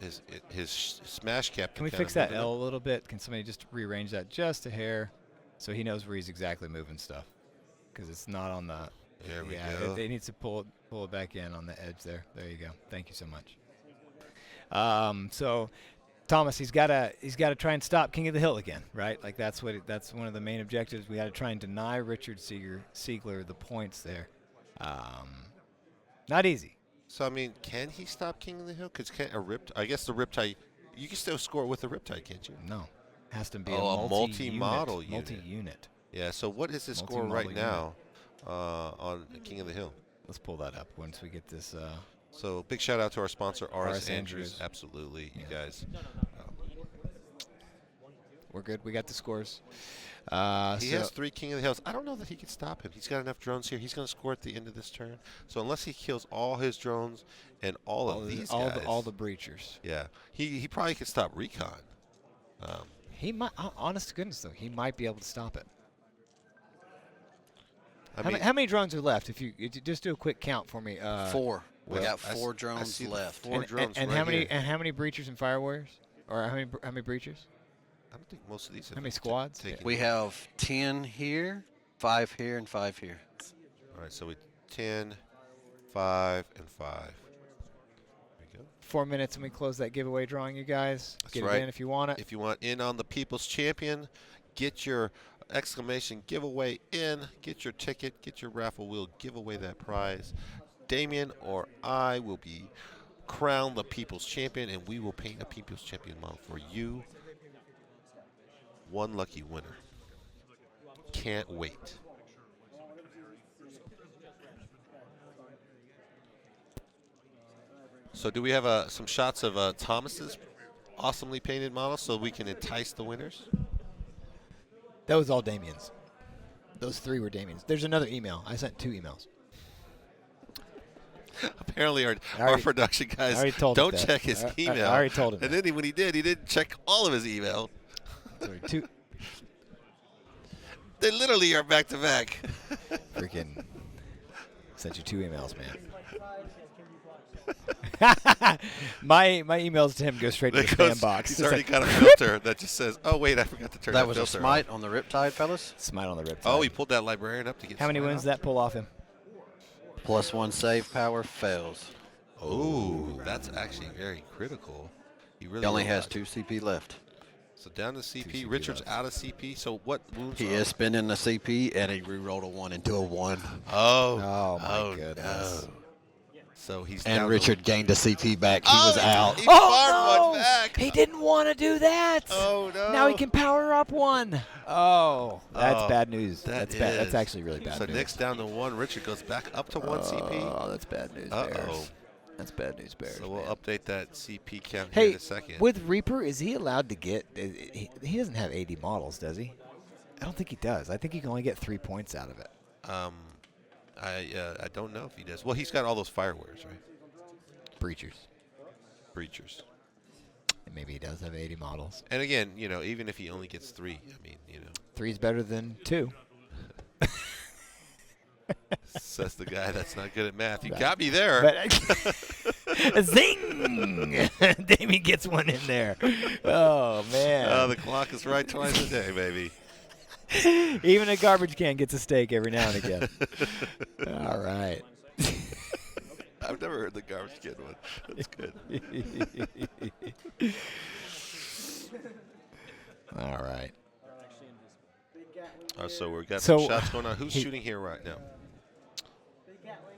smash cap. Can we fix that L a little bit? Can somebody just rearrange that just a hair so he knows where he's exactly moving stuff? Because it's not on the. There we go. They need to pull it back in on the edge there. There you go. Thank you so much. So Thomas, he's got to try and stop King of the Hill again, right? Like that's one of the main objectives. We got to try and deny Richard Siegler the points there. Not easy. So I mean, can he stop King of the Hill? Because I guess the Riptide, you can still score with the Riptide, can't you? No, has to be a multi-model unit. Multi-unit. Yeah. So what is his score right now on King of the Hill? Let's pull that up once we get this. So big shout out to our sponsor, RS Andrews. Andrews. Absolutely, you guys. We're good. We got the scores. He has 3 King of the Hills. I don't know that he can stop him. He's got enough drones here. He's going to score at the end of this turn. So unless he kills all his drones and all of these guys, all the breachers. Yeah, he probably could stop Recon. He might. Honest to goodness, though, he might be able to stop it. How many drones are left? If you just do a quick count for me. 4. We got I 4 see drones the left. 4 drones and right how many here. and how many breachers and fire warriors? Or how many breachers? I don't think most of these. How many squads? We have 10 here, 5 here, and 5 here. All right, so we 10, 5, and 5. There we go. 4 minutes and we close that giveaway drawing, you guys. That's Get right. it in if you want it. If you want in on the People's Champion, get your exclamation giveaway in, get your ticket, get your raffle. We'll give away that prize. Damien or I will be crowned the People's Champion, and we will paint a People's Champion model for you. One lucky winner. Can't wait. So do we have some shots of Thomas's awesomely painted model so we can entice the winners? That was all Damien's. Those 3 were Damien's. There's another email. I sent 2 emails. Apparently our production guys don't check his email. I already told him. And then when he didn't check all of his email. Sorry, 2. They literally are back to back. Freaking sent you 2 emails, man. my emails to him go straight to the spam box. He's already got a filter that just says, "Oh wait, I forgot to turn that was filter a smite on." on the Riptide, fellas. Smite on the Riptide. Oh, he pulled that librarian up to get. How many smite wins on? did that pull off him? +1 save power fails. Oh, that's actually very critical. He really He only has 2 CP left. So down to CP. CP Richard's loves. out of CP. So what wounds He are- is spending a CP, and he re-rolled a 1 into a 1. Oh. Oh, my goodness. No. So he's And down Richard gained a CP back. He was he out. farmed one back. He didn't want to do that. Oh, no. Now he can power up 1. Oh, that's Oh, bad news. that That's bad. is. That's actually really bad So news. Nick's down to 1. Richard goes back up to 1 CP. Oh, that's bad news, Bears. That's bad news, Bears. So we'll man. update that CP count here Hey, in a second. with Reaper, is he allowed to get? He doesn't have 80 models, does he? I don't think he does. I think he can only get 3 points out of it. I don't know if he does. Well, he's got all those firewares, right? Breachers. And maybe he does have 80 models. And again, even if he only gets 3, I mean, 3's better than 2. says the guy that's not good at math. You But- got me there. But zing! Damien gets one in there. Oh man! The clock is right twice a day, baby. Even a garbage can gets a steak every now and again. All right. I've never heard the garbage can one. That's good. All right. So we've got So, some shots going on. Who's shooting here right now? Big Gatling,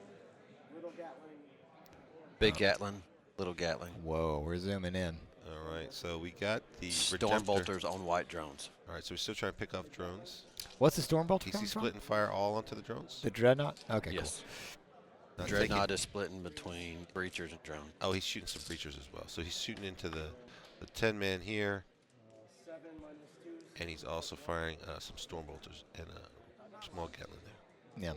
little Gatling. Big Gatling, little Gatling. Whoa, we're zooming in. All right, so we got the Storm Redemptor. bolters on white drones. All right, so we're still trying to pick off drones. What's the storm bolter Is he coming from? splitting fire all onto the drones? The dreadnought. Okay, Yes. Not Dreadnought taking- is splitting between breachers and drone. Oh, he's shooting some breachers as well. So he's shooting into the 10-man here, 7 minus 2. and he's also firing some storm bolters and a small Gatling there. Yeah.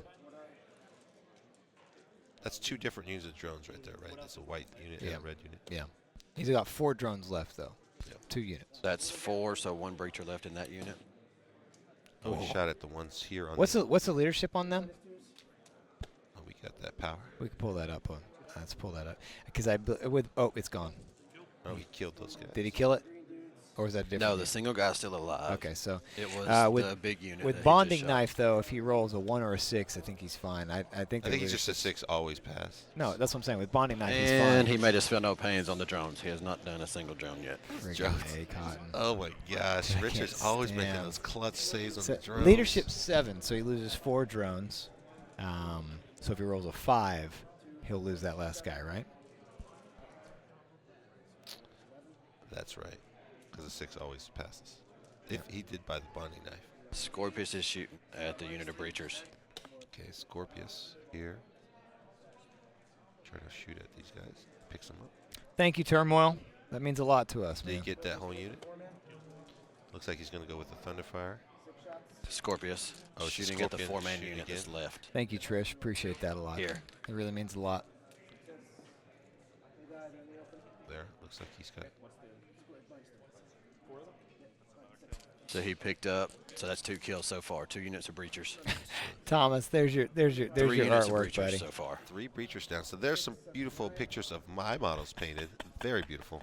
That's 2 different units of drones right there, right? That's a white unit and a red unit. Yeah. He's got 4 drones left though. Yep. 2 units. That's 4, so 1 breacher left in that unit. Oh, he shot at the ones here on What's the leadership on them? Oh, we got that power. We can pull that up. Let's pull that up. Because it's gone. Oh, he killed those guys. Did he kill it? Or is that different? No, the single guy's still alive. Okay, so It was with the big unit. with that he just bonding shot. knife though, if he rolls a 1 or a 6, I think he's fine. I think. I the think he's just a leadership's- 6 always pass. No, that's what I'm saying. With bonding knife, he's And fine. he made us feel no pains on the drones. He has not done a single drone yet. Friggin' Drones. A, Cotton. Oh my gosh, I Richard's can't always making stand. those clutch saves on So the drones. leadership 7, so he loses 4 drones. So if he rolls a 5, he'll lose that last guy, right? That's right, because the 6 always passes. If he did by the bonding knife. Scorpius is shooting at the unit of breachers. Okay, Scorpius here. Trying to shoot at these guys. Picks them up. Thank you, Turmoil. That means a lot to us, Did he man. get that whole unit? Looks like he's going to go with the Thunderfire. Scorpius Oh, it's shooting at the Scorpion 4-man shooting unit that's again. left. Thank you, Trish. Appreciate that a lot. Here. It really means a lot. There. Looks like he's got. So he picked up. So that's 2 kills so far. 2 units of breachers. Thomas, there's your 3 your units of artwork, breachers buddy. so far. 3 breachers down. So there's some beautiful pictures of my models painted. Very beautiful.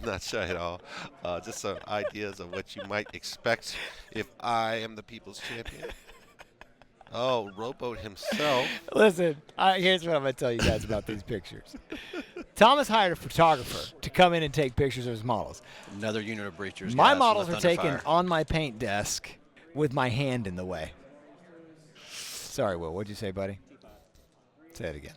Not shy at all. Just some ideas of what you might expect if I am the people's champion. Oh, Rowboat himself. Listen, here's what I'm going to tell you guys about these pictures. Thomas hired a photographer to come in and take pictures of his models. Another unit of breachers. My guys, from models the are taken Thunderfire. on my paint desk with my hand in the way. Sorry, Will. What'd you say, buddy? Say it again.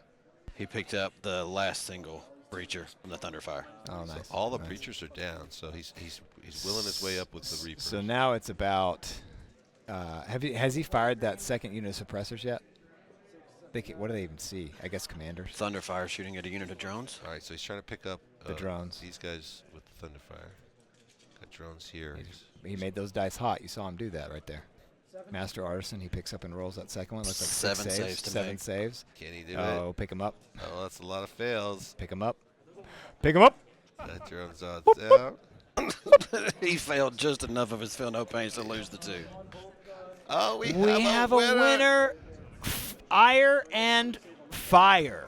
He picked up the last single breacher from the Thunderfire. Oh, nice. All the Nice. breachers are down, so he's willing his way up with the Reapers. So now it's about. Has he fired that second unit of suppressors yet? What do they even see? I guess commanders. Thunderfire shooting at a unit of drones. All right, so he's trying to pick up The drones. These guys with the Thunderfire. Got drones here. He made those dice hot. You saw him do that right there. Master Artisan, he picks up and rolls that second one. Looks like 7 6 saves to 7 make. saves. Can he do Oh, it? pick him up. Oh, that's a lot of fails. Pick him up. Pick him up. That drone's down. He failed just enough of his feel no pains to lose the 2. Oh, we have a winner. Ire and Fire.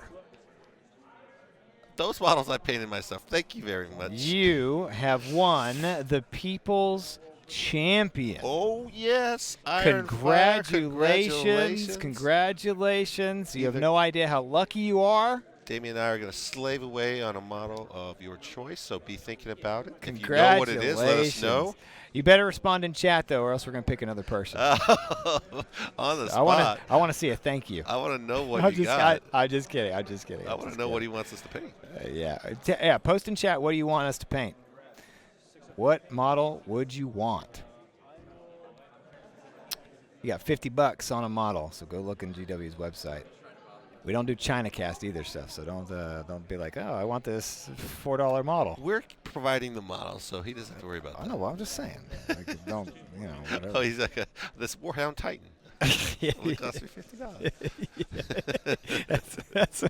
Those models I painted myself. Thank you very much. You have won the People's Champion. Oh, yes. Iron Fire, Congratulations. Congratulations. You have Either- no idea how lucky you are. Damien and I are going to slave away on a model of your choice, so be thinking about it. If you know what it is, let us know. You better respond in chat, though, or else we're going to pick another person. On the spot. I want to see a thank you. I want to know what you got. I'm just kidding. I want to know what he wants us to paint. Yeah. Post in chat, what do you want us to paint? What model would you want? You got $50 on a model, so go look on GW's website. We don't do China cast either stuff, so don't be like, oh, I want this $4 model. We're providing the model, so he doesn't have to worry about that. I know. Well, I'm just saying. Like, don't, whatever. Oh, he's like this Warhound Titan. Only cost me $50. That's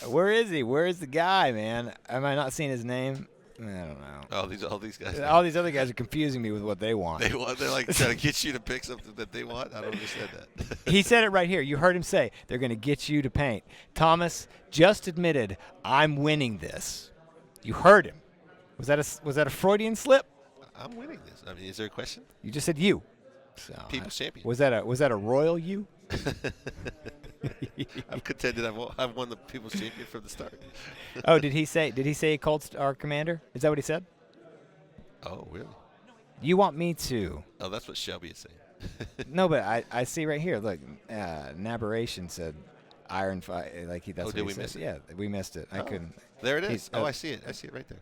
Where is he? Where is the guy, man? Am I not seeing his name? I don't know. All these guys. All these other guys are confusing me with what they want. They're like trying to get you to pick something that they want. I don't understand that. He said it right here. You heard him say they're going to get you to paint. Thomas just admitted, I'm winning this. You heard him. Was that a Freudian slip? I'm winning this. I mean, is there a question? You just said you. So People's champion. Was that a royal you? I'm contended I've won the People's Champion from the start. Oh, did he say Cold Star Commander? Is that what he said? Oh, really? You want me to? Oh, that's what Shelby is saying. No, but I see right here. Look, Naberation said Iron Fight. Like that's what did he we said. miss it? Yeah, we missed it. I couldn't. There it is. I see it. I see it right there.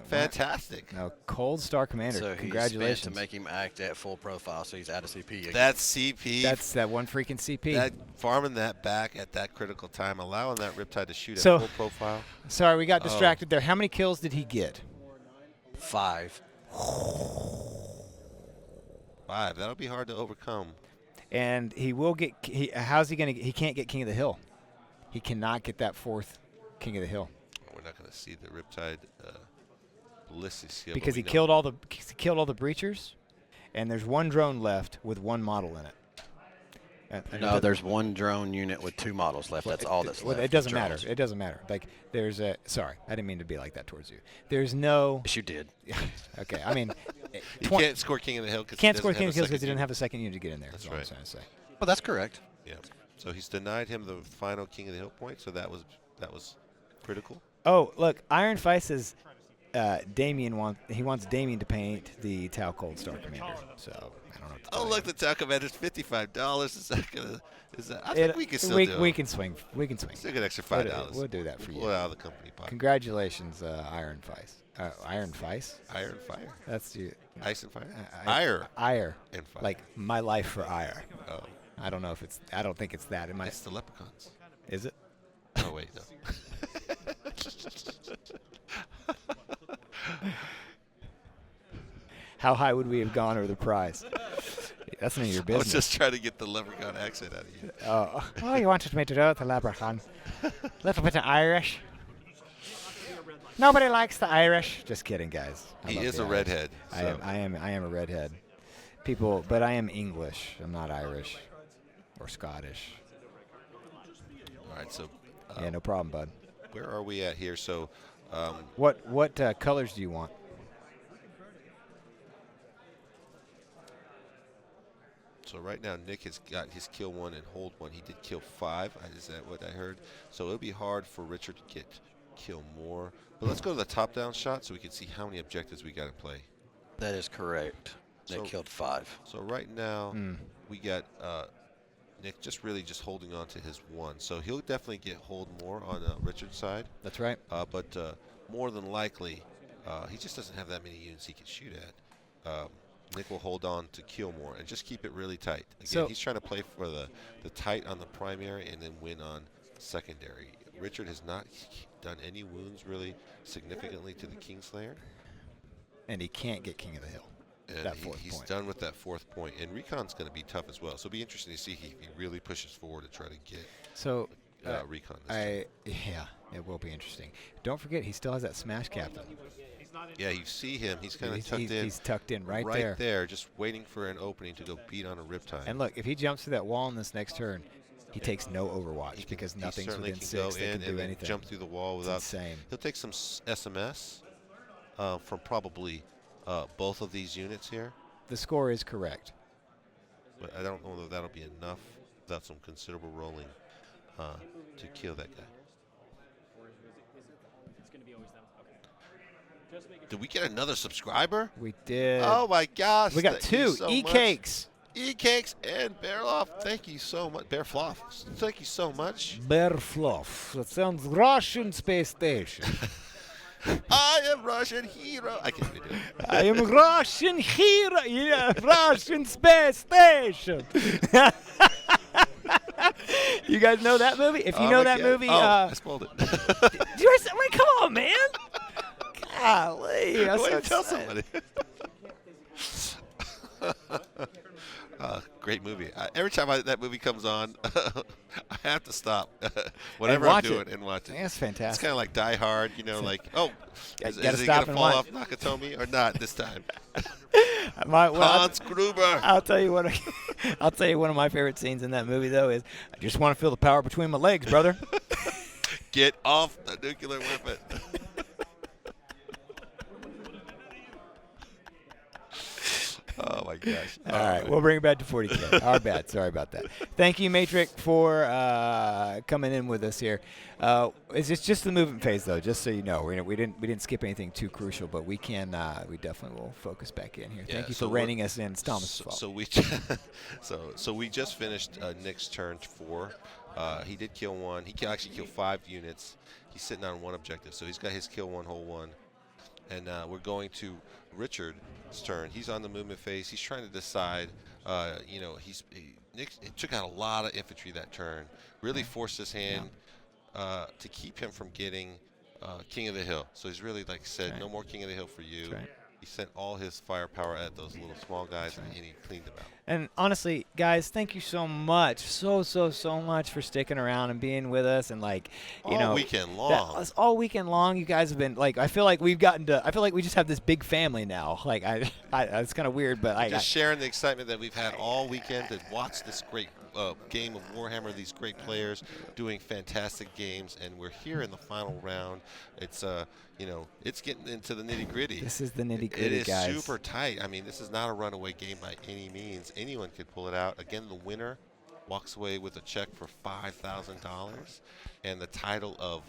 Fantastic. No, Cold Star Commander. So Congratulations. he's spent to make him act at full profile, so he's out of CP again. That's CP. That's that one freaking CP. Farming that back at that critical time, allowing that Riptide to shoot at full profile. Sorry, we got distracted there. How many kills did he get? 5. 5. That'll be hard to overcome. And he will get. How's he going to? He can't get King of the Hill. He cannot get that 4th King of the Hill. We're not going to see the Riptide ballistics here. Because he killed all the breachers, and there's one drone left with one model in it. No, there's one drone unit with 2 models left. That's all that's left. It doesn't matter. It doesn't matter. Like there's a. Sorry, I didn't mean to be like that towards you. There's no. Yes, you did. Okay, I mean. He can't score King of the Hill because can't score King of the Hill because he didn't have a second unit to get in there. That's right. I'm trying to say. Well, that's correct. Yeah. So he's denied him the final King of the Hill point. So that was critical. Oh, look, Iron Fight says Damien wants Damien to paint the Tau Cold Star Commander. So I don't know. Oh, look, the Tau Commander's $55. Is that? I think we can still do it. We can swing. We can swing. Still get extra $5. We'll do that for you. Pull it out of the company pocket. Congratulations, Iron Fight. Iron Fight. Iron Fire. That's you. Ice and Fire. Ire. Ire. And Fire. Like my life for Ire. Oh. I don't know if it's. I don't think it's that. It's the Leprechauns. Is it? Oh wait, no. How high would we have gone over the prize? That's none of your business. I was just trying to get the Leprechaun accent out of you. Oh, you wanted me to do it, the Leprechaun. Little bit of Irish. Nobody likes the Irish. Just kidding, guys. He is a redhead. So. I am a redhead. But I am English. I'm not Irish or Scottish. All right, so. Yeah, no problem, bud. Where are we at here? So. What colors do you want? So right now, Nick has got his kill 1 and hold 1. He did kill 5. Is that what I heard? So it'll be hard for Richard to kill more. But let's go to the top-down shot so we can see how many objectives we got in play. That is correct. Nick killed 5. So right now, we got Nick just holding on to his 1. So he'll definitely get hold more on Richard's side. That's right. But more than likely, he just doesn't have that many units he can shoot at. Nick will hold on to kill more and just keep it really tight. Again, he's trying to play for the tight on the primary and then win on secondary. Richard has not done any wounds really significantly to the Kingslayer. And he can't get King of the Hill. And he's done with that 4th point. And Recon's going to be tough as well. So it'll be interesting to see if he really pushes forward to try to get Recon this time. Yeah, it will be interesting. Don't forget, he still has that Smash Captain. Yeah, you see him. He's kind of tucked in. He's tucked in right there, just waiting for an opening to go beat on a Riptide. And look, if he jumps through that wall in this next turn, he takes no Overwatch because nothing's within 6 that can do anything. Jump through the wall without. It's insane. He'll take some SMS from probably both of these units here. The score is correct. But I don't know if that'll be enough. without some considerable rolling to kill that guy. Or is it's going to be always them? Okay. Just making Did we get another subscriber? We did. Oh my gosh! We got thank you 2 so E-Cakes. much. E-Cakes and Bearloff. Thank you so much. Bearfloff. Thank you so much. Berfloff. That sounds Russian space station. I am Russian hero. I can't even do it. I am Russian hero. Yeah, Russian space station. You guys know that movie? If you know that movie, I spoiled it. did you guys, wait, come on, man. Golly, that's Wait, so tell exciting. somebody. Great movie. Every time that movie comes on, I have to stop whatever I'm watch doing it. and watch it. That's It's fantastic. kind of like Die Hard, like, oh, is gotta he stop going to and fall watch. off Nakatomi or not this time? Well, Hans Gruber. I'll tell you what. I'll tell you one of my favorite scenes in that movie, though, is I just want to feel the power between my legs, brother. Get off the nuclear weapon. Oh, my gosh. All right, we'll bring it back to 40K. Our bad. Sorry about that. Thank you, Matrix, for coming in with us here. It's just the movement phase, though. Just so you know, we didn't skip anything too crucial, but we definitely will focus back in here. Yeah, Thank you so for reining us in. It's Thomas' fault. So we just finished Nick's turn 4. He did kill 1. He actually killed 5 units. He's sitting on 1 objective, so he's got his kill 1, hold 1. And we're going to Richard's turn. He's on the movement phase. He's trying to decide. Nick took out a lot of infantry that turn. Really forced his hand to keep him from getting King of the Hill. So he's really said, no more King of the Hill for you. He sent all his firepower at those little small guys, and he cleaned them out. And honestly, guys, thank you so much, so much for sticking around and being with us, and all weekend long. All weekend long, you guys have been I feel like we just have this big family now. It's kind of weird, but just sharing the excitement that we've had all weekend to watch this great game of Warhammer. These great players doing fantastic games, and we're here in the final round. It's it's getting into the nitty gritty. This is the nitty gritty, guys. It is super tight. I mean, this is not a runaway game by any means. Anyone could pull it out. Again, the winner walks away with a check for $5,000 and the title of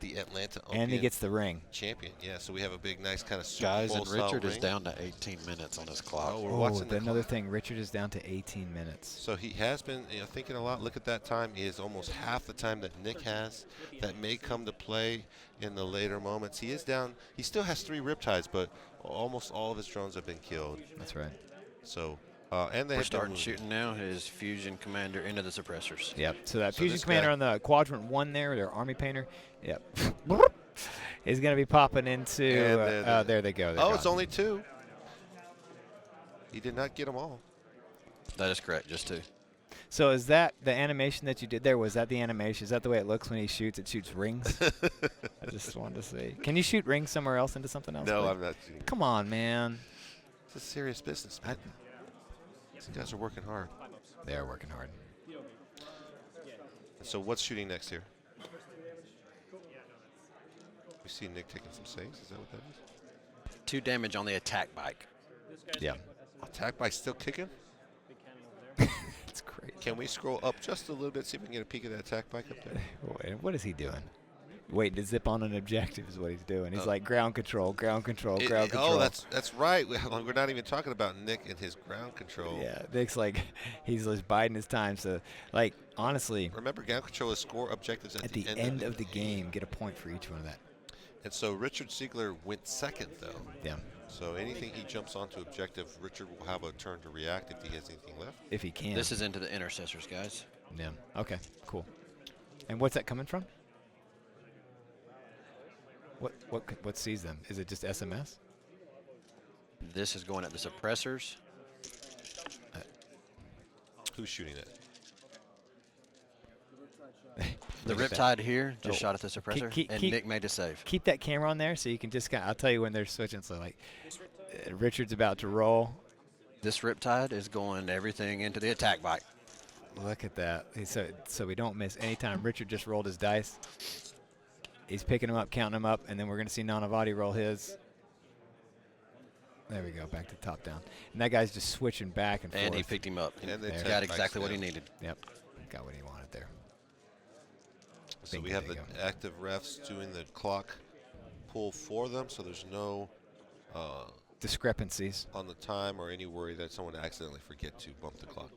the Atlanta Open. And he gets the ring. Champion. Yeah, so we have a big, nice kind of Super Guys, Bowl and Richard is ring. down to 18 minutes on his clock. Oh, we're watching the another clock. thing. Richard is down to 18 minutes. So he has been thinking a lot. Look at that time. He is almost half the time that Nick has. That may come to play in the later moments. He is down. He still has 3 riptides, but almost all of his drones have been killed. That's right. So, and they We're have starting shooting now. His Fusion Commander into the suppressors. Yep. So that So Fusion this Commander guy- on the Quadrant 1 there, their Army Painter, yep, is going to be popping into. There they go. They're It's gone. only 2. He did not get them all. That is correct, just 2. So is that the animation that you did there? Was that the animation? Is that the way it looks when he shoots? It shoots rings? I just wanted to see. Can you shoot rings somewhere else into something else? No, please? I'm not. Come on, man. It's a serious business, man. These guys are working hard. They are working hard. So what's shooting next here? We see Nick taking some saves. Is that what that is? 2 damage on the attack bike. Yeah. Attack by still kicking? It's great. Can we scroll up just a little bit, see if we can get a peek of that attack bike up there? Wait, what is he doing? Waiting to zip on an objective is what he's doing. He's like ground control, ground control, ground control. Oh, that's right. We're not even talking about Nick and his ground control. Yeah, Nick's he's just biding his time. So, honestly, Remember, ground control is score objectives at the end of the game, get a point for each one of that. And so Richard Siegler went second, though. Yeah. So anything he jumps onto objective, Richard will have a turn to react if he has anything left. If he can. This is into the intercessors, guys. Yeah. Okay. Cool. And what's that coming from? What sees them? Is it just SMS? This is going at the suppressors. Who's shooting it? The Look at Riptide that. here just Oh. shot at the suppressor, and Nick made a save. Keep that camera on there so you can just I'll tell you when they're switching. So Richard's about to roll. This Riptide is going everything into the attack bike. Look at that. So we don't miss any time. Richard just rolled his dice. He's picking them up, counting them up, and then we're going to see Nanavati roll his. There we go. Back to top down. And that guy's just switching back and forth. And he picked him up. And they He took got bikes exactly what he down. needed. Yep. Got what he wanted there. So Bingo, we have the bingo. active refs doing the clock pull for them, so there's no Discrepancies. on the time or any worry that someone accidentally forget to bump the clock.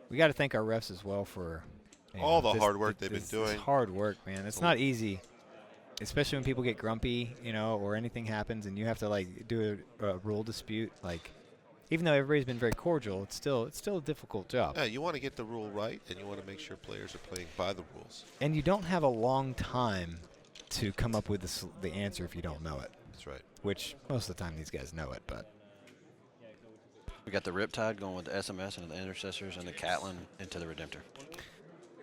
We got to thank our refs as well for All the hard work they've been doing. This hard work, man. It's not easy, especially when people get grumpy, you know, or anything happens, and you have to like do a rule dispute. Like, even though everybody's been very cordial, it's still a difficult job. Yeah, you want to get the rule right, and you want to make sure players are playing by the rules. And you don't have a long time to come up with the answer if you don't know it. That's right. Which most of the time these guys know it, but We got the Riptide going with the SMS and the Intercessors and the Catlin into the Redemptor.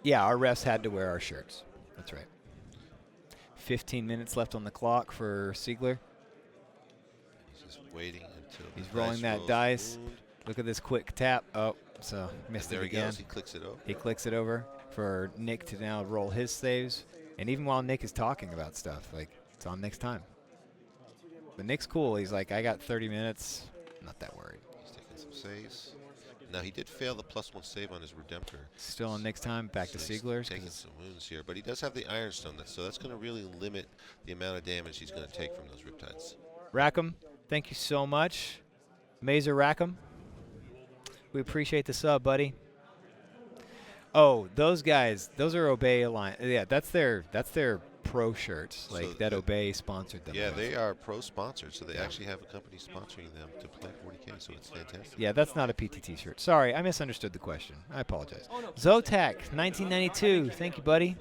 yeah, our refs had to wear our shirts. That's right. 15 minutes left on the clock for Siegler. He's just waiting until He's the rolling that rolls dice. wound. Look at this quick tap. Oh, so missed There it he again. goes. He clicks it over. He clicks it over for Nick to now roll his saves. And even while Nick is talking about stuff, like, it's on Nick's time. But Nick's cool. He's like, I got 30 minutes. Not that worried. He's taking some saves. Now, he did fail the +1 save on his Redemptor. Still on Nick's time. Back to So he's Siegler's. taking some wounds here, but he does have the Ironstone, so that's going to really limit the amount of damage he's going to take from those Riptides. Rackham, thank you so much. Mazer Rackham, we appreciate the sub, buddy. Oh, those guys, those are Obey Alliance. Yeah, that's their pro shirts. Like, So that Obey sponsored them. Yeah, they are pro-sponsored, so they actually have a company sponsoring them to play 40K, so it's fantastic. Yeah, that's not a PT shirt. Sorry, I misunderstood the question. I apologize. Zotac, 1992. Thank you, buddy.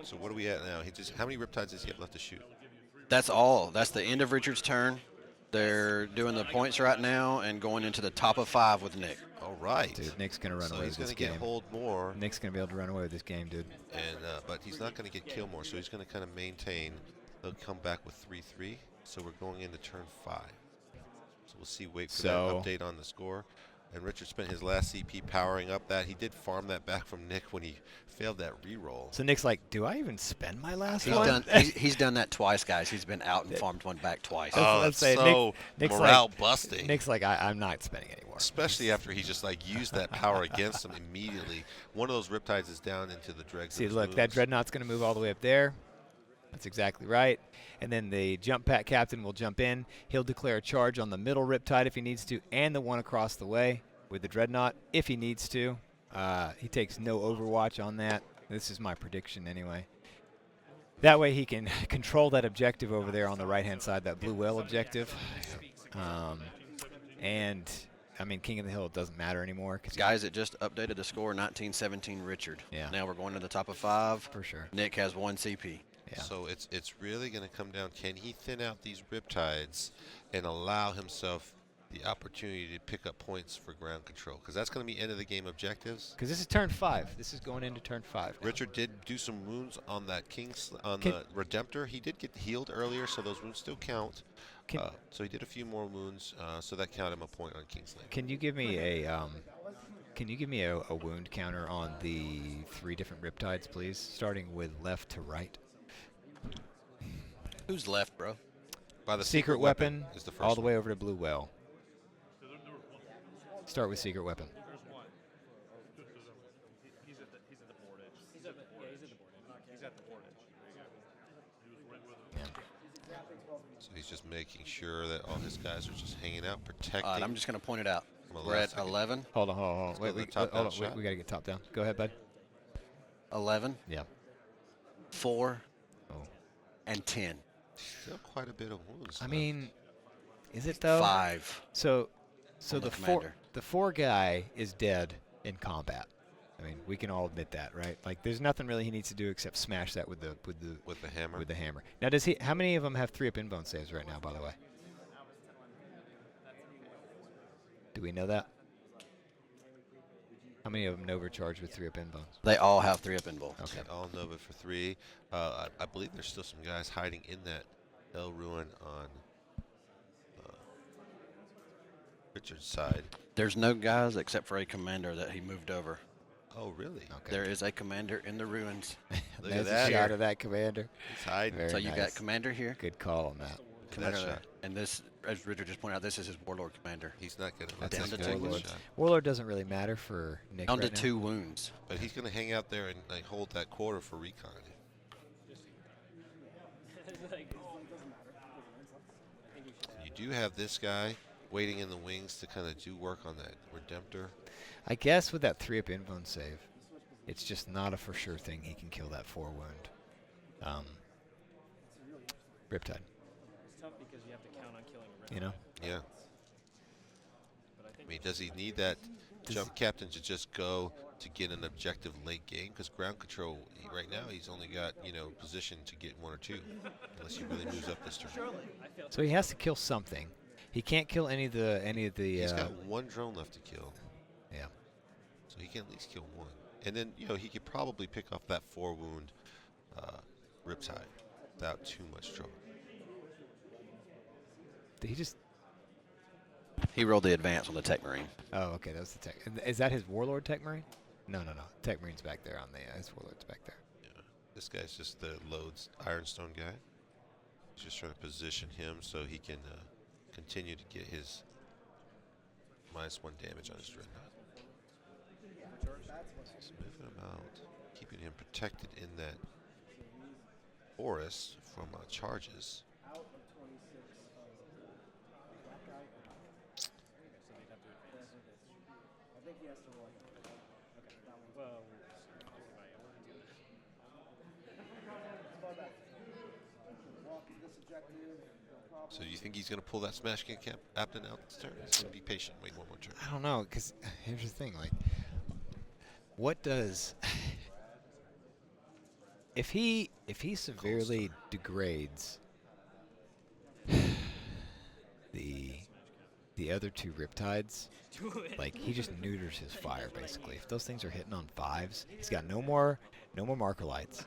So what are we at now? How many Riptides does he have left to shoot? That's all. That's the end of Richard's turn. They're doing the points right now and going into the top of 5 with Nick. All right. Dude, Nick's going to run So away he's with this going to game. get hold more. Nick's going to be able to run away with this game, dude. And but he's not going to get kill more, so he's going to kind of maintain. They'll come back with 3-3, so we're going into turn 5. So we'll see. Wait for that update on the score. And Richard spent his last CP powering up that. He did farm that back from Nick when he failed that reroll. So Nick's like, do I even spend my last He's one? done. He's done that twice, guys. He's been out and farmed one back twice. Oh, Let's that's say so Nick's morale like, busting. Nick's like, I'm not spending anymore. Especially after he just like used that power against him immediately. One of those Riptides is down into the dregs. See, of his look, that wounds. Dreadnought's going to move all the way up there. That's exactly right. And then the jump pack captain will jump in. He'll declare a charge on the middle Riptide if he needs to, and the one across the way with the Dreadnought if he needs to. He takes no overwatch on that. This is my prediction anyway. That way he can control that objective over there on the right-hand side, that blue whale objective. And, I mean, King of the Hill doesn't matter anymore. Guys, it just updated the score, 1917 Richard. Yeah. Now we're going to the top of 5. For sure. Nick has 1 CP. Yeah. So it's really going to come down, can he thin out these Riptides and allow himself the opportunity to pick up points for ground control? Because that's going to be end of the game objectives. Because this is turn 5. This is going into turn 5. Richard did do some wounds on that the Redemptor. He did get healed earlier, so those wounds still count. So he did a few more wounds, so that counted him a point on Kingsland. Can you give me a wound counter on the 3 different Riptides, please? Starting with left to right. Who's left, bro? By the Secret weapon is the first all the way one. over to Blue Whale. Start with Secret Weapon. He's at the board edge. He's at the board edge. So he's just making sure that all his guys are just hanging out, protecting. I'm just going to point it out. From a We're last at second. 11. Hold on. Let's go to the top-down shot. We got to get top down. Go ahead, bud. 11. Yeah. 4. Oh. And 10. Still quite a bit of wounds. I mean, is it though? 5. So on the commander. the 4 guy is dead in combat. I mean, we can all admit that, right? Like, there's nothing really he needs to do except smash that with the hammer. With the hammer. Now, does he? How many of them have 3-up inbone saves right now? By the way, do we know that? How many of them Nova charged with 3-up inbones? They all have 3-up inbones. Okay. All Nova for 3. I believe there's still some guys hiding in that El Ruin on Richard's side. There's no guys except for a commander that he moved over. Oh, really? Okay. There is a commander in the ruins. Look at There's a that. shot of that commander. He's hiding. Very So you got nice. commander here. Good call on that. Commander That there. shot. And this, as Richard just pointed out, this is his warlord commander. He's not going to let That's that down guy to get two a wounds. shot. Warlord doesn't really matter for Nick Down right to now. 2 wounds. But he's going to hang out there and like hold that quarter for recon. You do have this guy waiting in the wings to kind of do work on that Redemptor. I guess with that 3-up invuln save, it's just not a for sure thing he can kill that 4 wound. Riptide, It's tough because you have to count on killing a rip. you know? Yeah. But I think I mean, does he need that jump captain to just go to get an objective late game? Because ground control, right now, he's only got, position to get 1 or 2. Unless he really moves up this turn. So he has to kill something. He can't kill any of the. He's got 1 drone left to kill. Yeah. So he can at least kill 1. And then, he could probably pick off that 4 wound Riptide without too much trouble. Did he just? He rolled the advance on the Tech Marine. Oh, okay. That was the tech. Is that his warlord tech marine? No. Tech marine's back there on the. His warlord's back there. Yeah. This guy's just the loads Ironstone guy. He's just trying to position him so he can continue to get his -1 damage on his dreadnought. Just moving him out, keeping him protected in that forest from charges. So you think he's going to pull that Smash King Captain out this turn? He's going to be patient, wait 1 more turn. I don't know, because here's the thing, like, what does if he severely degrades the other 2 Riptides, like he just neuters his fire basically. If those things are hitting on 5s, he's got no more marker lights.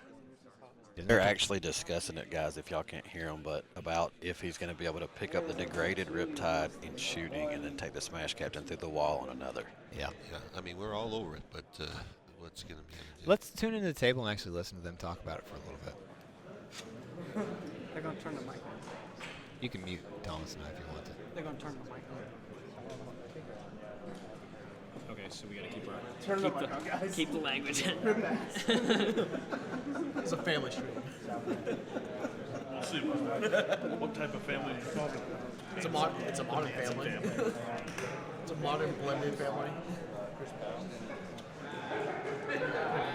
They're actually discussing it, guys, if y'all can't hear them, but about if he's going to be able to pick up the degraded Riptide in shooting and then take the Smash Captain through the wall on another. Yeah. Yeah, I mean, we're all over it, but what's going to be able to do? Let's tune into the table and actually listen to them talk about it for a little bit. They're going to turn the mic on. You can mute Thomas and I if you want to. They're going to turn the mic on. Okay, so we gotta keep our Turn the mic on, guys. keep the language in. It's a family stream. We'll see what type of family you're talking about. It's a modern family. It's a modern blended family.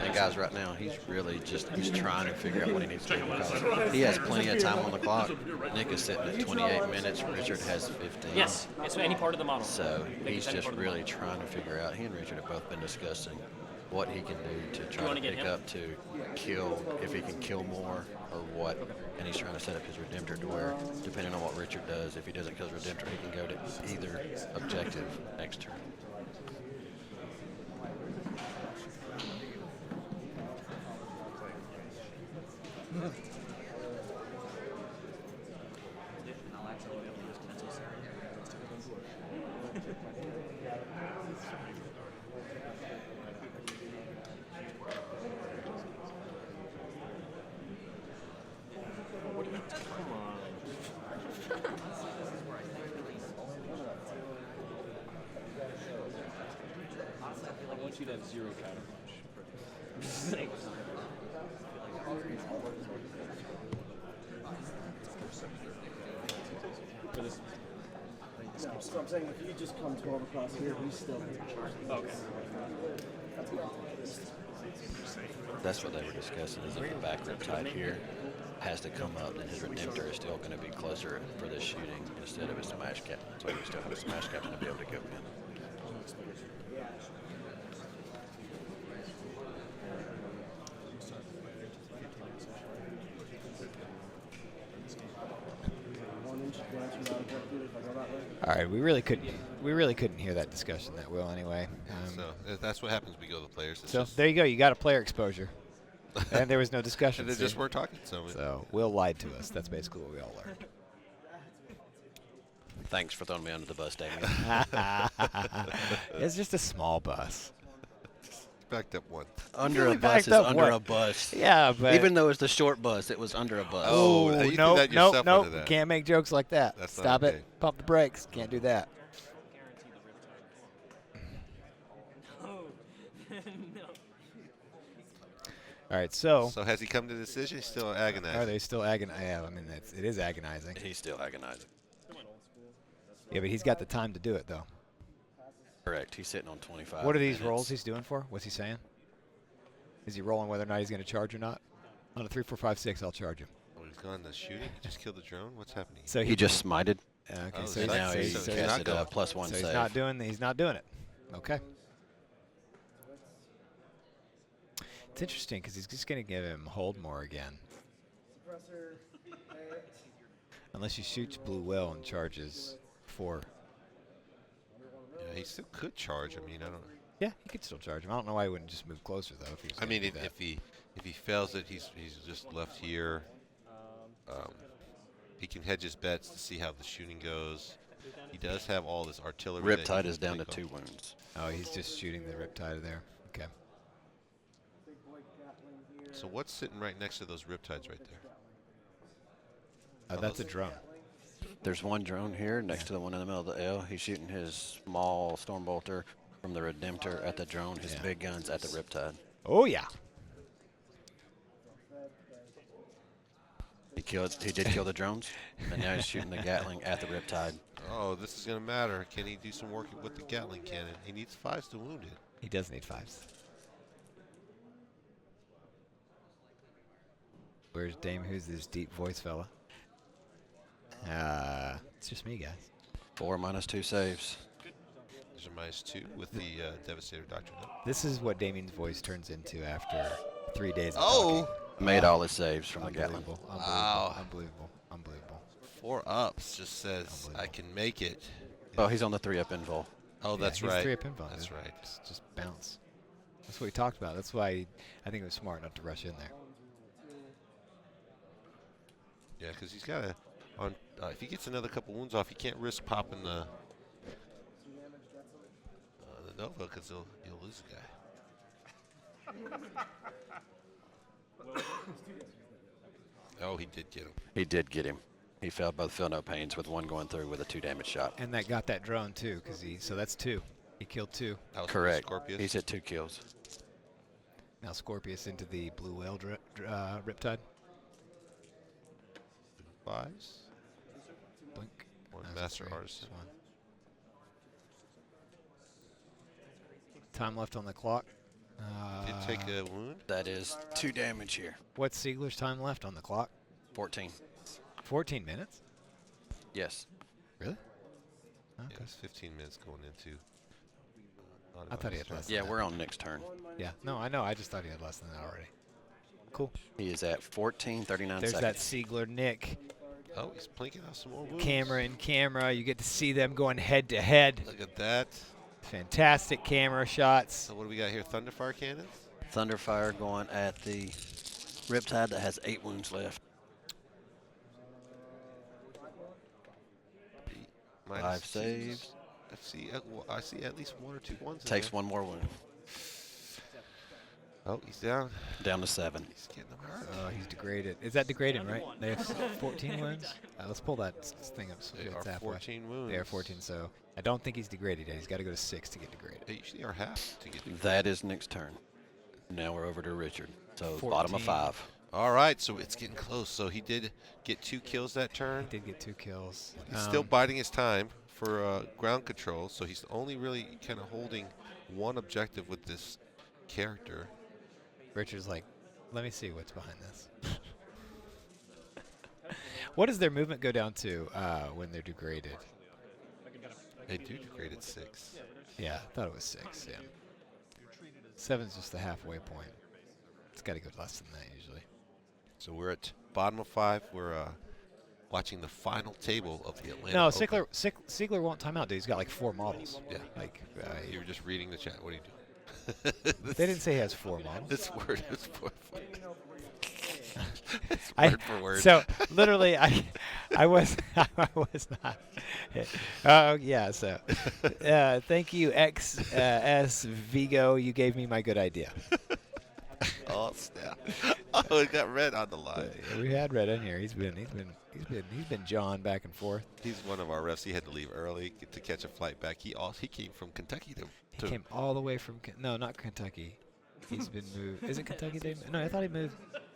And guys, right now, he's really he's trying to figure out what he needs to do. Because he has plenty of time on the clock. Nick is sitting at 28 minutes. Richard has 15. Yes, it's any part of the model. So he's it's any just part of the really model. trying to figure out. He and Richard have both been discussing what he can do to try wanna to get pick him? up to kill, if he can kill more or what. And he's trying to set up his Redemptor to where, depending on what Richard does, if he doesn't kill his Redemptor, he can go to either objective next turn. I want you to have 0 counter punch. For this. So I'm saying if you just come 12 across here, we still Okay. That's what they were discussing, is if the back Riptide here has to come up, then his Redemptor is still going to be closer for this shooting instead of a Smash Captain. So he would still have a Smash Captain to be able to go in. All right, we really couldn't hear that discussion that well anyway. So that's what happens when we go to the players. It's So just, there you go. You got a player exposure, and there was no discussion. and they just weren't talking. So Will lied to us. That's basically what we all learned. Thanks for throwing me under the bus, Damien. It's just a small bus. backed up one. Under Really a bus backed is up under what? a bus. Yeah, but Even though it's the short bus, it was under a bus. Oh, you threw that yourself nope. under that. Can't make jokes like that. That's not Stop okay. it. Pump the brakes. Can't do that. All right, so So has he come to the decision? He's still agonizing. are they still agonizing? Yeah, I mean, it is agonizing. He's still agonizing. Yeah, but he's got the time to do it, though. Correct. He's sitting on 25. What are these minutes. rolls he's doing for? What's he saying? Is he rolling whether or not he's going to charge or not? On a 3, 4, 5, 6, I'll charge him. Oh, he's gone to shooting? He just killed the drone? What's happening? So He just smited. Okay, Oh, so so Now he's- he's so he's not casted going. +1 so save. he's not doing it. Okay. It's interesting because he's just going to give him hold more again. Unless he shoots blue whale and charges 4. Yeah, he still could charge. I mean, I don't. Yeah, he could still charge him. I don't know why he wouldn't just move closer though. If he was I gonna mean, do if that. he fails it, he's just left here. He can hedge his bets to see how the shooting goes. He does have all this artillery. that he Riptide can is down to take 2 off. wounds. Oh, he's just shooting the riptide there. Okay. So what's sitting right next to those riptides right there? That's a drone. There's one drone here next to the one in the middle of the L. He's shooting his small Stormbolter from the Redemptor at the drone, his Yeah. big guns at the Riptide. Oh yeah. He did kill the drones, and now he's shooting the Gatling at the Riptide. Oh, this is going to matter. Can he do some work with the Gatling cannon? He needs 5s to wound it. He does need 5s. Where's Dame? Who's this deep voice fella? It's just me, guys. 4 -2 saves. There's a -2 with the Devastator Doctrine. This is what Damien's voice turns into after 3 days of Oh! talking. Made all his saves from the Gatling. Unbelievable. Wow. Unbelievable. 4 ups just says, I can make it. Oh, he's on the 3-up invul. Oh, that's he's right. 3 up pinball. That's dude. right. Just bounce. That's what we talked about. That's why I think it was smart not to rush in there. Yeah, because he's got to, if he gets another couple wounds off, he can't risk popping the Nova because he'll lose the guy. Oh, he did get him. He did get him. He both feel no pains with one going through with a 2 damage shot. And that got that drone too, so that's 2. He killed 2. That was Correct. Scorpius. He's at 2 kills. Now Scorpius into the blue whale riptide. 5s. Blink. One That's Master 3. Artisan. Just 1. Time left on the clock. Did take a wound. That is 2 damage here. What's Siegler's time left on the clock? 14. 14 minutes? Yes. Really? Yeah, Okay. it's 15 minutes going into. I thought he had less. Yeah, than we're on Nick's turn. that. Yeah. No, I know. I just thought he had less than that already. Cool. He is at 14:39 There's that seconds. Siegler Nick. Oh, he's plinking out some more wounds. Camera in camera. You get to see them going head to head. Look at that. Fantastic camera shots. So what do we got here? Thunderfire cannons? Thunderfire going at the Riptide that has 8 wounds left. Minus 5 2s. saves. I see at least 1 or 2 ones. in Takes there. 1 more wound. Oh, he's down. Down to 7. He's getting them hurt. Oh, he's degraded. Is that degrading, right? They have 14 wounds? Let's pull that thing up. So They it's are halfway. 14 wounds. They are 14, so I don't think he's degraded yet. He's got to go to 6 to get degraded. They usually are half to get the That is Nick's turn. Now we're over to Richard. So bottom of 14. 5. All right, so it's getting close. So he did get 2 kills that turn. He did get 2 kills. He's still biding his time for ground control, so he's only really kind of holding one objective with this character. Richard's like, let me see what's behind this. What does their movement go down to when they're degraded? They do degrade at 6. Yeah, I thought it was 6, yeah. 7's just the halfway point. It's got to go less than that usually. So we're at bottom of 5. We're watching the final table of the Atlanta No, Open. Siegler won't time out, dude. He's got like 4 models. Yeah. Like, You were just reading the chat. What are you doing? they didn't say he has 4 models. This word is 4. It's I, word for word. So literally, I was not. Oh yeah. So thank you, XS Vigo. You gave me my good idea. Oh snap! Oh, it got Red on the line. We had Red in here. He's been John back and forth. He's one of our refs. He had to leave early to catch a flight back. He came from Kentucky He came all the way from no, not Kentucky. He's been moved. Is it Kentucky? No, I thought he moved.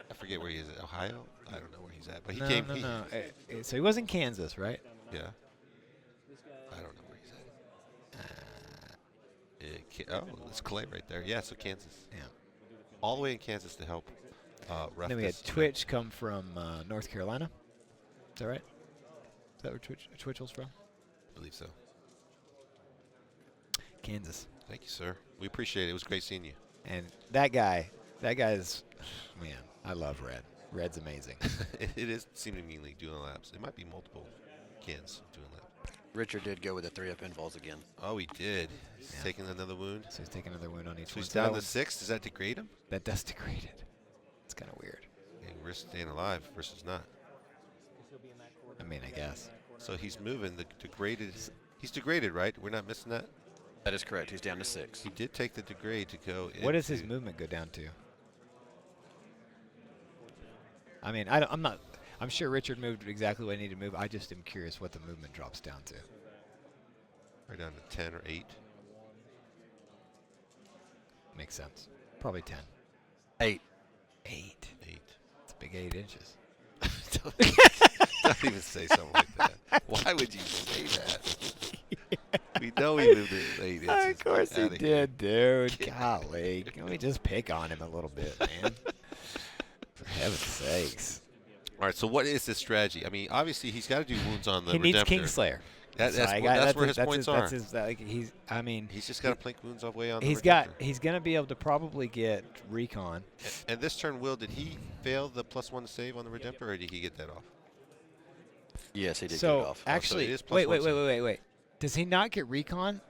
I forget where he is. Ohio? I don't know where he's at, but he No, came. No. So he was in Kansas, right? Yeah. I don't know where he's at. Oh, it's Clay right there. Yeah, so Kansas. Yeah. All the way in Kansas to help ref. Then we had Twitch come from North Carolina. Is that right? Is that where Twitch was from? I believe so. Kansas. Thank you, sir. We appreciate it. It was great seeing you. And that guy's, man, I love Red. Red's amazing. It is seemingly doing laps. It might be multiple cans doing laps. Richard did go with the 3-up pinfalls again. Oh, he did. He's taking another wound. So he's taking another wound on each so one. He's down to 6. Does that degrade him? That does degrade it. It's kind of weird. And risk staying alive versus not. I mean, I guess. So he's moving. The degraded. He's degraded, right? We're not missing that? That is correct. He's down to 6. He did take the degrade to go. What does his movement go down to? I mean, I'm sure Richard moved exactly what he needed to move. I just am curious what the movement drops down to. Right down to 10 or 8. Makes sense. Probably 10. 8. 8. It's a big 8 inches. Don't even say something like that. Why would you say that? We know he moved it 8 inches. Of course he did, dude. Golly. Can we just pick on him a little bit, man? For heaven's sakes. All right, so what is this strategy? I mean, obviously he's got to do wounds on the Redemptor. He needs Kingslayer. That's where his points are. He's just got to plink wounds away on the Redemptor. He's going to be able to probably get recon. And this turn, Will, did he fail the +1 save on the Redemptor, or did he get that off? Yes, he did get it So off. actually, so it is wait. Does he not get recon?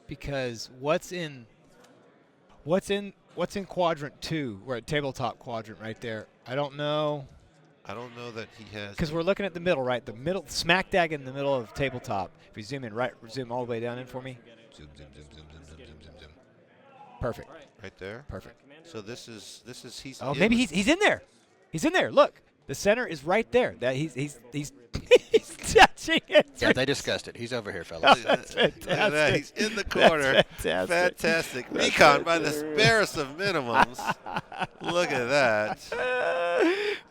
Because what's in quadrant 2? We're at tabletop quadrant right there. I don't know. I don't know that he has. Because we're looking at the middle, right? The middle, smack dab in the middle of tabletop. If you zoom in, zoom all the way down in for me. Zoom. Perfect. Right there. Perfect. So this is he's. Oh, maybe he's in there. He's in there. Look, the center is right there. That he's he's touching it. Yeah, they discussed it. He's over here, fellas. That's fantastic. Look at that. He's in the corner. That's fantastic. Recon by the barest of minimums. Look at that.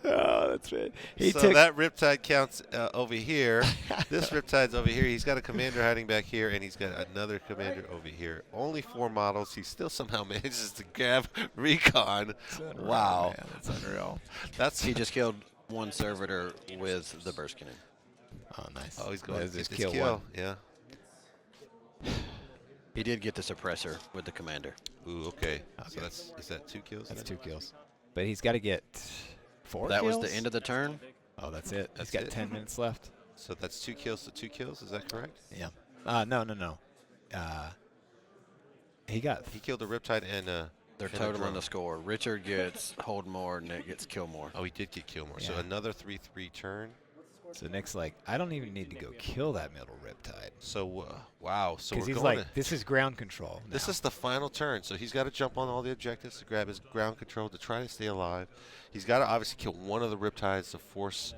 Oh, that's right. So that Riptide counts over here. This Riptide's over here. He's got a commander hiding back here, and he's got another commander over here. Only 4 models. He still somehow manages to grab Recon. Wow. Man, that's unreal. He just killed 1 servitor with the burst cannon. Oh, nice. Oh, he's going to just kill one. Yeah. He did get the suppressor with the commander. Ooh, okay. So is that 2 kills? That's 2 kills. But he's got to get 4 That kills? was the end of the turn. Oh, that's it. He's got 10 minutes left. So that's 2 kills to 2 kills. Is that correct? Yeah. No. He killed the Riptide and they're totaling the score. Richard gets hold more, Nick gets kill more. Oh, he did get kill more. Yeah. So another 3/3 turn. So Nick's like, I don't even need to go kill that middle Riptide. So wow. So because we're he's going like, this is ground control. Now. This is the final turn. So he's got to jump on all the objectives to grab his ground control to try to stay alive. He's got to obviously kill one of the Riptides to force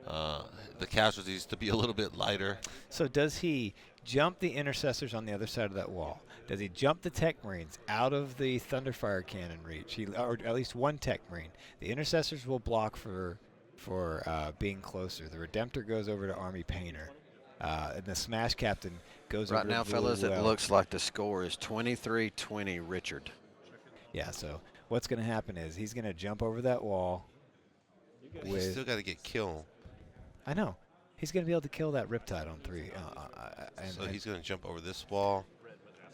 the casualties to be a little bit lighter. So does he jump the intercessors on the other side of that wall? Does he jump the tech marines out of the Thunderfire cannon reach? Or at least 1 tech marine. The intercessors will block for being closer. The Redemptor goes over to Army Painter. And the Smash Captain goes over right now, to fellas, Blue it looks like the score is 23-20 Richard. Yeah, so what's going to happen is he's going to jump over that wall. He's still got to get killed. I know. He's going to be able to kill that Riptide on 3. So he's going to jump over this wall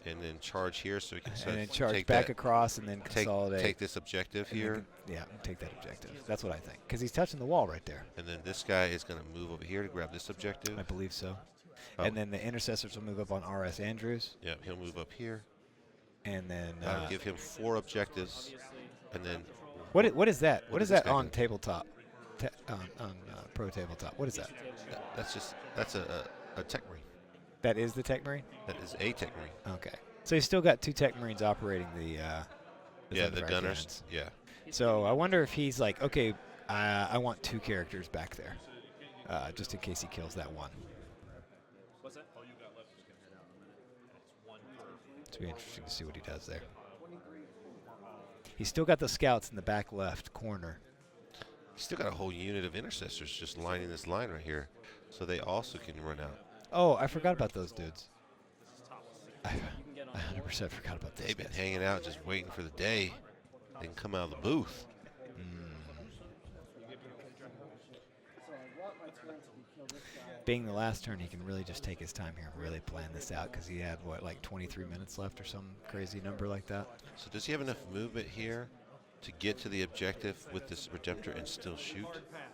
and then charge here so he can and then charge back across and then consolidate. Take this objective here. Take that objective. That's what I think. Because he's touching the wall right there. And then this guy is going to move over here to grab this objective. I believe so. Oh. And then the intercessors will move up on R.S. Andrews. Yeah, he'll move up here. And then give him 4 objectives. And then What is that? What is this that guy on do? tabletop? On Pro Tabletop. What is that? That's a Tech Marine. That is the Tech Marine? That is a Tech Marine. Okay. So he's still got 2 Tech Marines operating the The Thunderfire gunners. cannons. Yeah. So I wonder if he's like, okay, I want 2 characters back there, just in case he kills that one. What's that? It's be interesting to see what he does there. He's still got the scouts in the back left corner. He's still got a whole unit of intercessors just lining this line right here, so they also can run out. Oh, I forgot about those dudes. I 100% forgot about those They've been guys. hanging out just waiting for the day they can come out of the booth. Being the last turn, he can really just take his time here and really plan this out because he had, what, like 23 minutes left or some crazy number like that? So does he have enough movement here to get to the objective with this Redemptor and still shoot?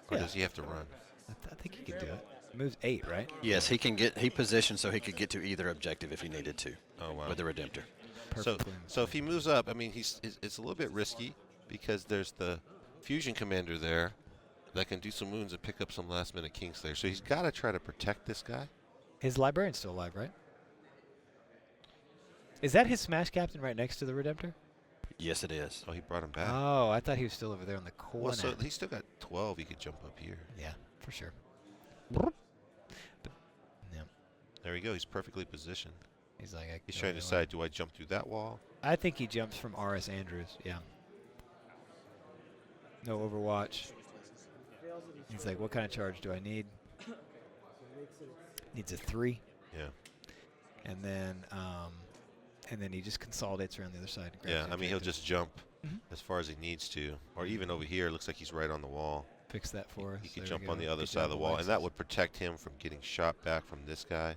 Or Yeah. does he have to run? I think he can do it. He moves 8, right? Yes, he positioned so he could get to either objective if he needed to. Oh, wow. With the Redemptor. So if he moves up, I mean, it's a little bit risky because there's the Fusion Commander there that can do some wounds and pick up some last-minute Kingslayer. So he's got to try to protect this guy. His Librarian's still alive, right? Is that his Smash Captain right next to the Redemptor? Yes, it is. Oh, he brought him back. Oh, I thought he was still over there in the corner. Well, so he's still got 12. He could jump up here. Yeah, for sure. Yeah. There we go. He's perfectly positioned. He's like, He's trying to decide, do I jump through that wall? I think he jumps from R.S. Andrews, yeah. No Overwatch. He's like, what kind of charge do I need? Needs a 3. Yeah. And then he just consolidates around the other side. and grabs Yeah, the I mean, he'll objective. just jump Mhm. as far as he needs to. Or even over here, it looks like he's right on the wall. Fix that for us. He could There we jump go. on the other Good side of job, the wall, and that Alexis. would protect him from getting shot back from this guy.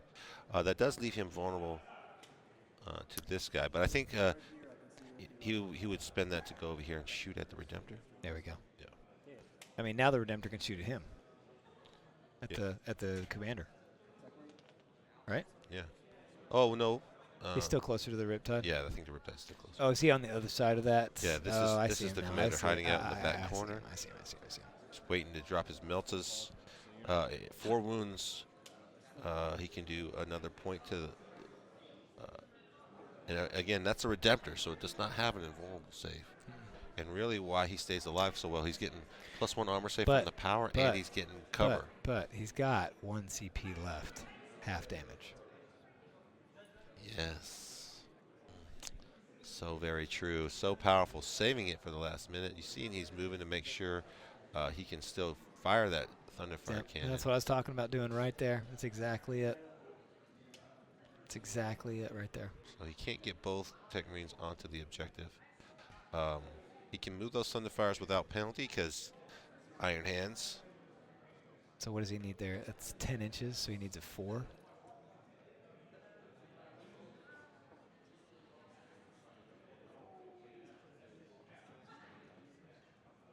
That does leave him vulnerable to this guy, but I think he would spend that to go over here and shoot at the Redemptor. There we go. Yeah. I mean, now the Redemptor can shoot at him. Yeah. At the commander. Right? Yeah. Oh, no. He's still closer to the Riptide? Yeah, I think the Riptide's still closer. Oh, is he on the other side of that? Yeah, this I is see the him now. I commander see hiding him. out in the back corner. I see him. Just waiting to drop his Meltas. 4 wounds. He can do another point to the... and again, that's a Redemptor, so it does not have an invulnerable save. And really why he stays alive so well, he's getting +1 armor save from the power, and he's getting cover. But he's got 1 CP left. Half damage. Yes. So very true. So powerful. Saving it for the last minute. You see he's moving to make sure he can still fire that Thunderfire Yep, cannon. that's what I was talking about doing right there. That's exactly it. That's exactly it right there. So he can't get both Tech Marines onto the objective. He can move those Thunderfires without penalty because Iron Hands. So what does he need there? That's 10 inches, so he needs a 4.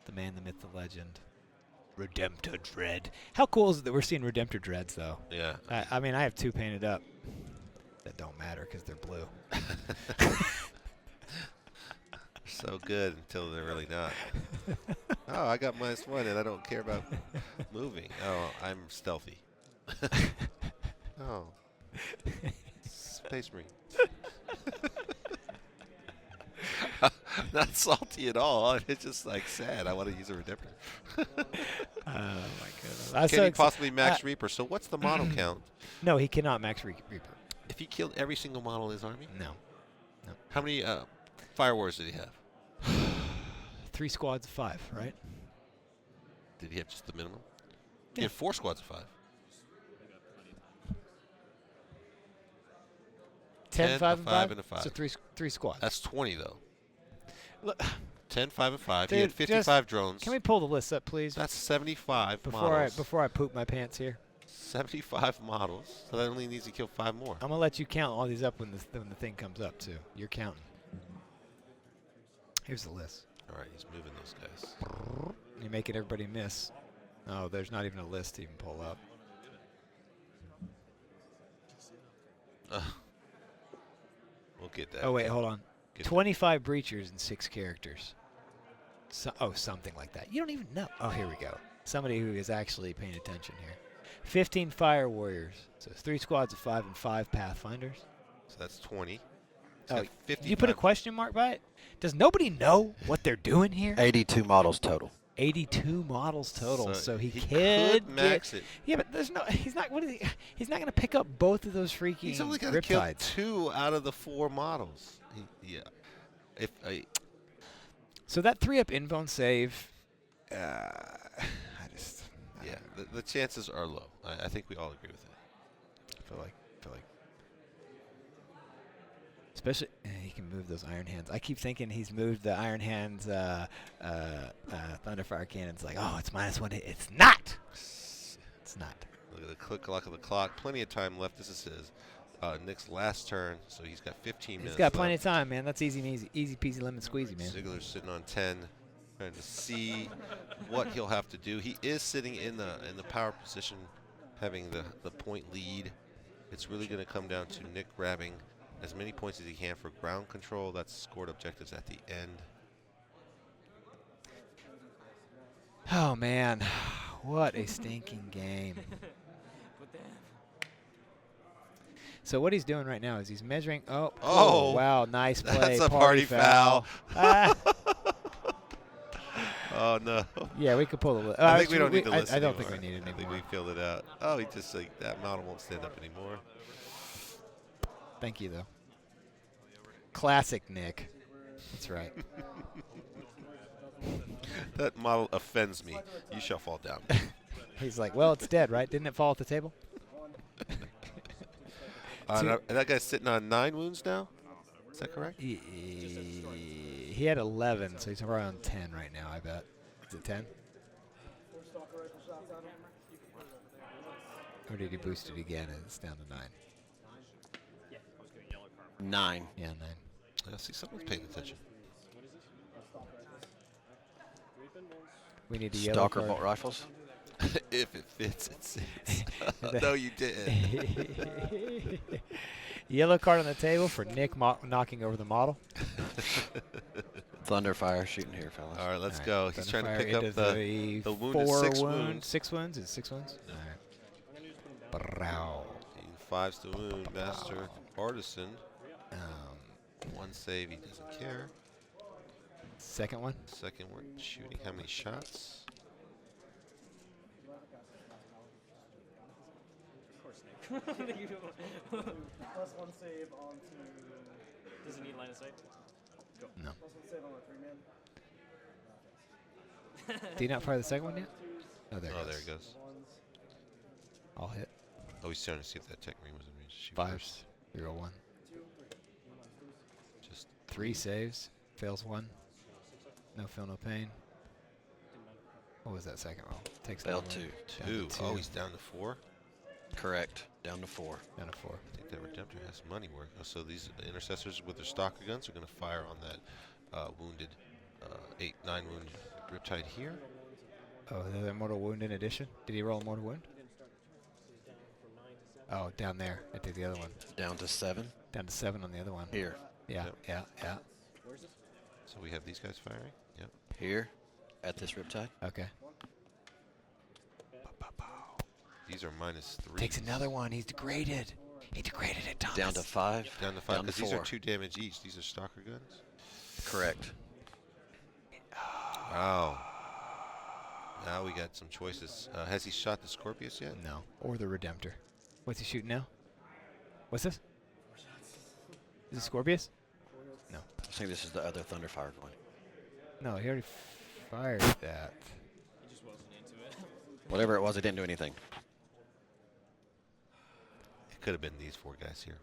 The man, the myth, the legend. Redemptor Dread. How cool is it that we're seeing Redemptor Dreads, though? Yeah. I mean, I have 2 painted up that don't matter because they're blue. So good until they're really not. Oh, I got -1 and I don't care about moving. Oh, I'm stealthy. Oh. Space Marine. Not salty at all. It's just like sad. I want to use a Redemptor. Oh, my goodness. Can he possibly max Reaper? So what's the model count? No, he cannot max Reaper. If he killed every single model in his army? No. How many Fire Wars did he have? 3 squads of 5, right? Did he have just the minimum? He Yeah. had 4 squads of 5. 10, 5, and 5? and a 5. So 3 squads. That's 20, though. Look, 10, 5, and 5. dude, He had 55 drones. Can we pull the list up, please? That's 75 before models. before I poop my pants here. 75 models. So that only needs to kill 5 more. I'm gonna let you count all these up when the thing comes up too. You're counting. Here's the list. All right, he's moving those guys. You're making everybody miss. Oh, there's not even a list to even pull up. We'll get that. Oh wait, hold on. Get that. 25 breachers and 6 characters. something like that. You don't even know. Oh, here we go. Somebody who is actually paying attention here. 15 Fire Warriors. So it's 3 squads of 5 and 5 Pathfinders. So that's 20. Oh, you put a question mark by it? Does nobody know what they're doing here? 82 models total. 82 models total. So he could max it. Yeah, but there's no. He's not. What is he? He's not going to pick up both of those freaking. He's only got to kill Riptides. 2 out of the 4 models. Yeah. So that 3-up invuln save. Yeah, the chances are low. I think we all agree with that. I feel like. Especially, he can move those Iron Hands. I keep thinking he's moved the Iron Hands Thunderfire Cannons like, oh, it's -1 hit. It's not! It's not. Look at the clock of the clock. Plenty of time left. This is his Nick's last turn, so he's got 15 minutes. He's got left. plenty of time, man. That's easy peasy lemon squeezy, man. Ziggler's sitting on 10, trying to see what he'll have to do. He is sitting in the power position, having the point lead. It's really going to come down to Nick grabbing as many points as he can for ground control. That's scored objectives at the end. Oh, man. What a stinking game. So what he's doing right now is he's measuring. Oh, wow. Nice play. That's a party foul. Oh, no. Yeah, we could pull the list. I think we don't need the list I don't anymore. think we need it anymore. I think we filled it out. Oh, he just like that model won't stand up anymore. Thank you, though. Classic Nick. That's right. That model offends me. You shall fall down. He's like, well, it's dead, right? Didn't it fall at the table? And that guy's sitting on 9 wounds now? Is that correct? He had 11, so he's around 10 right now, I bet. Is it 10? Or did he boost it again and it's down to 9? 9. Yeah, 9. I see someone's paying attention. We need the yellow Stalker card. bolt rifles. If it fits, it sits. No, you didn't. Yellow card on the table for Nick knocking over the model. Thunderfire shooting here, fellas. All right, let's go. He's trying to Thunderfire pick up into the wounded 6 wound. 6 wounds? Is it 6 wounds? All right. Brow. 5's the wound. Master Artisan. 1 save, he doesn't care. Second one? Second one, shooting. How many shots? +1 save onto. Does he need line of sight? Go. No. +1 save on a 3-man. Did he not fire the second one yet? Oh, there it goes. All hit. Oh, he's trying to see if that tech ring was in range. Shoot 5s. 0, 1. Just 3 saves. Fails 1. No feel, no pain. What was that second roll? Takes Failed another 2. one. 2. Oh, he's down to 4. Correct. Down to 4. Down to 4. I think that Redemptor has money work. Oh, so these intercessors with their stalker guns are going to fire on that wounded 8, 9 wound Riptide here. Oh, the other mortal wound in addition? Did he roll a mortal wound? Oh, down there. I did the other one. Down to 7. Down to 7 on the other one. Here. Yeah, Yep. yeah. So we have these guys firing. Yep. Here. At this Riptide. Okay. These are -3. Takes another one. He's degraded. He degraded it, Thomas. Down to 5. Down to 5 Down to because these are 4. 2 damage each. These are stalker guns. Correct. Wow. Now we got some choices. Has he shot the Scorpius yet? No. Or the Redemptor. What's he shooting now? What's this? Is it Scorpius? No. I think this is the other Thunderfire one. No, he already fired that. He just wasn't into it. Whatever it was, it didn't do anything. It could have been these 4 guys here.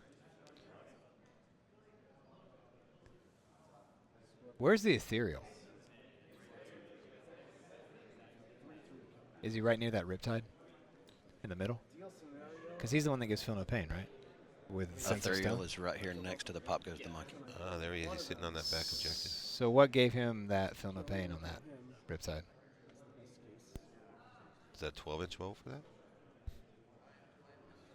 Where's the Ethereal? Is he right near that Riptide? In the middle? Because he's the one that gives Phil no pain, right? With Sense of Ethereal Stone? is right here next to the Pop Goes the Monkey. Oh, there he is. He's sitting on that back objective. So what gave him that Phil no pain on that Riptide? Is that 12-inch bow for that?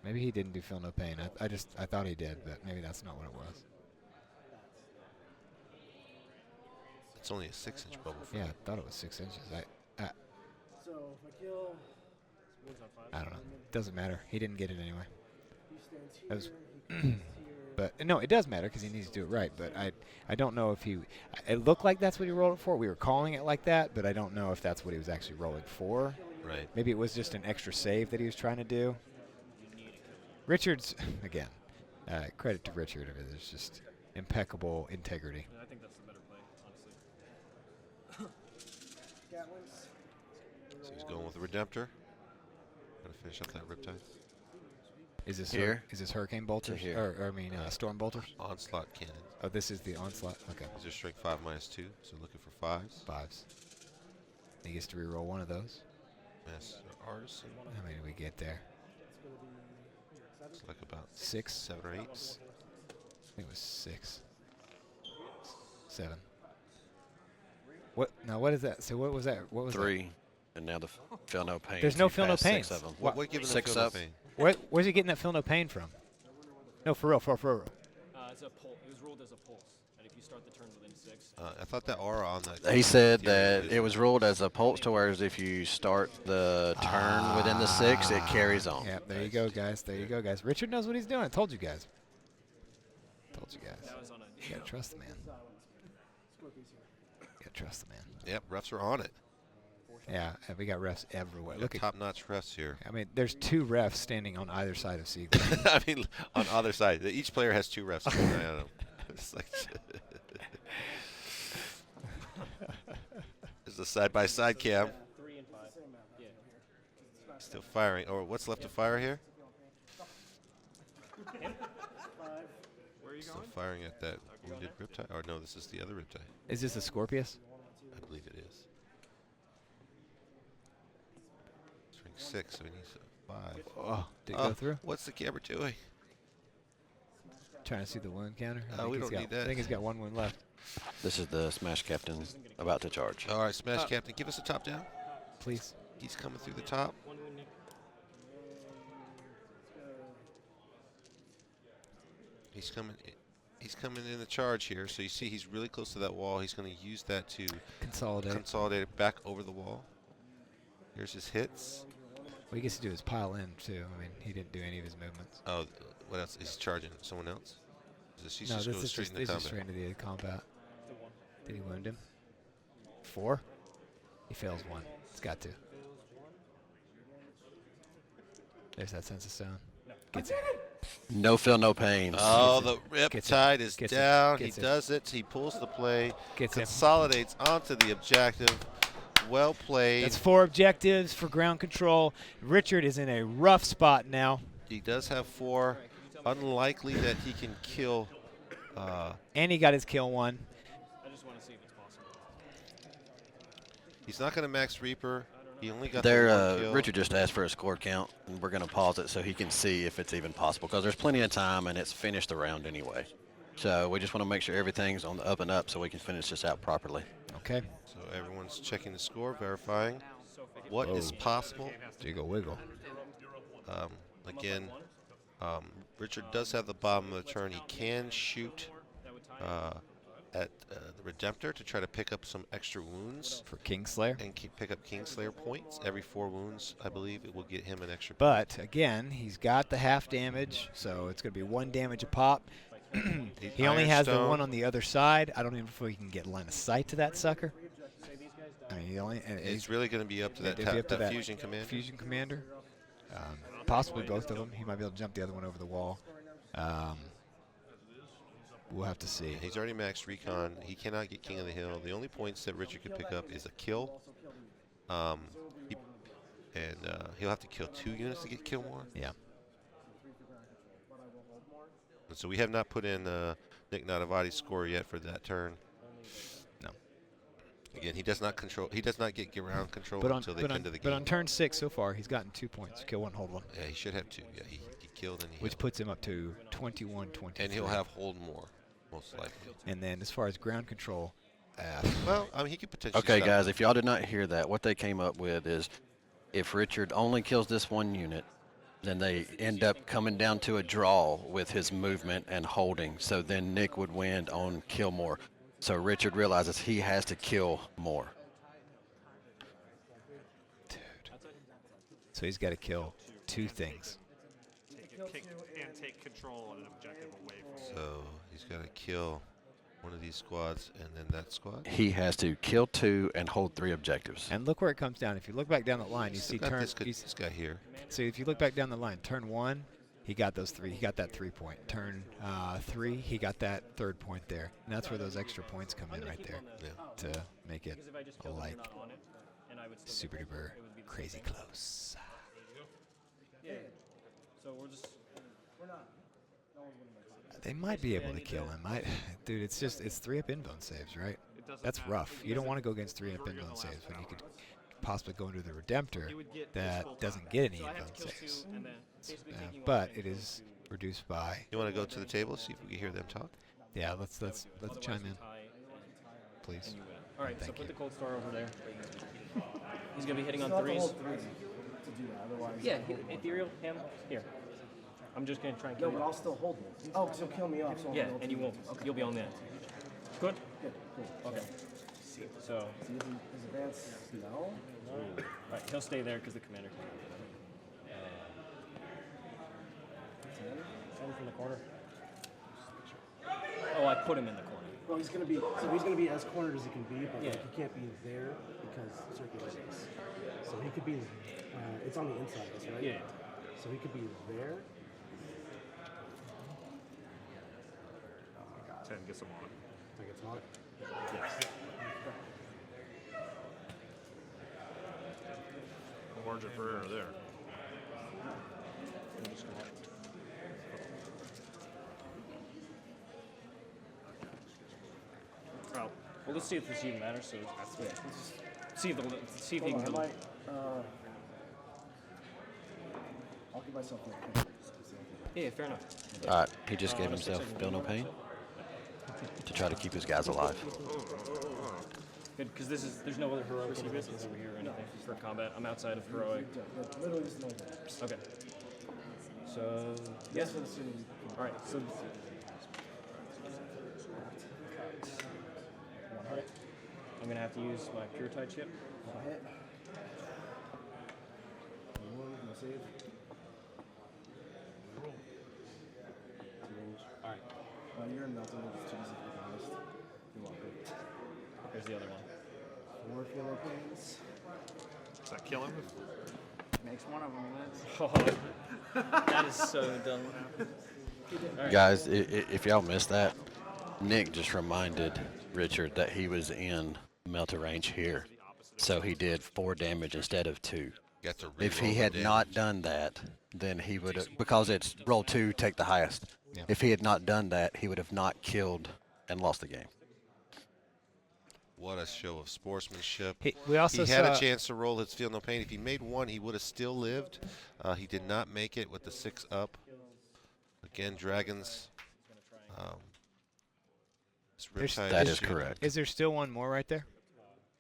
Maybe he didn't do Phil no pain. I thought he did, but maybe that's not what it was. It's only a 6-inch bubble for Yeah, me. I thought it was 6 inches. So if I kill, I don't know. Doesn't matter. He didn't get it anyway. he stands here. That was He comes here. But no, it does matter because he needs to do it right. But I don't know if he. It looked like that's what he rolled it for. We were calling it like that, but I don't know if that's what he was actually rolling for. Right. Maybe it was just an extra save that he was trying to do. Richard's again. Credit to Richard. There's just impeccable integrity. I think that's the better play, honestly. Gatlings. So he's going with the Redemptor. Gonna finish up that Riptide. Is this Here? Is this Hurricane Bolters? here. Or I mean, Storm Bolters? Onslaught Cannon. Oh, this is the Onslaught. Okay. These are strength 5 -2, so looking for 5s. 5s. He gets to reroll one of those. Master Artisan. How many do we get there? It's like about 6? 7 or 8. I think it was 6. 7. What? Now what is that? So what was that? What was 3. And now the feel no pain. There's no feel no pain. 6 of them. What gives him 6 feel no up. pain? Where's he getting that feel no pain from? No, for real, for real. It's a pulse. It was ruled as a pulse, and if you start the turn within 6, I thought that aura on that. He said Yeah, that it was ruled as a pulse to whereas if you start the turn within the 6, it carries on. Yeah, there you go, guys. There you go, guys. Richard knows what he's doing. I told you guys. Told you guys. that was on a. You gotta trust the man. You gotta trust the man. Yep, refs are on it. Yeah, and we got refs everywhere. Look at. Top-notch refs here. I mean, there's 2 refs standing on either side of Siegel. I mean, on either side. Each player has 2 refs. I don't know. It's like this is a side-by-side cam. 3 and 5. Yeah. Still firing. Or what's left to fire here? Where are you Still going? firing at that wounded Riptide. Or no, this is the other Riptide. Is this a Scorpius? I believe it is. String 6, so he needs a 5. Oh, did it go through? What's the camera doing? Trying to see the wound counter. We he's don't need that. I think he's got 1 wound left. This is the Smash Captain about to charge. All right, Smash Captain, give us a top down. Please. He's coming through the top. One wound, Nick. He's coming in the charge here. So you see he's really close to that wall. He's going to use that to consolidate it back over the wall. Here's his hits. What he gets to do is pile in, too. I mean, he didn't do any of his movements. Oh, what else? He's charging someone else? He's No, just this going is straight just, into this is combat. straight into the combat. Did he wound him? 4? He fails 1. It's got to. There's that sense of stone. Gets it. No feel, no pain. Oh, the Gets Riptide it. is Gets it. down. He Gets it. does it. He pulls the play. Gets it. Consolidates onto the objective. Well played. That's 4 objectives for ground control. Richard is in a rough spot now. He does have 4. Unlikely that he can kill. And he got his kill 1. I just want to see if it's possible. He's not going to max Reaper. He only got There, the 1 kill. Richard just asked for a score count, and we're going to pause it so he can see if it's even possible, because there's plenty of time, and it's finished the round anyway. So we just want to make sure everything's on the up and up so we can finish this out properly. Okay. So everyone's checking the score, verifying what is possible. Jiggle wiggle. Again, Richard does have the bottom of the turn. He can shoot at the Redemptor to try to pick up some extra wounds. For Kingslayer. And pick up Kingslayer points. Every 4 wounds, I believe, it will get him an extra But, point. again, he's got the half damage, so it's going to be 1 damage a pop. He only Iron has the Stone. 1 on the other side. I don't even know if we can get line of sight to that sucker. I mean, he only. It's really going to be up to that, it'd be up to that fusion commander. Fusion commander. Possibly both of them. He might be able to jump the other one over the wall. We'll have to see. He's already maxed Recon. He cannot get King of the Hill. The only points that Richard could pick up is a kill. He'll have to kill 2 units to get kill 1. Yeah. And so we have not put in Nick Nadavati's score yet for that turn. No. Again, he does not control. He does not get ground control But on, until they but, get on, into the but game. on turn 6 so far, he's gotten 2 points. Kill 1, hold 1. Yeah, he should have 2. Yeah, he killed and he Which healed. puts him up to 21-23. And he'll have hold more, most likely. And then as far as ground control, well, I mean, he could potentially. Okay, stop guys, him. if y'all did not hear that, what they came up with is if Richard only kills this 1 unit, then they end up coming down to a draw with his movement and holding. So then Nick would win on kill more. So Richard realizes he has to kill more. Dude. So he's got to kill 2 things. Take control on an objective away from. So he's got to kill one of these squads and then that squad. He has to kill 2 and hold 3 objectives. And look where it comes down. If you look back down the line, you see turn. This guy here. So if you look back down the line, turn 1, he got those 3. He got that 3-point. Turn 3, he got that 3rd point there. And that's where those extra points come in right there to make it like super duper crazy close. Yeah. So we're just. We're not. They might be able to kill him. Dude, it's 3-up invuln saves, right? That's rough. You don't want to go against 3-up invuln saves when you could possibly go into the Redemptor that doesn't get any invuln saves. But it is reduced by. You want to go to the table, see if we can hear them talk? Yeah, let's chime in, please. All right, so Thank put you. the cold star over there. He's gonna be hitting on 3s. Yeah, ethereal ham here. I'm just gonna try and kill No, you. but I'll still hold it. Oh, because he'll kill me off. So Yeah, and you won't. Okay. You'll be on that. Good. Good. Cool. Okay. So. His advance no. Alright, he'll stay there because the commander can. 10 from the corner. Oh, I put him in the corner. Well, he's gonna be as cornered as he can be, but like, he can't be there because circulations. So he could be. It's on the inside, right? Yeah. So he could be there. 10 gets him on. I get on it. Yes. Margin for error there. Oh, well, let's see if this even matters. So let's see if he can I kill him. might. I'll give myself a pain. Yeah, fair enough. All right, he just gave himself feel no pain to try to keep his guys alive. Good, because there's no other heroic sequences over here or anything for combat. I'm outside of heroic. Literally just no pain. Okay. So yes. All right. So. 100. I'm gonna have to use my pure tide chip. I'll hit. No save. All right. You're in melting. It's too easy to be honest. You're welcome. There's the other one. 4 feel no pains. Does that kill him? Makes one of them live. Oh, that is so dumb. All right. Guys, if y'all missed that, Nick just reminded Richard that he was in melter range here. So he did 4 damage instead of 2. If he had not done that, then he would have, because it's roll 2, take the highest. Yeah. If he had not done that, he would have not killed and lost the game. What a show of sportsmanship. We also he had saw a chance to roll his feel no pain. If he made 1, he would have still lived. He did not make it with the 6 up. Again, dragons. That is correct. Is there still one more right there?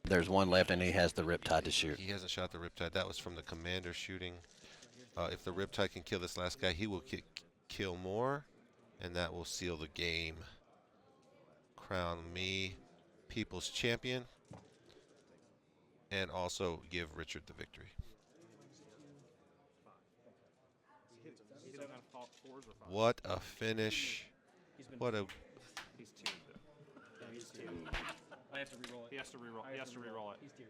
There's one left, and he has the Riptide to shoot. He hasn't shot the Riptide. That was from the commander shooting. If the Riptide can kill this last guy, he will kill more, and that will seal the game. Crown me People's Champion, and also give Richard the victory. What a finish. What a... He's 2. He's 2. I have to reroll it. He has to reroll. He has to reroll it. He's tiered.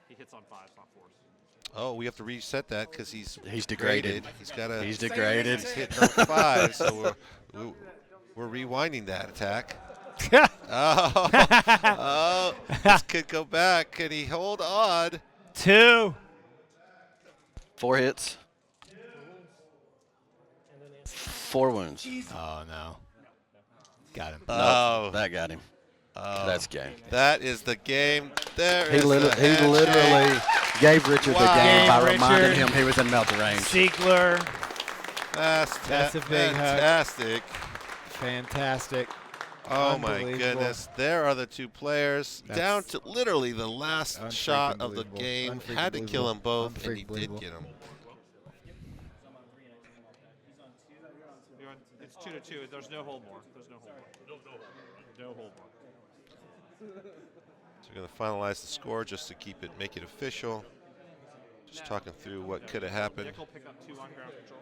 He hits on 5s, not 4s. Oh, we have to reset that because he's degraded. He's got a... He's degraded. He's hitting on 5, so we're rewinding that attack. Oh, this could go back. Can he hold on? 2. 4 hits. 4 wounds. Oh, no. Got him. Oh. No, that got him. That's game. That is the game. There He is literally gave Richard the game by reminding him he was in melter range. Siegler. That's a big hug. Fantastic. Fantastic. Oh my goodness. There are the 2 players. That's down to literally the last shot of the game. Had to kill them both, and he did get them. It's 2-2. There's no hold more. There's no hold more. No hold more. So we're going to finalize the score just to make it official. Just talking through what could have happened. Nick will pick up 2 on ground control.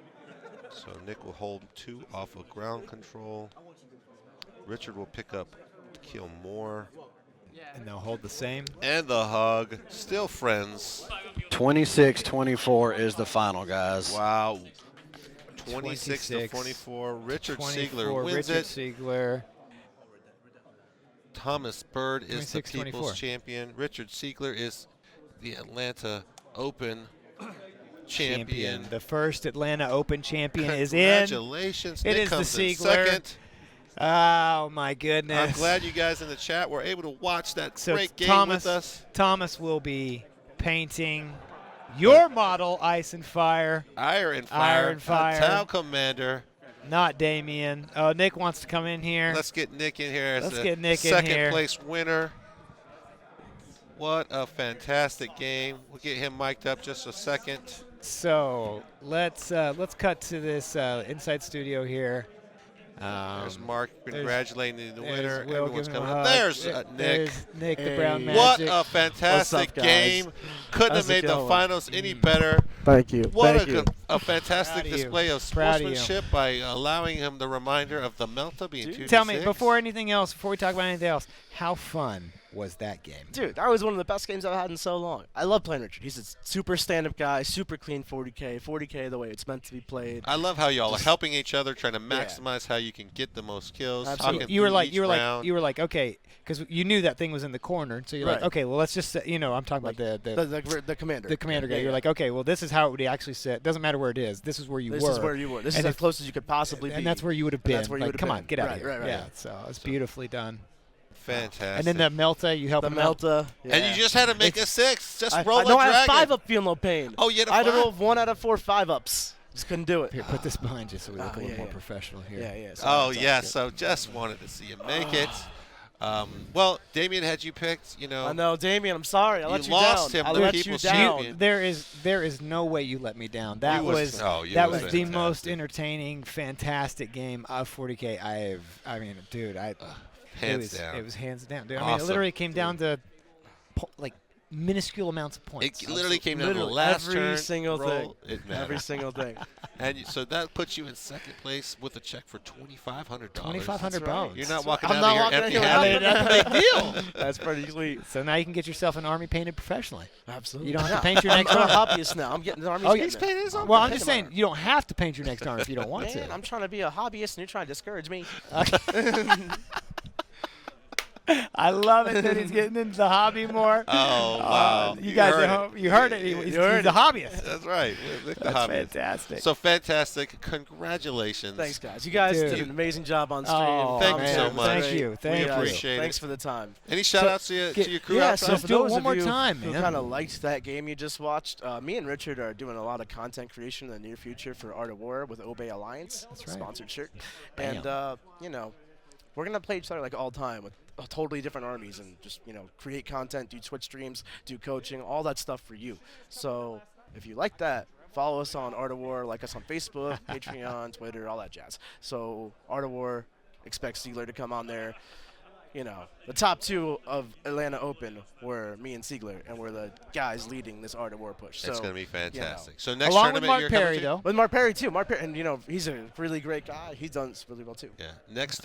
So Nick will hold 2 off of ground control. Richard will pick up kill more. And they'll hold the same. And the hug. Still friends. 26-24 is the final, guys. Wow. 26 to 24. Richard Siegler wins Richard it. Siegler. Thomas Bird is the 26-24. People's Champion. Richard Siegler is the Atlanta Open champion. The first Atlanta Open champion is in. Congratulations. It Nick is the comes in Siegler. second. Oh, my goodness. I'm glad you guys in the chat were able to watch that great game Thomas, with us. Thomas will be painting your model, Ice and Fire. Iron Fire. Town Commander. Not Damien. Oh, Nick wants to come in here. Let's get Nick in here as Let's the get Nick in here. second place winner. What a fantastic game. We'll get him mic'd up just a second. So let's cut to this inside studio here. There's Mark congratulating the winner. Will Everyone's giving him coming a up. hug. There's Nick. There's Nick, the Brown What Magic. a fantastic What's up, guys? game. Couldn't How's have it made the going? finals any better. Thank you. What Thank you. a fantastic Proud of you. display of Proud of you. sportsmanship by allowing him the reminder of the Melta being 2-6. Tell me, before anything else, before we talk about anything else, how fun was that game? Dude, that was one of the best games I've had in so long. I love playing Richard. He's a super stand-up guy, super clean 40K. 40K the way it's meant to be played. I love how y'all are helping each other, trying to maximize how you can get the most kills. Absolutely. talking You were through like, each you were like, round. you were like, okay, because you knew that thing was in the corner, so you're like, Right. okay, well, let's just, I'm talking Like about the commander. the commander guy. Yeah, You're yeah. like, okay, well, this is how it would actually sit. Doesn't matter where it is. This is where you This were. is where you were. This And is as if- close as you could possibly be. And that's where you would have And been. that's where you Like, would have come been. on, get out Right, of here. right, right, yeah, right. so it's beautifully done. Fantastic. And then the Melta, you help The him out. Melta. Yeah. And you just had to make a 6. Just roll I a know I dragon. had 5-up, feel no pain. Oh, you had a I had to 5? roll 1 out of 4 5-ups. Just couldn't do it. Here, put this behind you so we look a little yeah, more yeah. professional here. Yeah, yeah. Oh, yeah, so just wanted to see you make it. Well, Damien had you picked, I know, Damien. I'm sorry. I let you lost down. him I to let you People's down. Champion. There is no way you let me down. That You was you that was was the fantastic. most entertaining, fantastic game of 40K I mean, dude, Hands down. It was hands down, dude. I mean, it Awesome, literally came down to like minuscule amounts of points. It literally came down to the Literally last every turn. single roll, thing. It mattered. Every single thing. And so that puts you in second place with a check for $2,500. 2,500 right. bones. You're not walking I'm out not of here walking out empty here handed. without That's a big deal. That's pretty sweet. So now you can get yourself an army painted professionally. Absolutely. You don't have to paint your next I'm a army. hobbyist now. I'm getting the army. Oh, he's painted his own. Well, I'm just saying you don't have to paint your next army if you don't want Man, to. I'm trying to be a hobbyist, and you're trying to discourage me. I love it that he's getting into the hobby more. Oh, wow. You guys heard at home, it. you heard it. He's a hobbyist. That's right. Nick the That's hobbyist. fantastic. So fantastic. Congratulations. Thanks, guys. You guys Dude. did an amazing job on stream. Oh, Thank you man. so much. Thank you. Thank we you. appreciate Thanks it. for the time. Any shout-outs to your crew yeah, outside? so Let's for do it those one of more you time, who man. kind of liked that game you just watched, me and Richard are doing a lot of content creation in the near future for Art of War with Obey Alliance. That's right. Sponsored shirt. Bam. And, we're going to play each other like all time with totally different armies and just, create content, do Twitch streams, do coaching, all that stuff for you. So if you like that, follow us on Art of War, like us on Facebook, Patreon, Twitter, all that jazz. So Art of War, expect Siegler to come on there. The top 2 of Atlanta Open were me and Siegler, and we're the guys leading this Art of War push. It's So, going to be fantastic. So next Along with tournament Mark you're Perry, coming to? though. With Mark Perry, too. Mark Perry, and, he's a really great guy. He's done really well, too. Yeah. Next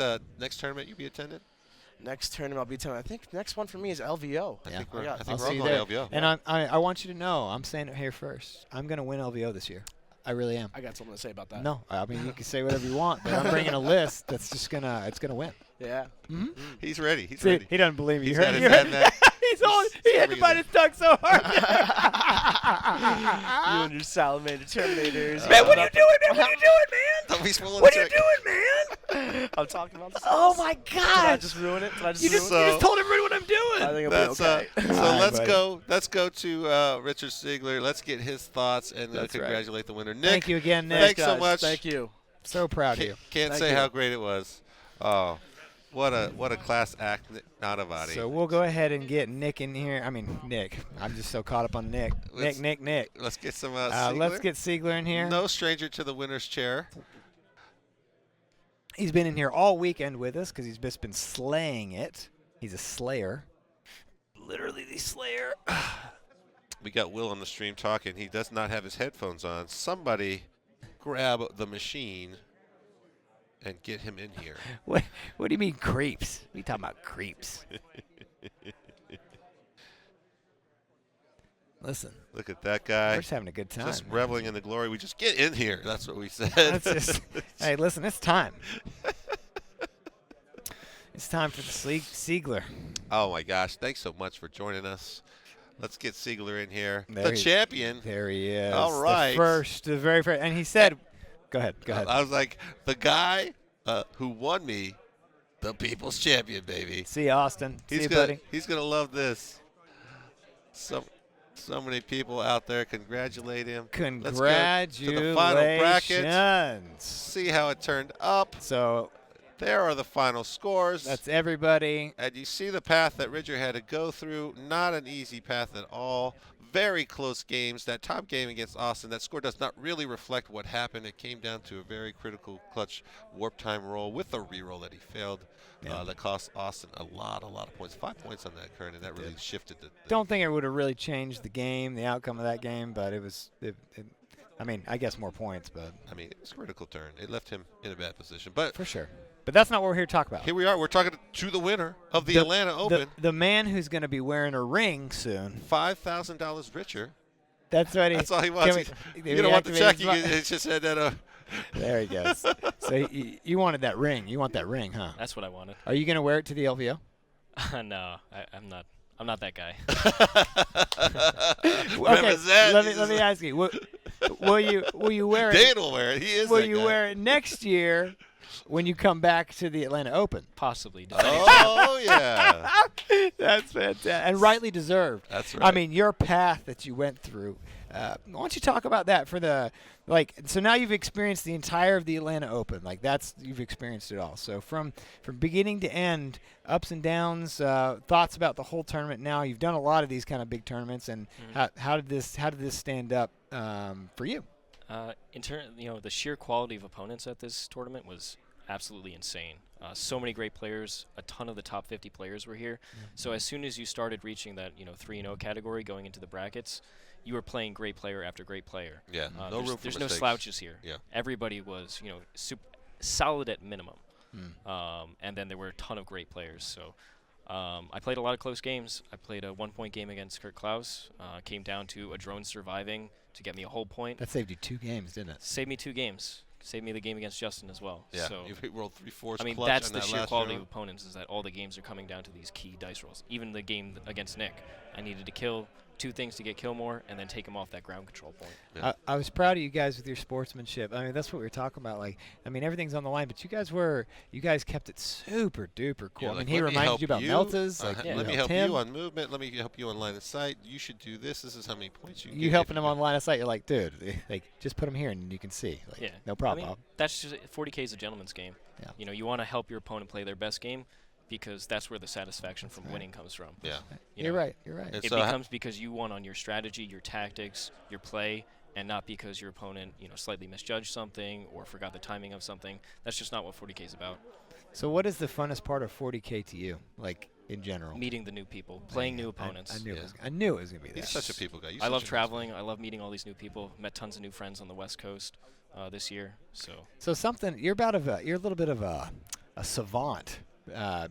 tournament you be attending? Next tournament I'll be telling. I think next one for me is LVO. I think we're I'll all see you going there. to LVO. And I want you to know, I'm saying it here first. I'm going to win LVO this year. I really am. I got something to say about that. No, I mean, you can say whatever you want, but I'm bringing a list that's just going to win. Yeah. Mm-hmm. He's ready. He's See, ready. he doesn't believe me. He's You got heard, his head in that. He's on. He had to bite his tongue so hard. You and your salamander terminators. Man, what are you doing, man? What are you doing, man? Don't be spoiling What the are you trick. doing, man? I'm talking about the Oh sauce. my Did I God! just ruin it? Did I just You ruin just, it? you just told everybody what I'm doing. I think That's it'll be okay. so All right, let's buddy. go to Richard Siegler. Let's get his thoughts and That's right. congratulate the winner. Nick, Thank you again, Nick. thanks so Guys, much. Thank you. So proud of you. Can't Thank say you. how great it was. Oh, what a class act, Nadavati. So we'll go ahead and get Nick in here. I mean, Nick. I'm just so caught up on Nick. Nick. Let's get some Let's Siegler. get Siegler in here. No stranger to the winner's chair. He's been in here all weekend with us because he's just been slaying it. He's a slayer. Literally the slayer. We got Will on the stream talking. He does not have his headphones on. Somebody grab the machine and get him in here. What do you mean creeps? What are you talking about, creeps? Listen. Look at that guy. We're just having a good time. Just reveling in the glory. We just get in here. That's what we said. Hey, listen, it's time. It's time for the Siegler. Oh, my gosh. Thanks so much for joining us. Let's get Siegler in here. There the champion. There he is. All right. The very first. And he said, go ahead. I was like, the guy who won me, the people's champion, baby. See you, Austin. See you, buddy. He's going to love this. So many people out there congratulate him. Congratulations. Let's go to the final bracket. See how it turned up. So there are the final scores. That's everybody. And you see the path that Ridger had to go through. Not an easy path at all. Very close games. That top game against Austin, that score does not really reflect what happened. It came down to a very critical clutch warp time roll with a reroll that he failed. That cost Austin a lot of points. 5 points on that current, and that really shifted the Don't think it would have really changed the game, the outcome of that game, but I mean, I guess more points, but. I mean, it's a critical turn. It left him in a bad position. But for sure. But that's not what we're here to talk about. Here we are. We're talking to the winner of the Atlanta Open. The man who's going to be wearing a ring soon. $5,000 richer. That's what That's all he wants. You don't want the check. You just had that. There he goes. So you wanted that ring. You want that ring, huh? That's what I wanted. Are you going to wear it to the LVO? No, I'm not. I'm not that guy. Okay, let me ask you. Will you wear it? Dan will wear it. He is. Will you wear it next year when you come back to the Atlanta Open? Possibly. Oh yeah. That's fantastic, and rightly deserved. That's right. I mean, your path that you went through. Why don't you talk about that for the So now you've experienced the entire of the Atlanta Open. You've experienced it all. So from beginning to end, ups and downs, thoughts about the whole tournament. Now you've done a lot of these kind of big tournaments, and how did this stand up for you? The sheer quality of opponents at this tournament was absolutely insane. So many great players. A ton of the top 50 players were here. So as soon as you started reaching that 3-0 category going into the brackets, you were playing great player after great player. Yeah, no room for There's mistakes. no slouches here. Yeah. Everybody was, solid at minimum. And then there were a ton of great players. So I played a lot of close games. I played a 1-point game against Kurt Klaus. Came down to a drone surviving to get me a whole point. That saved you 2 games, didn't it? Saved me 2 games. Saved me the game against Justin as well. Yeah, so you rolled 3-4s. I mean, clutch that's on the that sheer last quality round. of opponents, is that all the games are coming down to these key dice rolls. Even the game against Nick, I needed to kill 2 things to get kill more and then take him off that ground control point. Yeah. I was proud of you guys with your sportsmanship. I mean, that's what we were talking about. Everything's on the line, but you guys kept it super duper cool. Yeah, I mean, he reminded you about Meltas. Let me help you on movement. Let me help you on line of sight. You should do this. This is how many points you get. You helping him on line of sight. You're like, dude, just put him here and you can see. No problem. I mean, that's just 40K is a gentleman's game. Yeah. You want to help your opponent play their best game, because that's where the satisfaction from winning comes from. Yeah. You're right. It becomes because you won on your strategy, your tactics, your play, and not because your opponent, slightly misjudged something or forgot the timing of something. That's just not what 40K is about. So what is the funnest part of 40K to you, in general? Meeting the new people, playing new opponents. I knew it was going to be that. He's such a people guy. I love traveling. I love meeting all these new people. Met tons of new friends on the West Coast this year. So you're a little bit of a savant.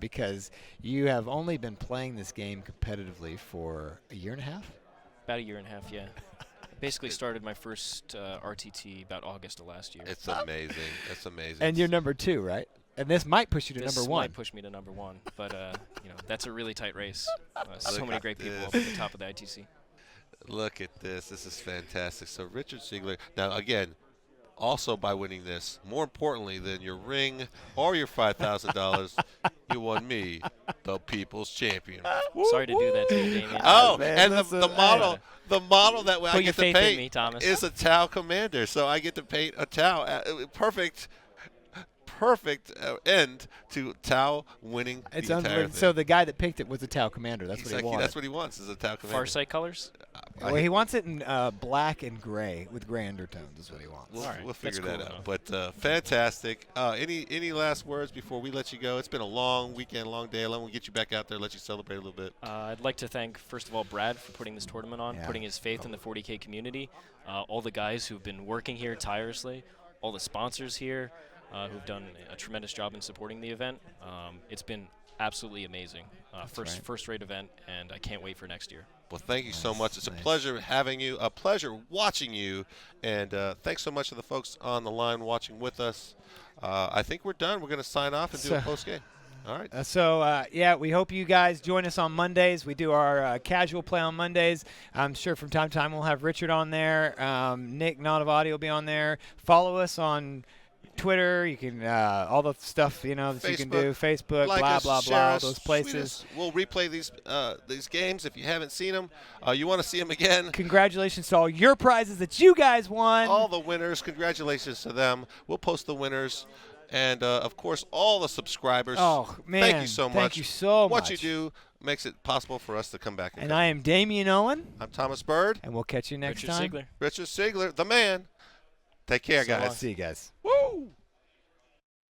Because you have only been playing this game competitively for a year and a half? About a year and a half, yeah. Basically started my first RTT about August of last year. It's amazing. It's amazing. And you're number 2, right? And this might push you to number 1. This might push me to number 1, but that's a really tight race. So many great people up at the top of the ITC. Look at this. This is fantastic. So Richard Siegler, now again, also by winning this, more importantly than your ring or your $5,000, you won me, the people's champion. Sorry to do that to you, Damien. Oh, man, and the model that I get to paint is a Tau Commander. So I get to paint a Tau. Perfect end to Tau winning it's the entire thing. So the guy that picked it was a Tau Commander. That's what he wanted. That's what he wants, is a Tau Commander. Farsight colors? Well, he wants it in black and gray with gray undertones is what he wants. We'll figure that out. But fantastic. Any last words before we let you go? It's been a long weekend, long day. We'll get you back out there, let you celebrate a little bit. I'd like to thank, first of all, Brad for putting this tournament on, putting his faith in the 40K community, all the guys who've been working here tirelessly, all the sponsors here who've done a tremendous job in supporting the event. It's been absolutely amazing. First-rate event, and I can't wait for next year. Well, thank you so much. It's a pleasure having you, a pleasure watching you, and thanks so much to the folks on the line watching with us. I think we're done. We're going to sign off and do a post-game. All right. Yeah, we hope you guys join us on Mondays. We do our casual play on Mondays. I'm sure from time to time we'll have Richard on there. Nick Notavati will be on there. Follow us on Twitter. You can all the stuff that Facebook, you can do. Facebook, like blah us, blah share blah. us, Those places. We'll replay these games if you haven't seen them. You want to see them again? Congratulations to all your prizes that you guys won. All the winners. Congratulations to them. We'll post the winners. And, of course, all the subscribers. Oh, man. Thank you so much. Thank you so much. What you do makes it possible for us to come back. And I am Damian Owen. I'm Thomas Bird. And we'll catch you next time. Sigler. Richard Sigler, the man. Take care, guys. See you guys. Woo!